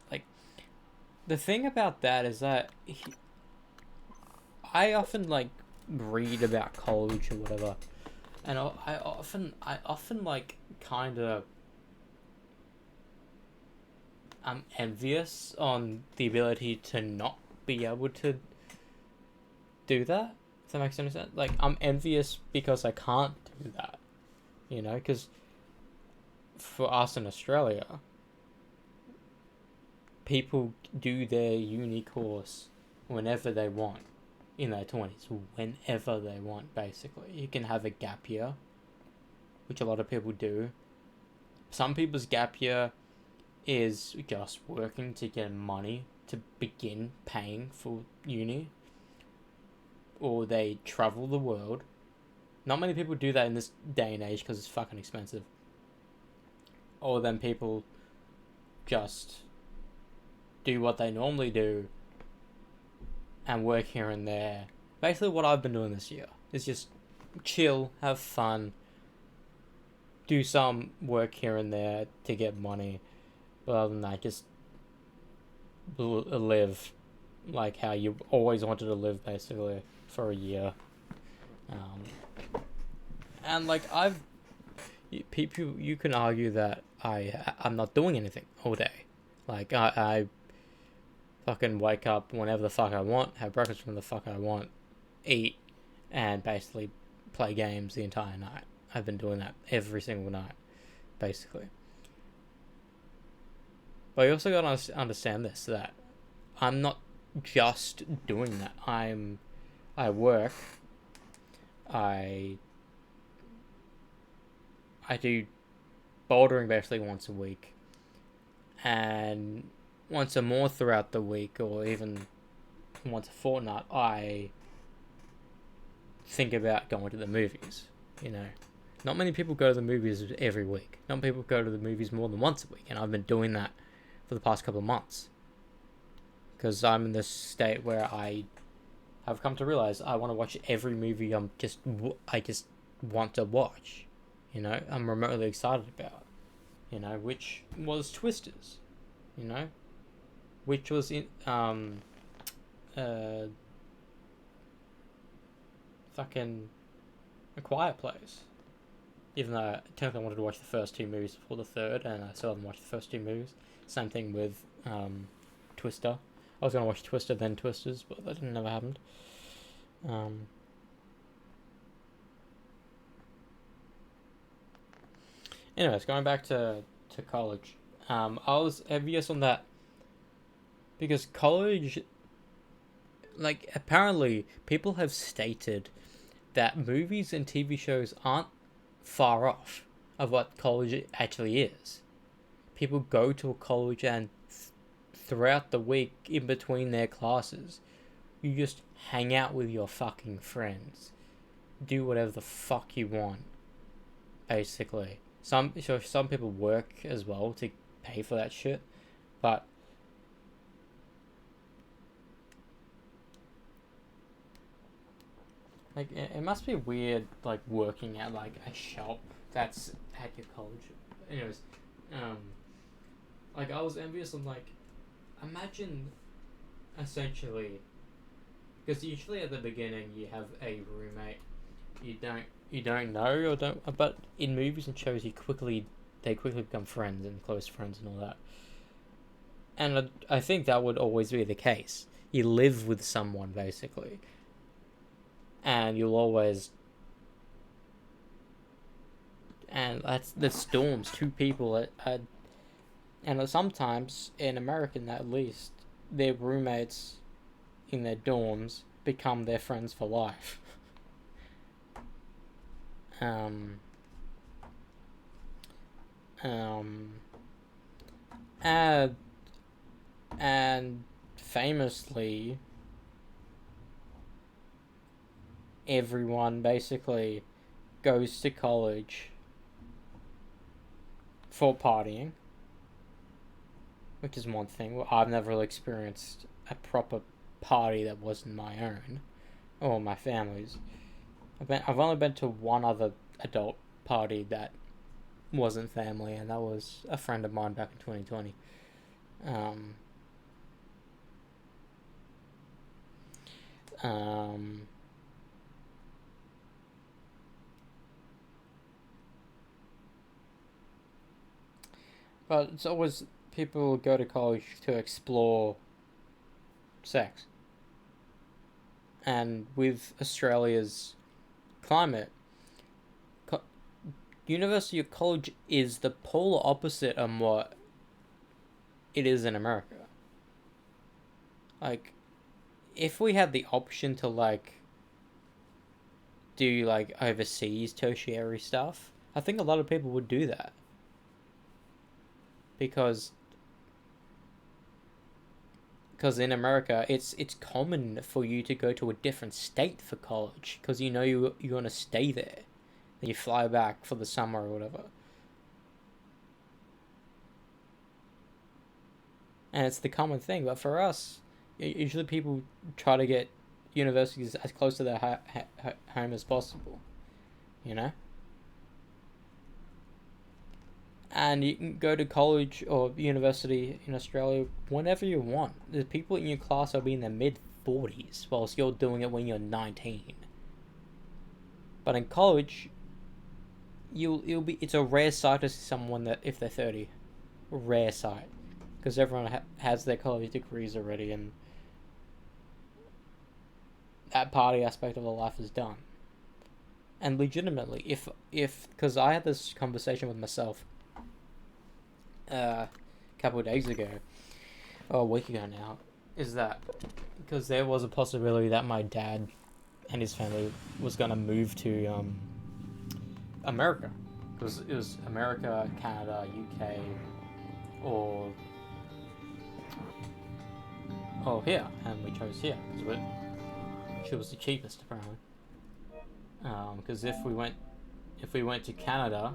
like, the thing about that is that I often, like, read about college or whatever, and I often, like, kind of, I'm envious on the ability to not be able to do that. Does that make sense? Like, I'm envious because I can't do that, you know, because for us in Australia, people do their uni course whenever they want in their 20s, whenever they want, basically. You can have a gap year, which a lot of people do. Some people's gap year is just working to get money to begin paying for uni, or they travel the world. Not many people do that in this day and age because it's fucking expensive. Or then people just do what they normally do and work here and there. Basically what I've been doing this year is just chill, have fun, do some work here and there to get money. But other than that, just live like how you always wanted to live, basically, for a year. And like people, you can argue that I'm not doing anything all day. Like I fucking wake up whenever the fuck I want, have breakfast when the fuck I want, eat, and basically play games the entire night. I've been doing that every single night, basically. But you also gotta understand this, that I'm not just doing that. I work, I do bouldering basically once a week, and once or more throughout the week, or even once a fortnight, I think about going to the movies. You know, not many people go to the movies every week. Not many people go to the movies more than once a week, and I've been doing that for the past couple of months. Because I'm in this state where I've come to realize I want to watch every movie I just want to watch. You know, I'm remotely excited about. You know, which was Twisters. You know, which was in fucking A Quiet Place. Even though technically I wanted to watch the first two movies before the third, and I still haven't watched the first two movies. Same thing with Twister. I was gonna watch Twister then Twisters, but that never happened. Anyways, going back to college, I was envious on that because college, like, apparently people have stated that movies and TV shows aren't far off of what college actually is. People go to a college and throughout the week in between their classes, you just hang out with your fucking friends, do whatever the fuck you want, basically. Some people work as well to pay for that shit, but like it must be weird, like working at like a shop that's at your college. Anyways, like I was envious of, like, imagine essentially, because usually at the beginning you have a roommate you don't know or don't, but in movies and shows they quickly become friends and close friends and all that. And I think that would always be the case. You live with someone basically, and you'll always, and that's Storms, two people and sometimes in America at least, their roommates in their dorms become their friends for life. And famously, everyone basically goes to college for partying, which is one thing. Well, I've never really experienced a proper party that wasn't my own or my family's. I've only been to one other adult party that wasn't family, and that was a friend of mine back in 2020. But it's always people go to college to explore sex. And with Australia's climate, university or college is the polar opposite of what it is in America. Like, if we had the option to, like, do, like, overseas tertiary stuff, I think a lot of people would do that. Because in America, it's common for you to go to a different state for college, because you know you're going to stay there. And you fly back for the summer or whatever. And it's the common thing. But for us, usually people try to get universities as close to their home as possible. You know? And you can go to college or university in Australia whenever you want. The people in your class will be in their mid-40s, whilst you're doing it when you're 19. But in college, it's a rare sight to see someone that, if they're 30, rare sight, because everyone has their college degrees already, and that party aspect of the life is done. And legitimately, if because I had this conversation with myself a couple of days ago, or a week ago now, is that because there was a possibility that my dad and his family was going to move to America, because it was America, Canada, UK, or Oh, here, and we chose here because she was the cheapest apparently. Because if we went to Canada,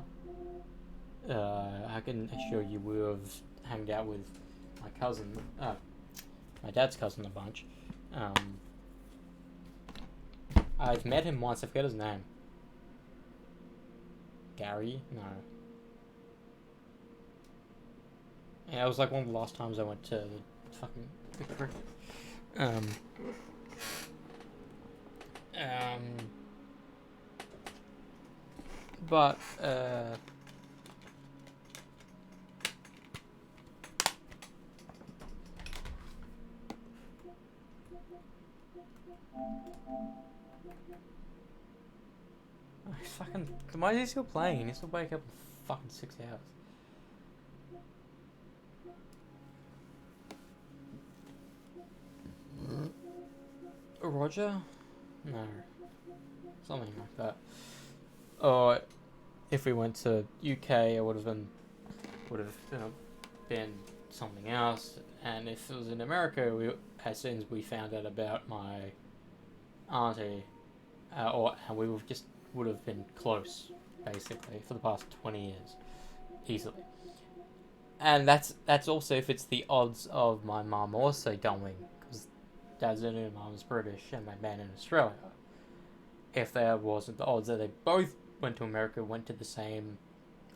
I can assure you we would have hanged out with my cousin, my dad's cousin a bunch. I've met him once. I forget his name. Gary? No. Yeah, it was like one of the last times I went to the fucking Victory. But fucking, why is he still playing? He needs to wake up in fucking 6 hours. Roger? No. Something like that. Or if we went to UK, it would have been something else. And if it was in America, as soon as we found out about my auntie, and we would have been close, basically, for the past 20 years, easily. And that's also if it's the odds of my mum also going, because Dad's Indian, Mum's British, and my man in Australia. If there wasn't the odds that they both went to America, went to the same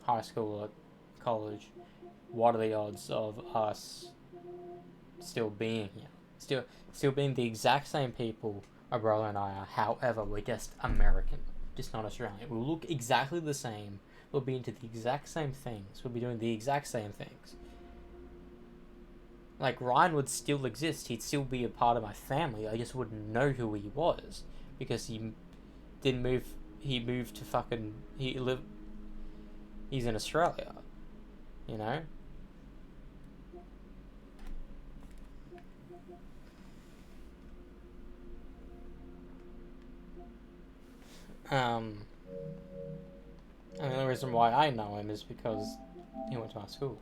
high school or college, what are the odds of us still being here? Still being the exact same people my brother and I are. However, we're just American, just not Australian. We'll look exactly the same. We'll be into the exact same things. We'll be doing the exact same things. Like, Ryan would still exist. He'd still be a part of my family. I just wouldn't know who he was. Because he didn't move... He moved to fucking... He's in Australia. You know? And the only reason why I know him is because he went to our school.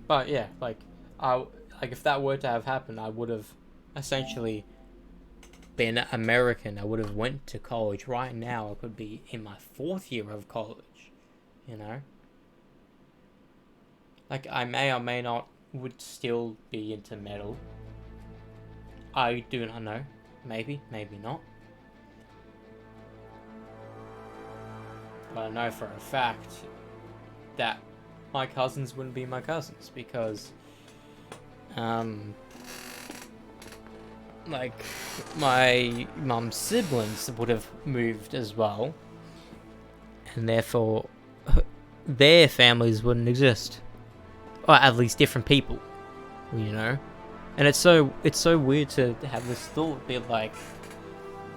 But yeah, like if that were to have happened, I would have essentially been American. I would have went to college. Right now, I could be in my 4th year of college, you know? Like, I may or may not would still be into metal. I do not know. Maybe, maybe not. But I know for a fact that my cousins wouldn't be my cousins because, like, my mum's siblings would have moved as well, and therefore their families wouldn't exist, or at least different people, you know. And it's so weird to have this thought be like,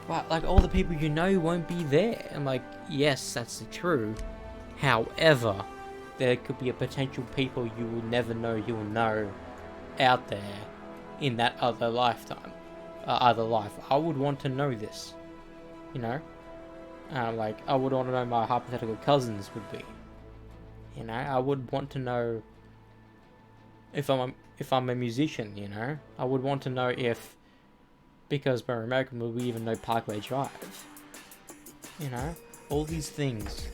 wow, like all the people you know won't be there. I'm like, yes, that's true. However, there could be a potential people you will never know you'll know out there in that other lifetime. Other life. I would want to know this, you know, like I would want to know my hypothetical cousins would be, you know. I would want to know if I'm a musician, you know. I would want to know if, because we're American, will we even know Parkway Drive, you know, all these things.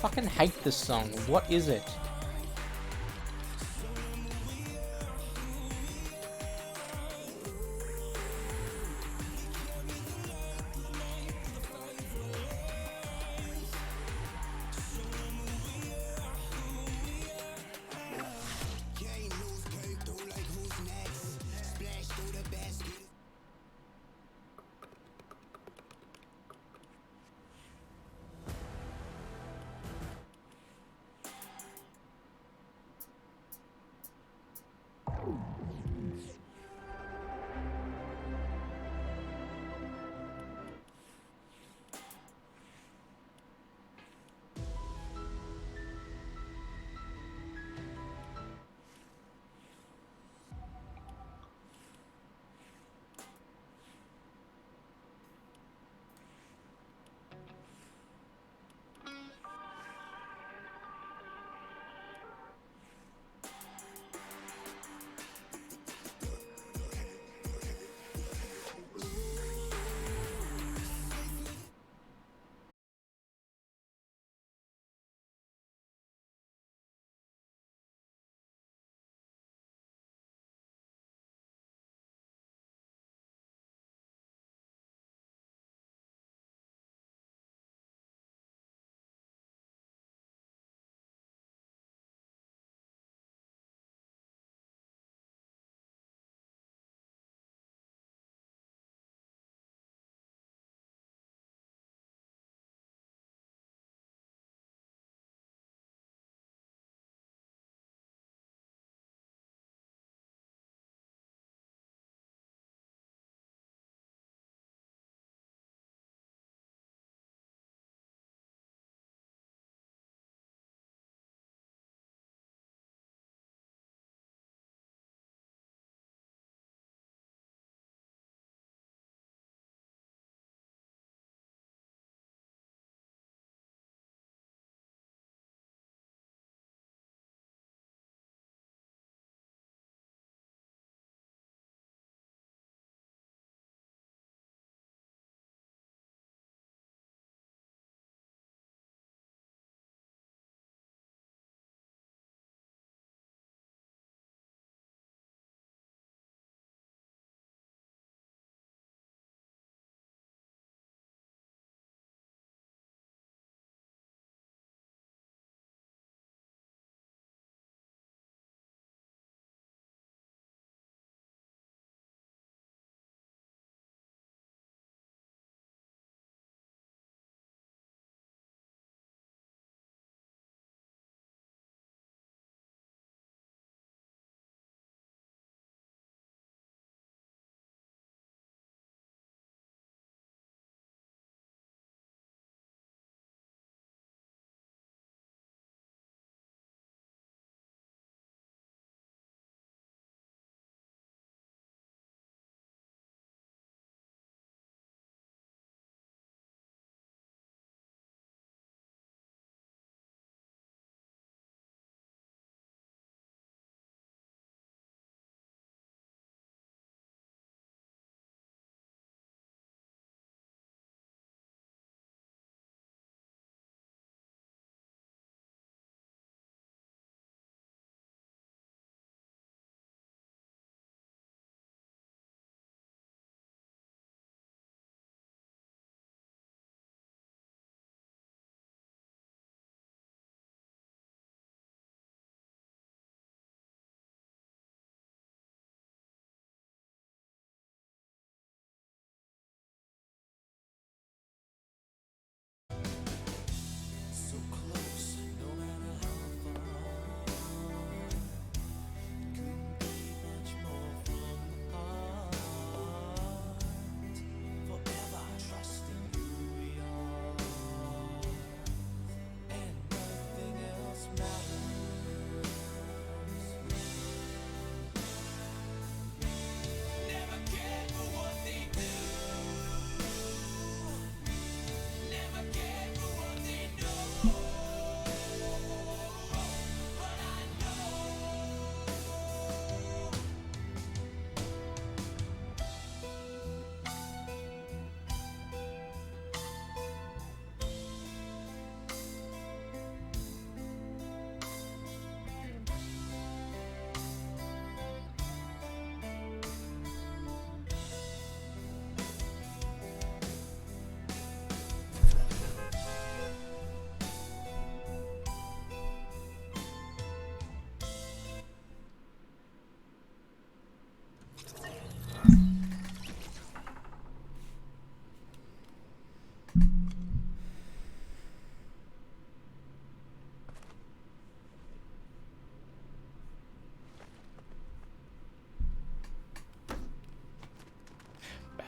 Fucking hate this song. What is it?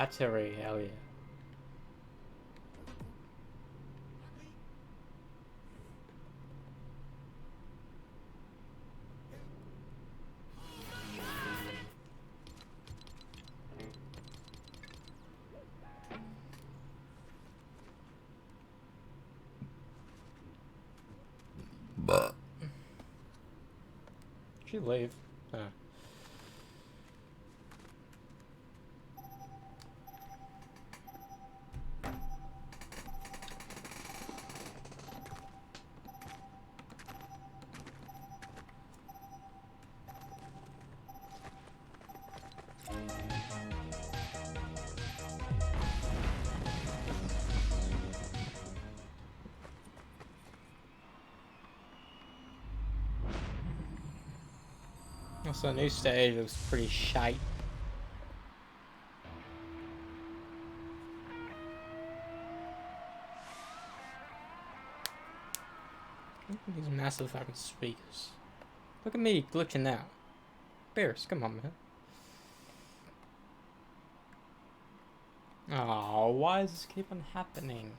Battery, hell yeah. But she leave. Also, the new stage looks pretty shite. Look at these massive fucking speakers. Look at me glitching out. Bears, come on, man. Oh, why does this keep on happening?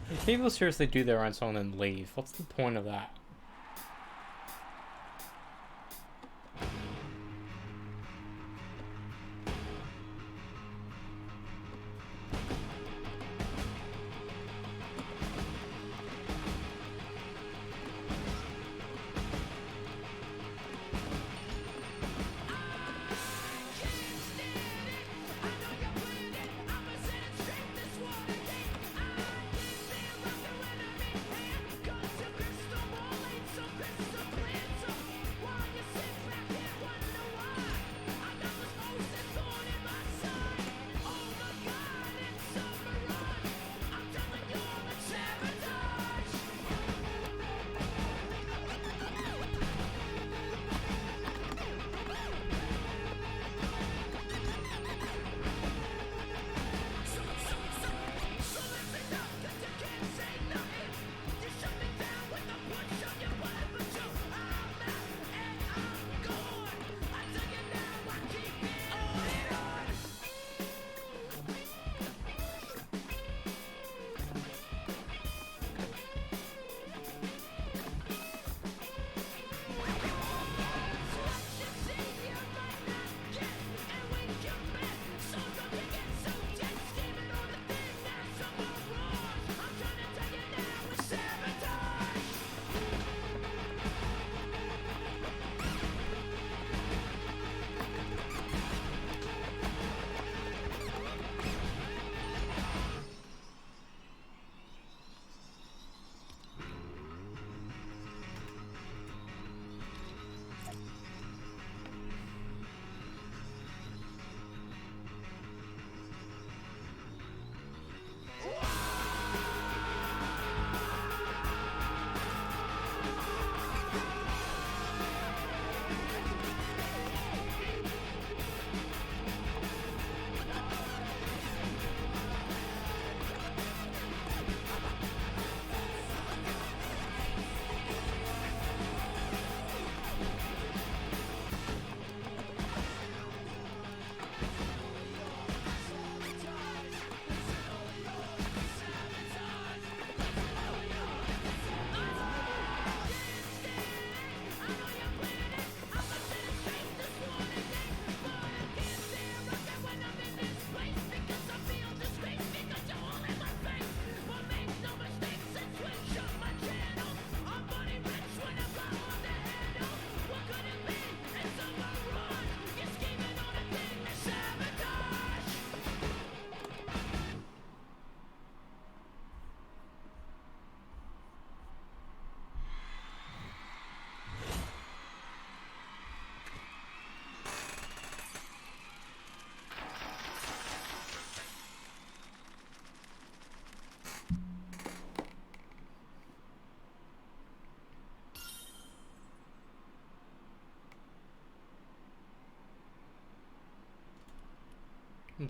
If people seriously do their own song and leave, what's the point of that?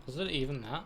Was it even that?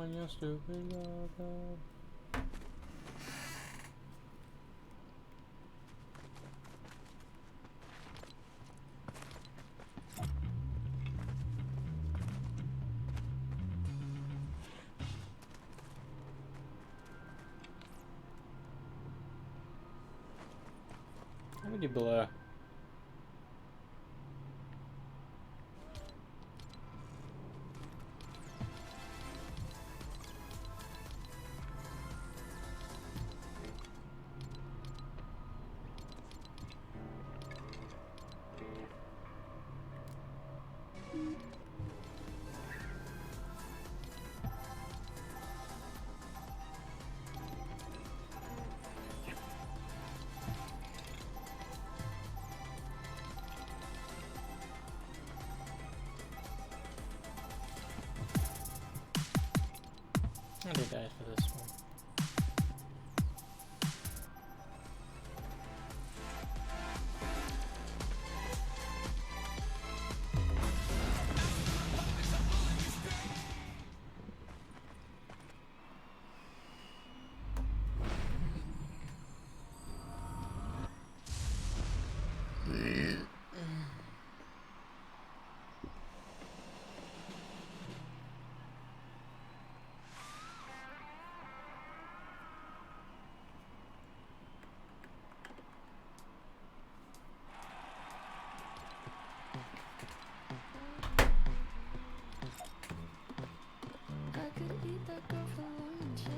on your stupid lover. How many blur? I did that for this one.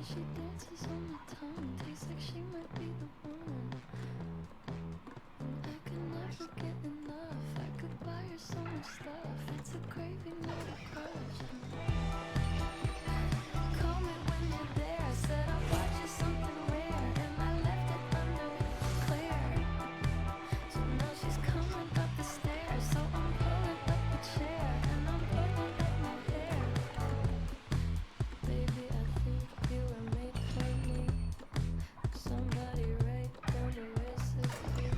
She dances on my tongue, tastes like she might be the one. I can never get enough, I could buy her so much stuff. It's a craving, not a crush. Call me when you're there, I said I'll buy you something rare, and I left it undeclared. So now she's coming up the stairs, so I'm pulling up the chair, and I'm pulling up my hair. Baby, I think you were made for me. Somebody write down the recipe.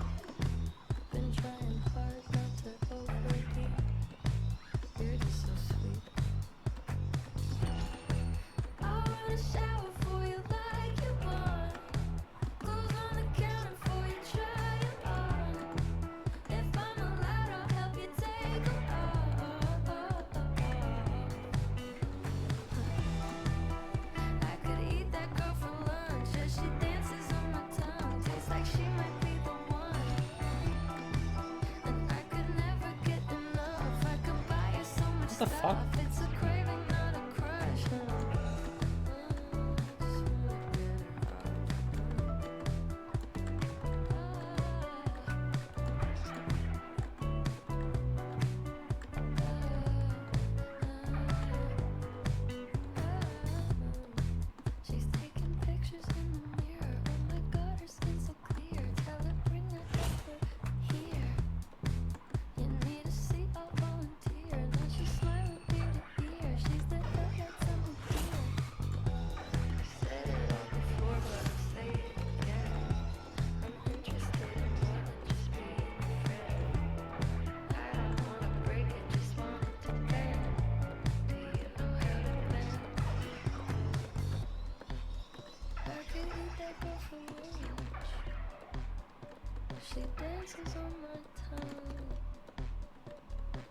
Been trying hard not to overdo. You're just so sweet. I wanna shower for you like you want. Clothes on the counter for you, try it on. If I'm allowed, I'll help you take them off. I could eat that girl for lunch, as she dances on my tongue. Tastes like she might be the one. And I could never get enough. I could buy her so much What the stuff. fuck? It's a craving, not a crush. Just wanna get She's taking pictures in the mirror. Oh my god, her skin's so clear. Tell her bring that over here. You need a seat, I'll volunteer. Now she's smiling ear to ear. She's the headlights on the deer. Said it all before, but I'll say it again. I'm interested in more than just being a friend. I don't wanna break it, just want it to bend. Do you know how to bend? I could eat that girl for lunch. She dances on my tongue.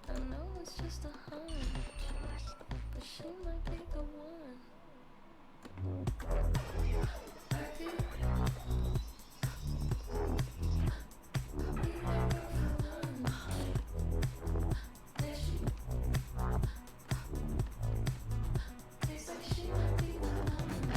I know it's just a hunch, but she might be the one. I could eat that girl for lunch. There she tastes like she might be the one.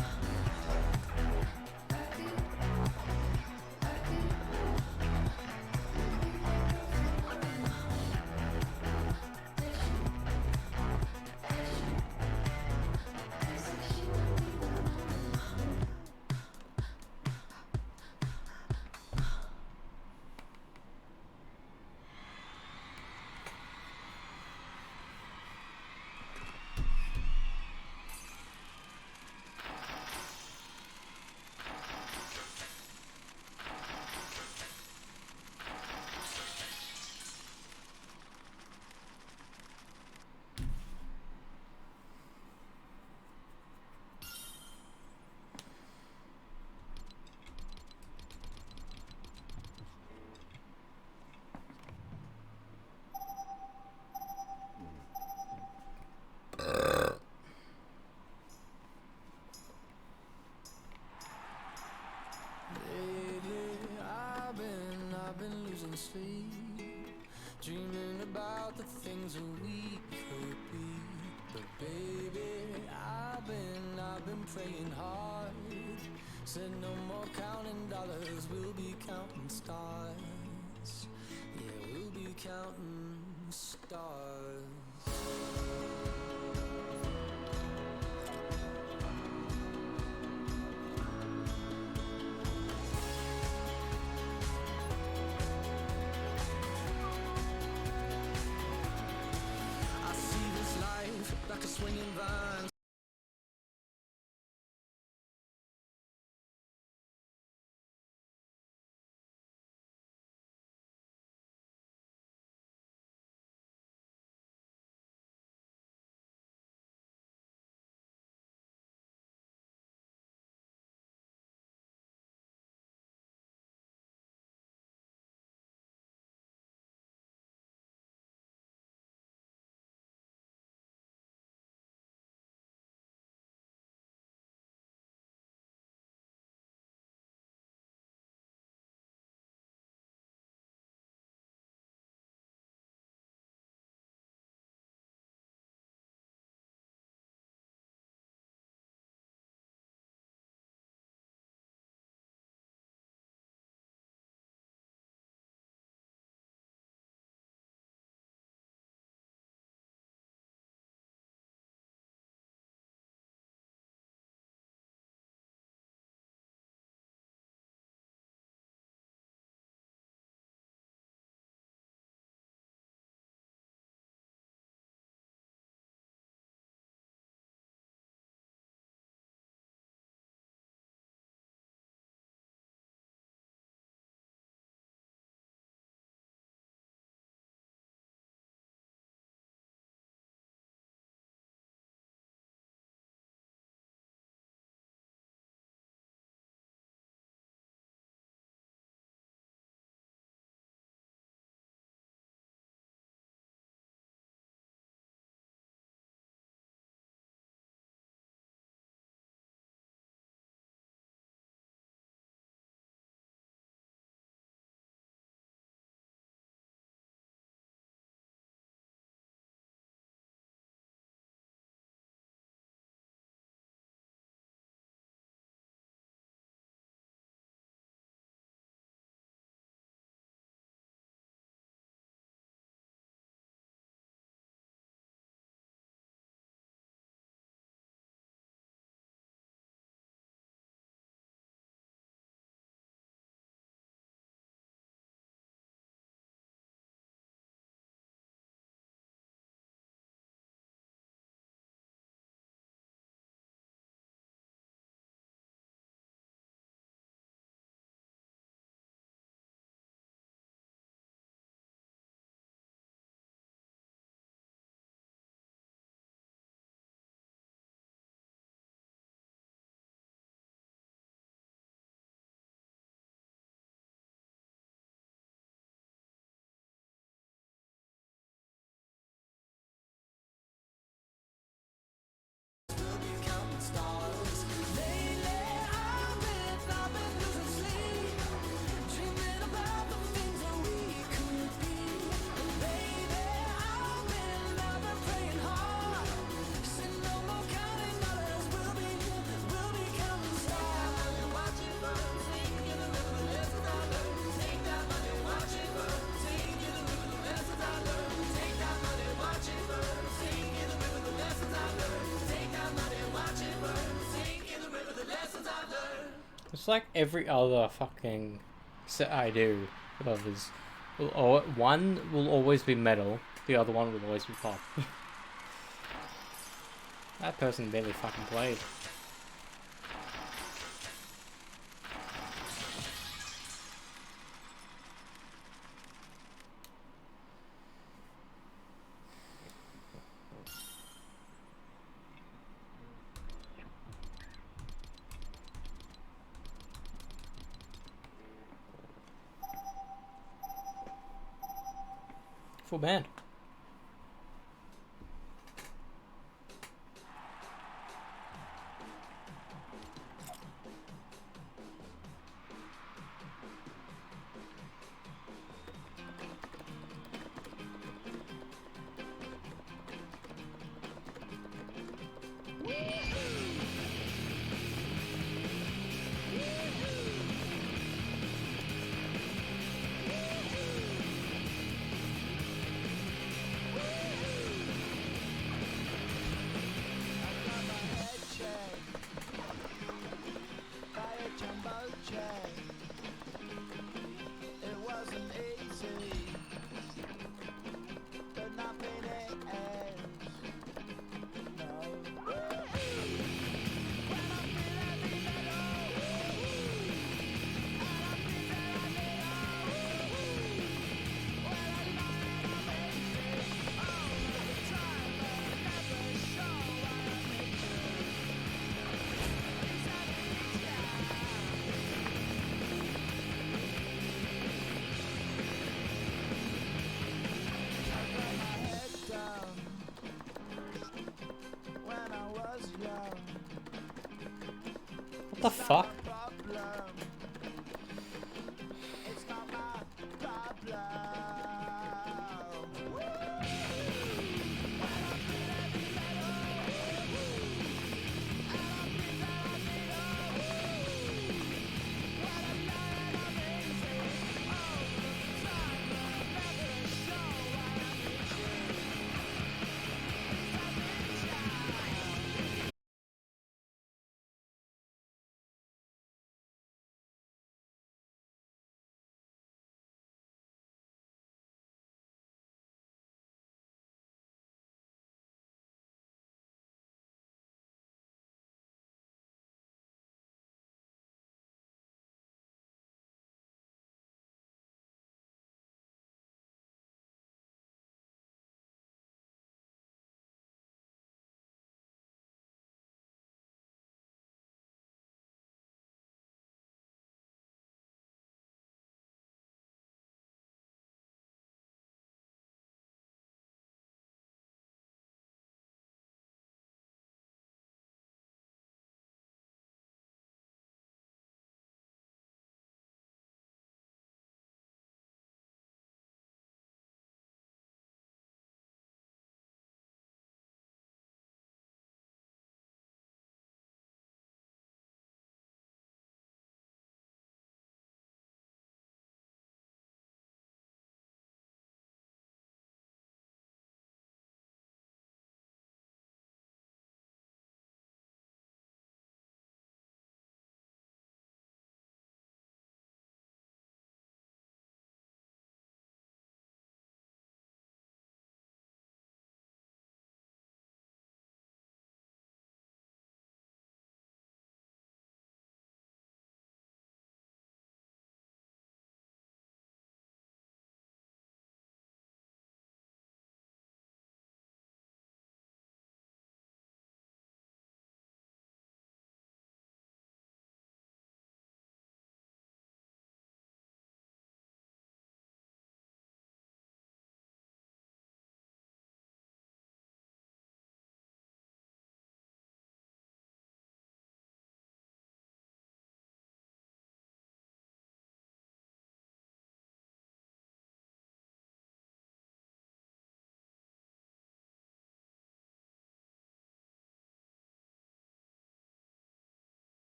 praying hard. Said no more counting dollars, we'll be counting stars. Yeah, we'll be counting stars. I see this life like a swinging vine. It's like every other fucking set I do with others. One will always be metal, the other one will always be pop. That person barely fucking played. Full band. What the fuck?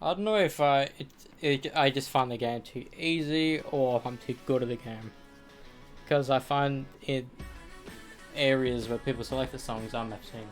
I don't know if I just find the game too easy or if I'm too good at the game. Because I find in areas where people select the songs, I'm messing.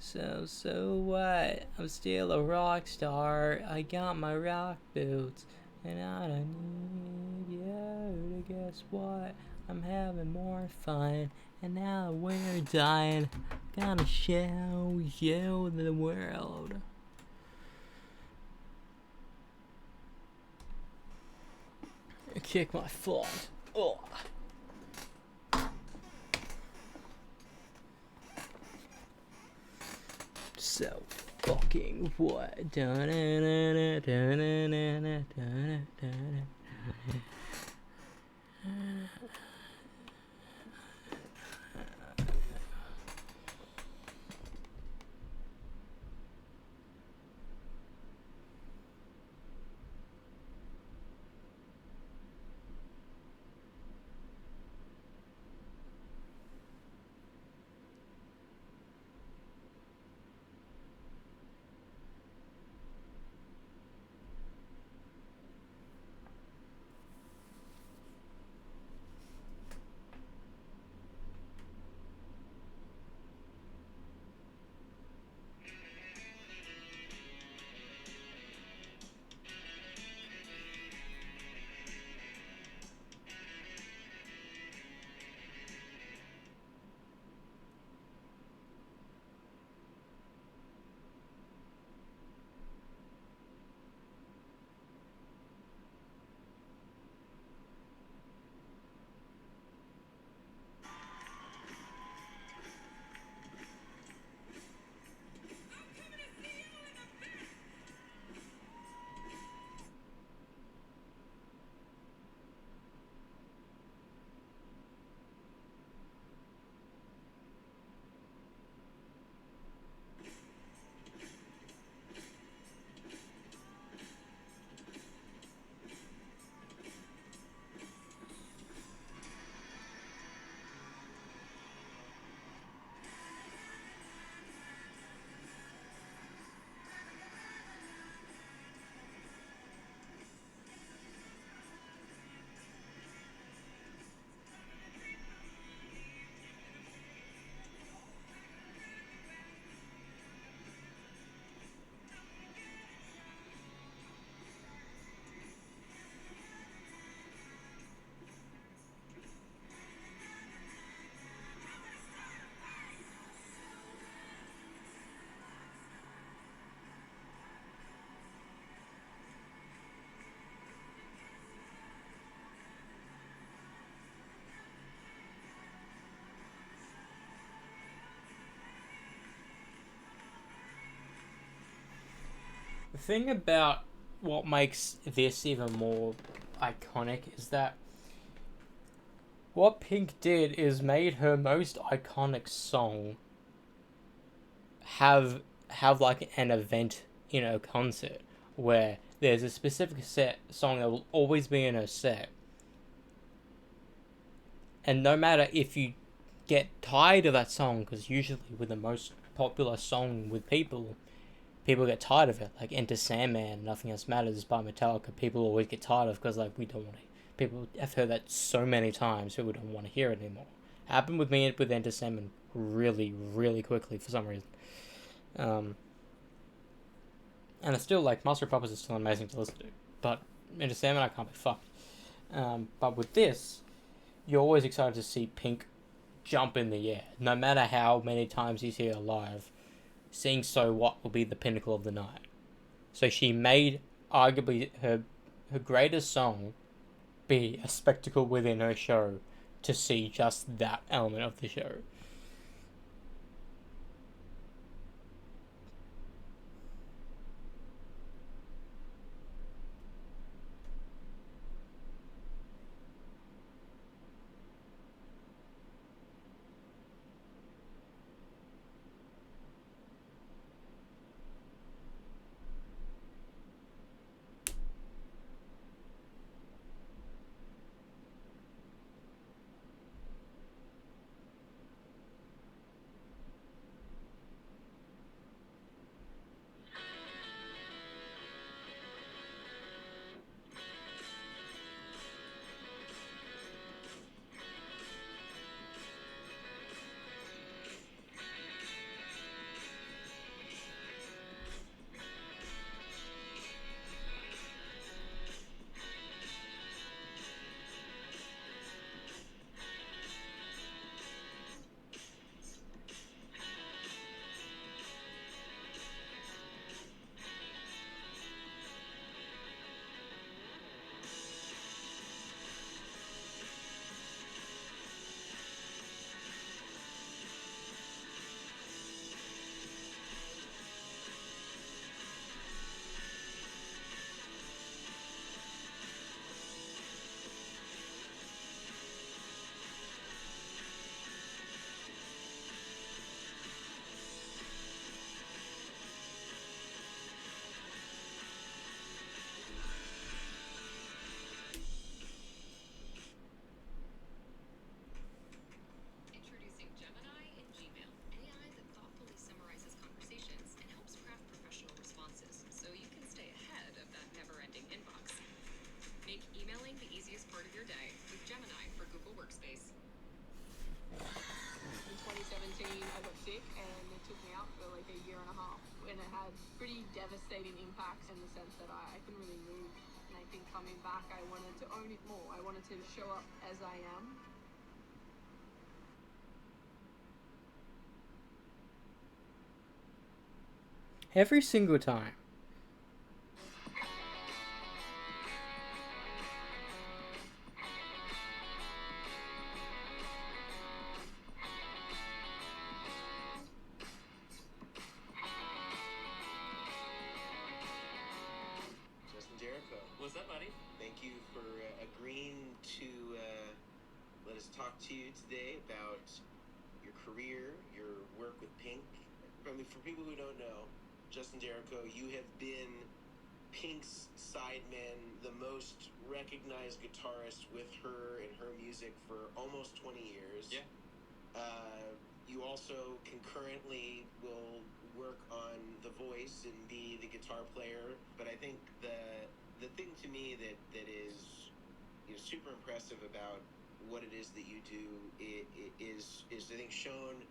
So what? I'm still a rock star. I got my rock boots, and I don't need you to guess what? I'm having more fun, and now we're dying. Gonna show you the world. Kick my foot. Oh. So fucking what? The thing about what makes this even more iconic is that what Pink did is made her most iconic song have like an event in a concert where there's a specific set song that will always be in her set, and no matter if you get tired of that song, because usually with the most popular song with people get tired of it, like Enter Sandman, Nothing Else Matters by Metallica, people always get tired of because like we don't want to. People have heard that so many times, people don't want to hear it anymore. Happened with me with Enter Sandman really, really quickly for some reason. And it's still like Master of Puppets is still amazing to listen to, but Enter Sandman I can't be fucked. But with this, you're always excited to see Pink jump in the air, no matter how many times you see her live. Seeing So What will be the pinnacle of the night. So she made arguably her greatest song be a spectacle within her show to see just that element of the show. face. In 2017, I got sick and it took me out for like a year and a half. And it had pretty devastating impacts in the sense that I couldn't really move. And I think coming back, I wanted to own it more. I wanted to show up as I am. Every single time. Justin Jericho. What's up, buddy? Thank you for agreeing to let us talk to you today about your career, your work with Pink. I mean, for people who don't know, Justin Jericho, you have been Pink's sideman, the most recognized guitarist with her and her music for almost 20 years. Yeah. You also concurrently will work on The Voice and be the guitar player. But I think the thing to me that is super impressive about what it is that you do is I think shown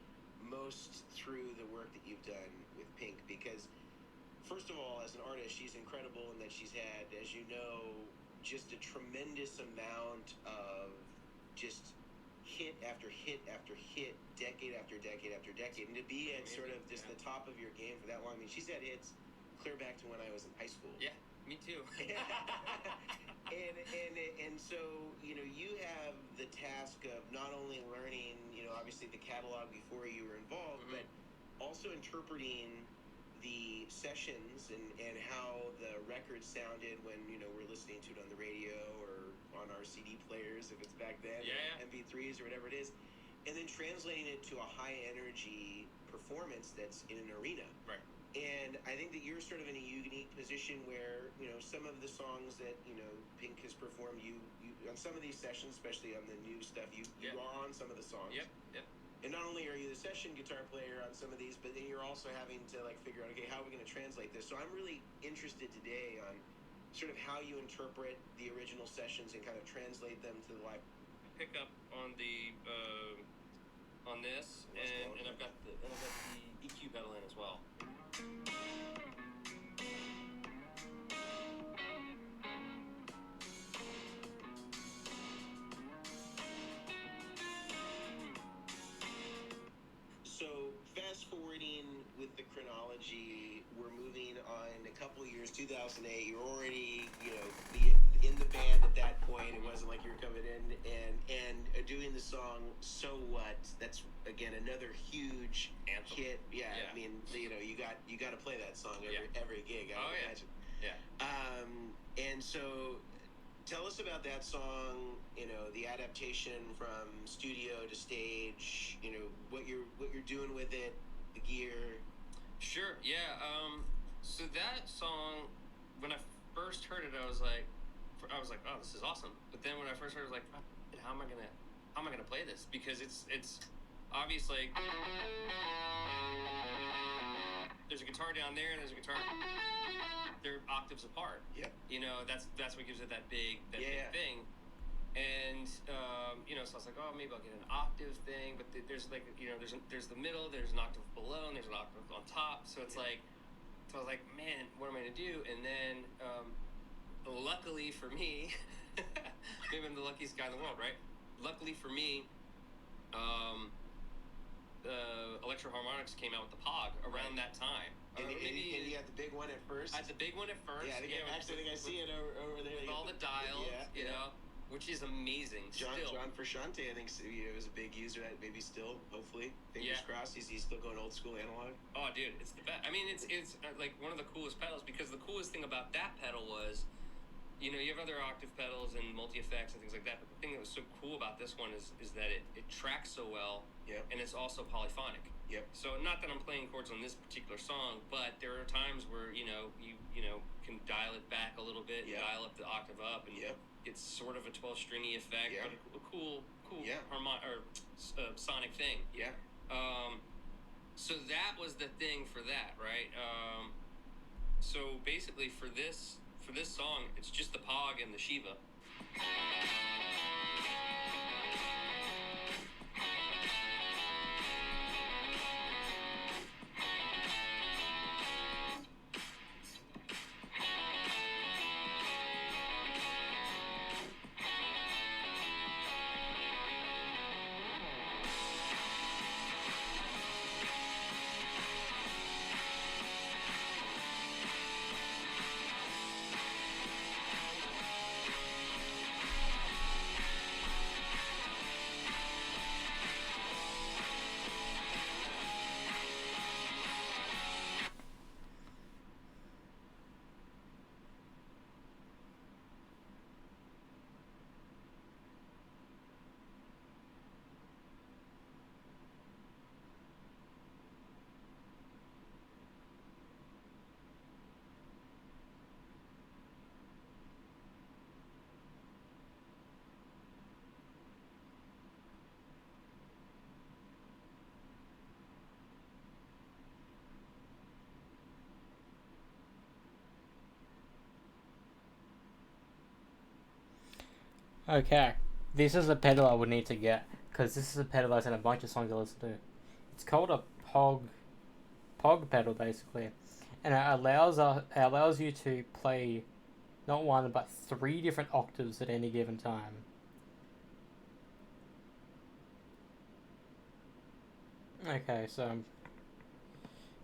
most through the work that you've done with Pink, because first of all, as an artist, she's incredible in that she's had, as you know, just a tremendous amount of just hit after hit after hit, decade after decade after decade, and to be at sort of just the top of your game for that long. I mean, she's had hits clear back to when I was in high school. Yeah, me too. and so you have the task of not only learning obviously the catalog before you were involved, but also interpreting the sessions and how the record sounded when we're listening to it on the radio or on our CD players if it's back then, MP3s or whatever it is, and then translating it to a high energy performance that's in an arena. Right. And I think that you're sort of in a unique position where some of the songs that Pink has performed, you on some of these sessions, especially on the new stuff, you are on some of the songs. Yep. And not only are you the session guitar player on some of these, but then you're also having to figure out, okay, how are we going to translate this? So I'm really interested today on sort of how you interpret the original sessions and kind of translate them to the live. Pick up on the on this, and I've got the EQ pedal in as well. So fast forwarding with the chronology, we're moving on a couple of years, 2008. You're already, in the band at that point. It wasn't like you were coming in and doing the song "So What." That's again another huge anthem. Hit. Yeah, I mean, you got to play that song every gig. I would imagine. Yeah. And so, tell us about that song. The adaptation from studio to stage. What you're doing with it, the gear. Sure. Yeah. So that song, when I first heard it, I was like, oh, this is awesome. But then when I first heard it, I was like, how am I gonna play this? Because it's obviously there's a guitar down there and there's a guitar. They're octaves apart. Yeah. That's what gives it that big thing. And so I was like, oh, maybe I'll get an octave thing. But there's there's the middle, there's an octave below, and there's an octave on top. So it's like, so I was like, man, what am I gonna do? And then luckily for me, maybe I'm the luckiest guy in the world, right? Luckily for me, Electro Harmonics came out with the POG around that time. And you had the big one at first? I had the big one at first. Yeah, I think I see it over there. With all the dials, which is amazing. John Frusciante, I think, was a big user. Maybe still, hopefully. Fingers crossed. He's still going old school analog. Oh, dude, it's the best. I mean, it's like one of the coolest pedals, because the coolest thing about that pedal was, you have other octave pedals and multi-effects and things like that, but the thing that was so cool about this one is that it tracks so well, and it's also polyphonic. Yep. So not that I'm playing chords on this particular song, but there are times where you can dial it back a little bit, dial up the octave up, and it's sort of a 12-stringy effect, but a cool sonic thing. Yeah. So that was the thing for that, right? So basically for this song, it's just the POG and the Shiva. Okay, this is a pedal I would need to get, because this is a pedal that's in a bunch of songs I listen to. It's called a Pog pedal, basically, and it allows you to play not one but 3 different octaves at any given time. Okay, so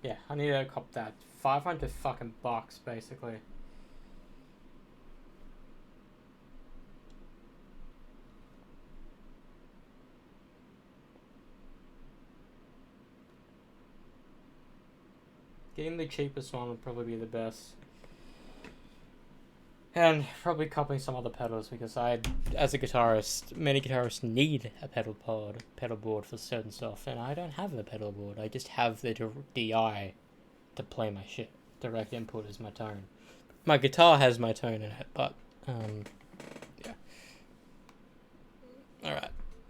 yeah, I need to cop that. $500 fucking bucks, basically. Getting the cheapest one would probably be the best. And probably copying some other pedals, because as a guitarist, many guitarists need a pedal board for certain stuff, and I don't have a pedal board. I just have the DI to play my shit. Direct input is my tone. My guitar has my tone in it, but yeah. Alright.